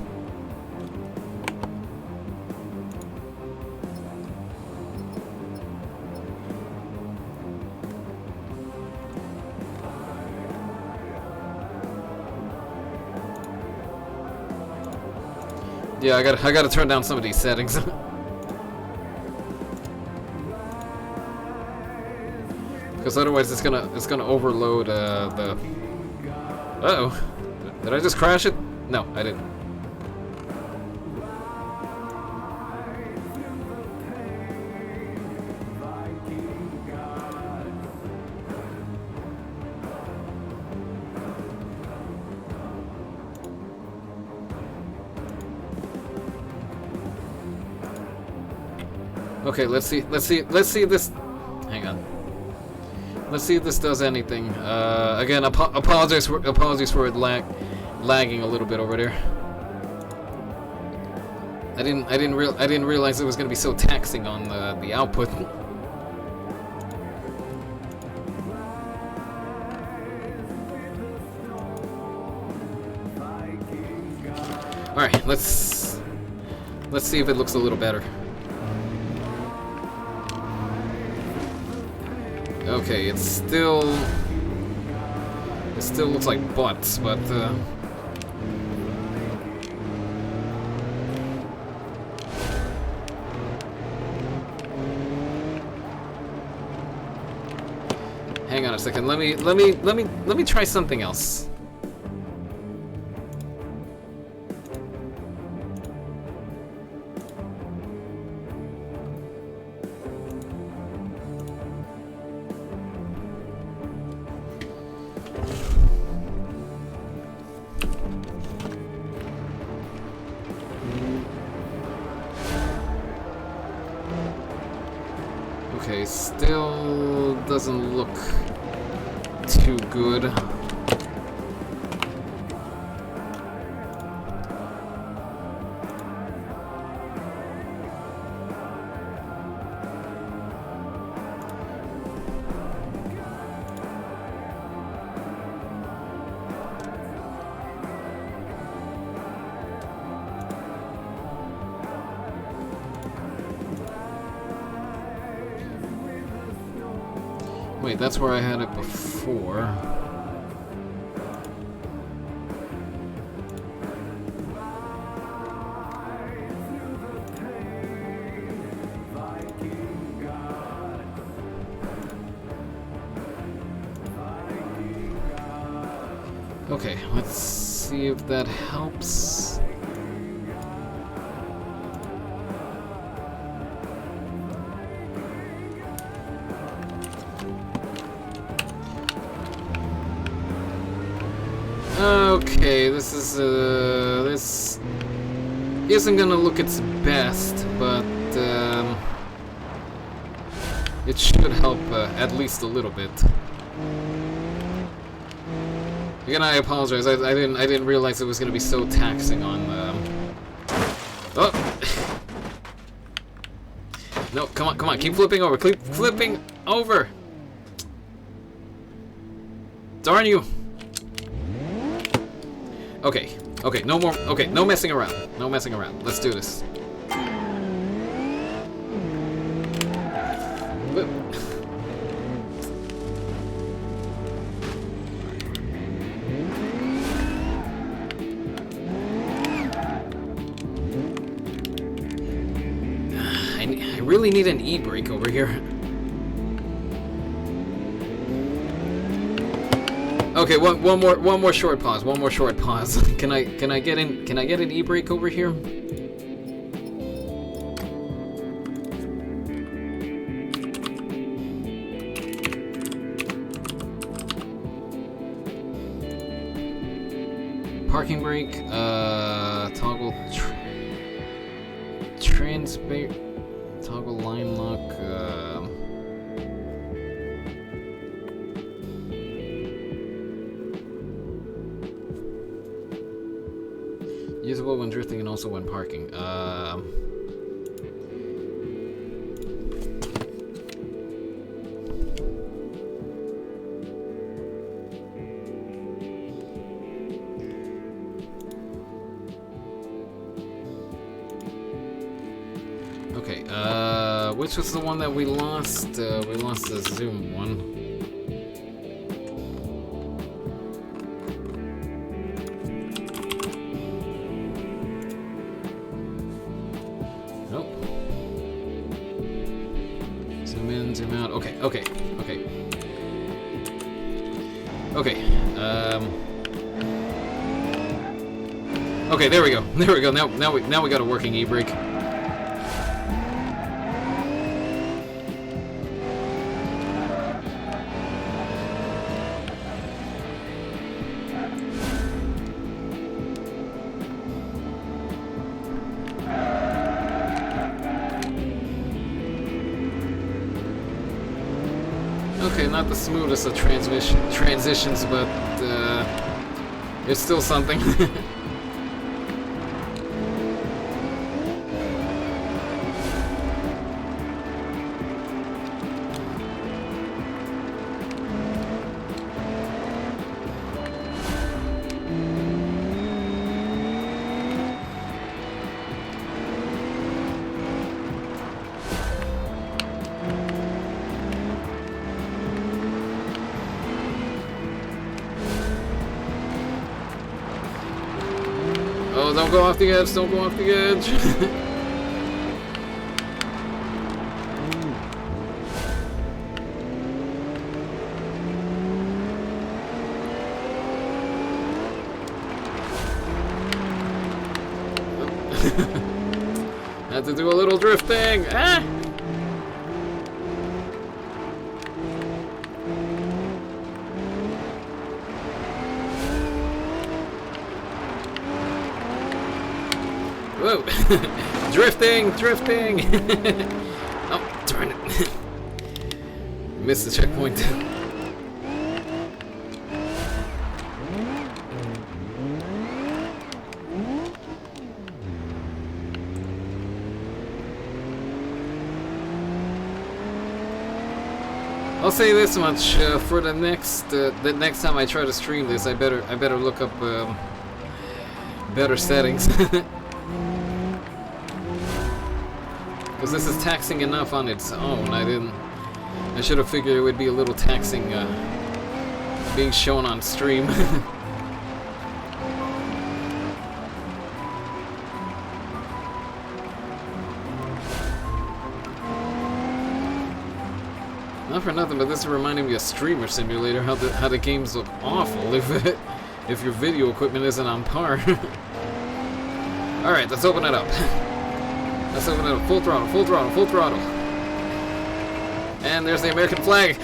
Yeah, I gotta turn down some of these settings. Because otherwise it's gonna overload the. Uh-oh. Did I just crash it? No, I didn't. Okay, let's see if this. Hang on. Let's see if this does anything. Again, apologies for it lagging a little bit over there. I didn't realize it was gonna be so taxing on the output. All right, let's see if it looks a little better. Okay, it still looks like butts, but hang on a second. Let me try something else. Okay, still doesn't look too good. Wait, that's where I had it before. Okay, let's see if that helps. Okay, this is this isn't gonna look its best, but it should help at least a little bit. Again, I apologize. I didn't realize it was gonna be so taxing on. Oh. No, come on, keep flipping over, keep flipping over. Darn you. Okay, no more, no messing around. No messing around. Let's do this. I really need an e-brake over here. Okay, one more short pause. One more short pause. Can I get an e-brake over here? Parking brake, toggle toggle line lock, usable when drifting and also when parking. Okay, which was the one that we lost? We lost the zoom one. Nope. Zoom in, zoom out. Okay. Okay, there we go. Now we got a working e-brake. Okay, not the smoothest of transitions, but it's still something. Oh, don't go off the edge, don't go off the edge. Had to do a little drifting. Ah! Whoa! Drifting! Oh, darn it. Missed the checkpoint. I'll say this much, for the next time I try to stream this, I better look up better settings. Because this is taxing enough on its own. I should have figured it would be a little taxing being shown on stream. Not for nothing, but this is reminding me of Streamer Simulator, how the games look awful if your video equipment isn't on par. Alright, let's open it up. Let's open it up. Full throttle. And there's the American flag.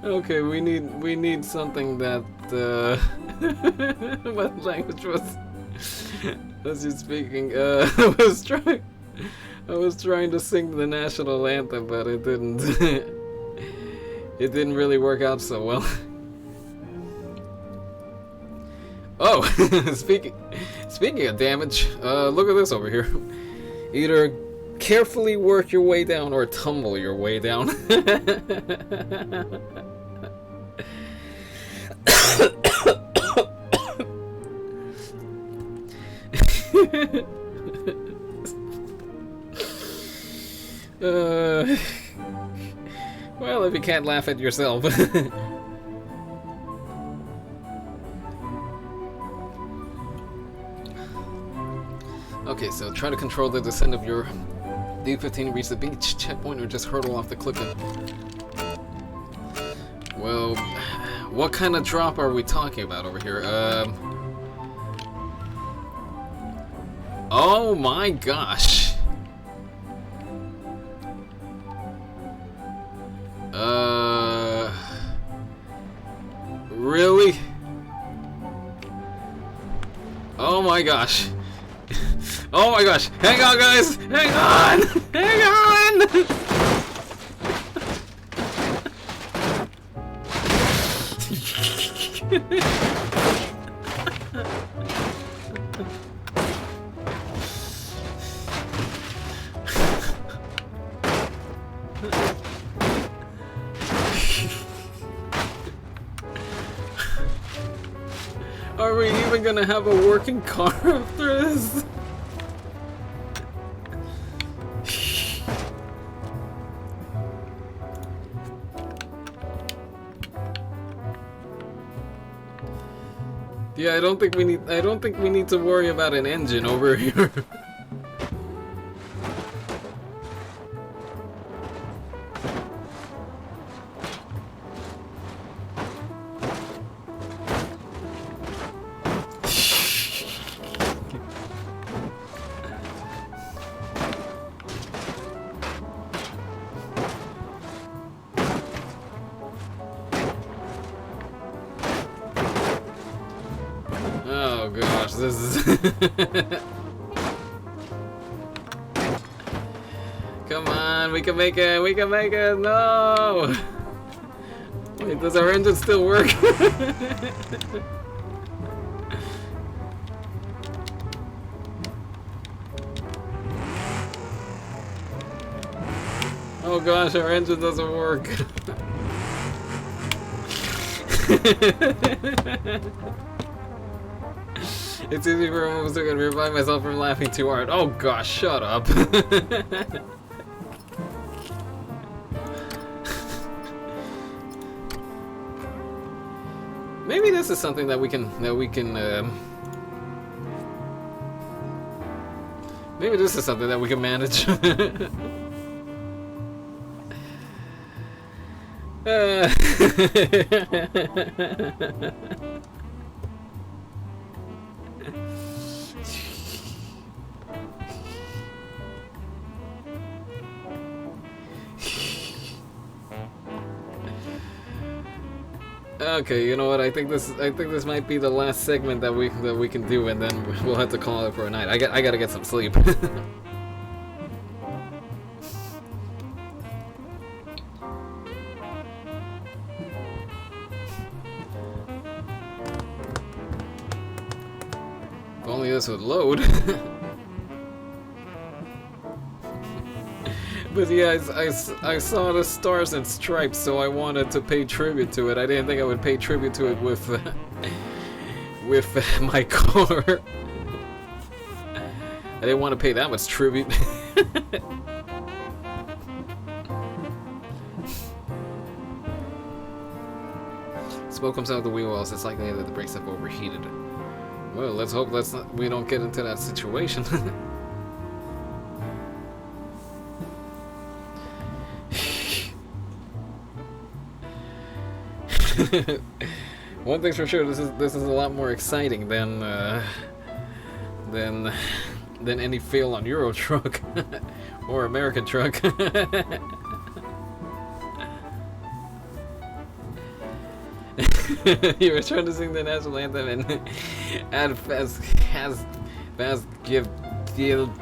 Okay, we need something that what language was you speaking? I was trying to sing the national anthem, but it didn't it didn't really work out so well. Oh, speaking of damage, look at this over here. Either carefully work your way down or tumble your way down. Well, if you can't laugh at yourself. Okay, so try to control the descent of your D-15 reach the beach checkpoint or just hurtle off the cliff. Well, what kind of drop are we talking about over here? Oh my gosh. Really? Oh my gosh. Oh my gosh. Hang on, guys. Hang on. Hang on. Are we even gonna have a working car after this? Yeah, I don't think we need to worry about an engine over here. Oh gosh, this is... Come on, we can make it, we can make it, no! Wait, does our engine still work? Oh gosh, our engine doesn't work. It's easy for a moment to revive myself from laughing too hard. Oh gosh, shut up. Maybe this is something that we can maybe this is something that we can manage. Okay, you know what? I think this might be the last segment that we can do, and then we'll have to call it for a night. I gotta get some sleep. If only this would load. But yeah, I saw the Stars and Stripes, so I wanted to pay tribute to it. I didn't think I would pay tribute to it with my car. I didn't want to pay that much tribute. Smoke comes out of the wheel wells. It's likely that the brakes have overheated. Well, let's hope we don't get into that situation. One thing's for sure, this is a lot more exciting than any fail on Euro Truck or American Truck. You were trying to sing the national anthem and add fast give deal.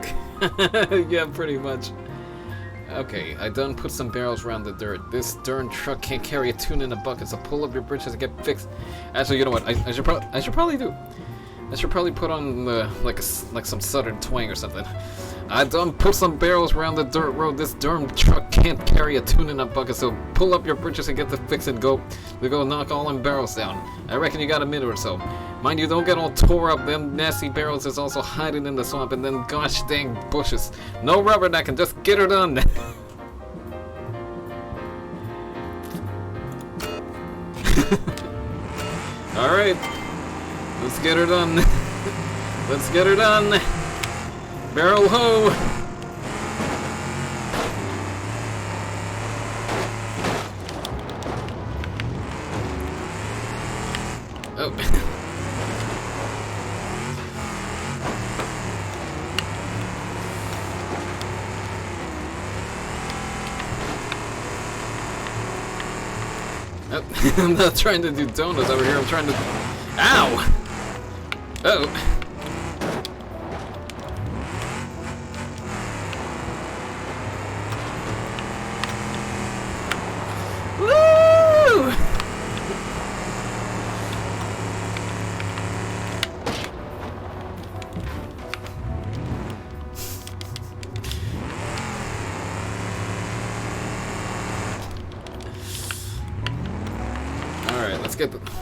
Yeah, pretty much. Okay, I done put some barrels around the dirt. This darn truck can't carry a tune in a bucket, so pull up your britches and get fixed. Actually, you know what? I should probably put on like some southern twang or something. I done put some barrels around the dirt road. This darn truck can't carry a tune in a bucket, so pull up your britches and get the fix and go knock all them barrels down. I reckon you got a minute or so. Mind you, don't get all tore up. Them nasty barrels is also hiding in the swamp and then gosh dang bushes. No rubbernecking, just get her done. Alright, let's get her done. Let's get her done. Barrel ho! Oh. Oh. I'm not trying to do donuts over here, I'm trying to... Ow! Oh.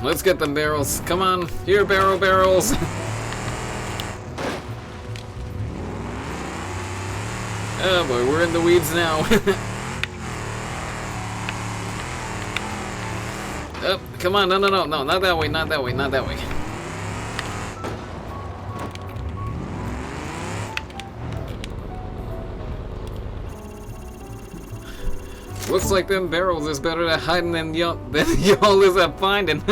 Let's get the barrels. Come on, here, barrels. Oh boy, we're in the weeds now. Oh, come on, no, not that way, not that way. Looks like them barrels is better at hiding than y'all is at finding.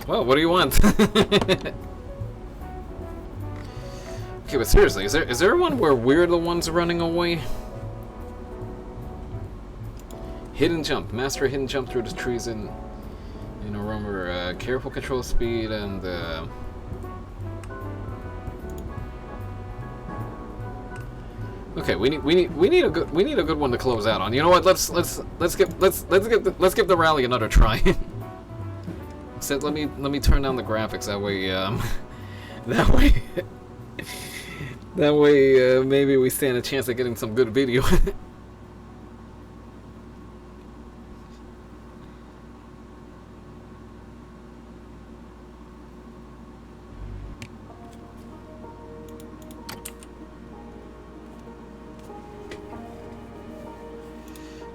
Well, what do you want? Okay, but seriously, is there one where we're the ones running away? Hidden jump, master a hidden jump through the trees and remember careful control speed and okay, we need a good one to close out on. You know what? Let's give the rally another try. Except let me turn down the graphics that way maybe we stand a chance of getting some good video.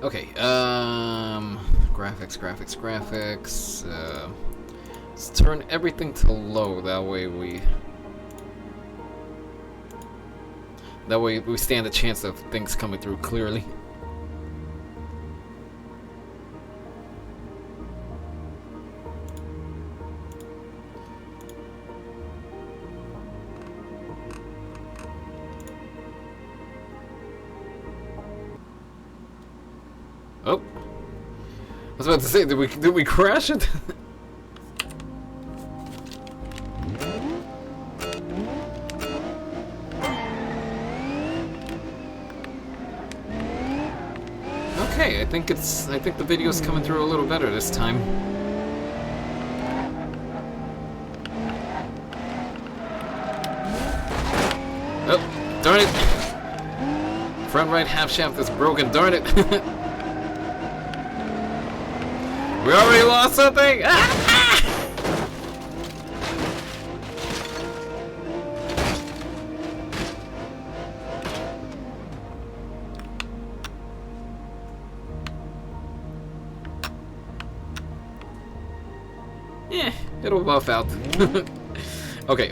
Okay, graphics. Let's turn everything to low. That way we stand a chance of things coming through clearly. Oh, I was about to say, did we crash it? Okay, I think the video's coming through a little better this time. Oh, darn it! Front right half shaft is broken, darn it! We already lost something! Yeah, it'll buff out. Okay,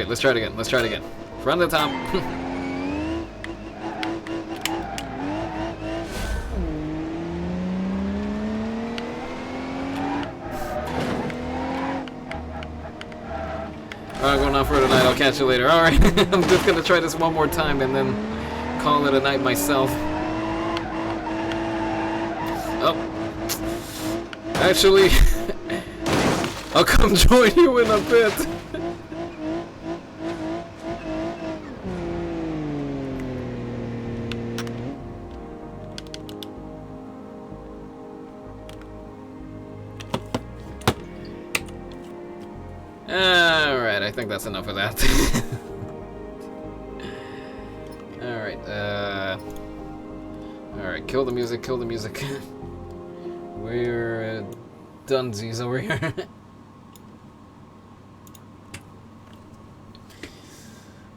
let's try it again. From the top. Going on for tonight. I'll catch you later. Alright, I'm just gonna try this one more time and then call it a night myself. Oh. Actually, I'll come join you in a bit. Alright, I think that's enough of that. Alright, alright, kill the music, kill the music. We're dunsies over here.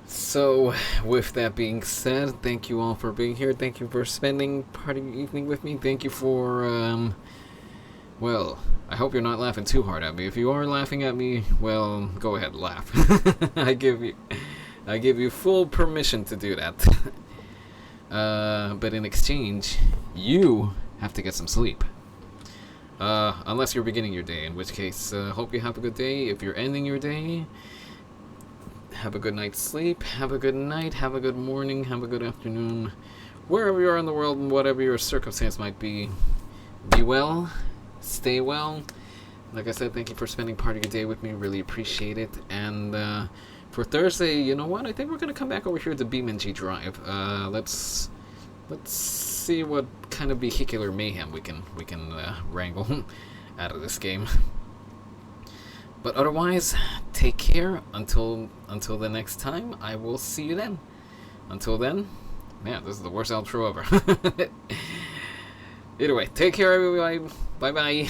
So, with that being said, thank you all for being here. Thank you for spending part of your evening with me. Thank you for, well, I hope you're not laughing too hard at me. If you are laughing at me, well, go ahead, laugh. I give you full permission to do that. But in exchange, you have to get some sleep. Unless you're beginning your day, in which case, hope you have a good day. If you're ending your day, have a good night's sleep, have a good night, have a good morning, have a good afternoon. Wherever you are in the world and whatever your circumstance might be well, stay well. Like I said, thank you for spending part of your day with me, really appreciate it. And for Thursday, you know what, I think we're going to come back over here to BeamNG.drive. Let's see what kind of vehicular mayhem we can wrangle out of this game. But otherwise, take care until the next time. I will see you then. Until then, man, this is the worst outro ever. Either way, take care everybody. Bye bye.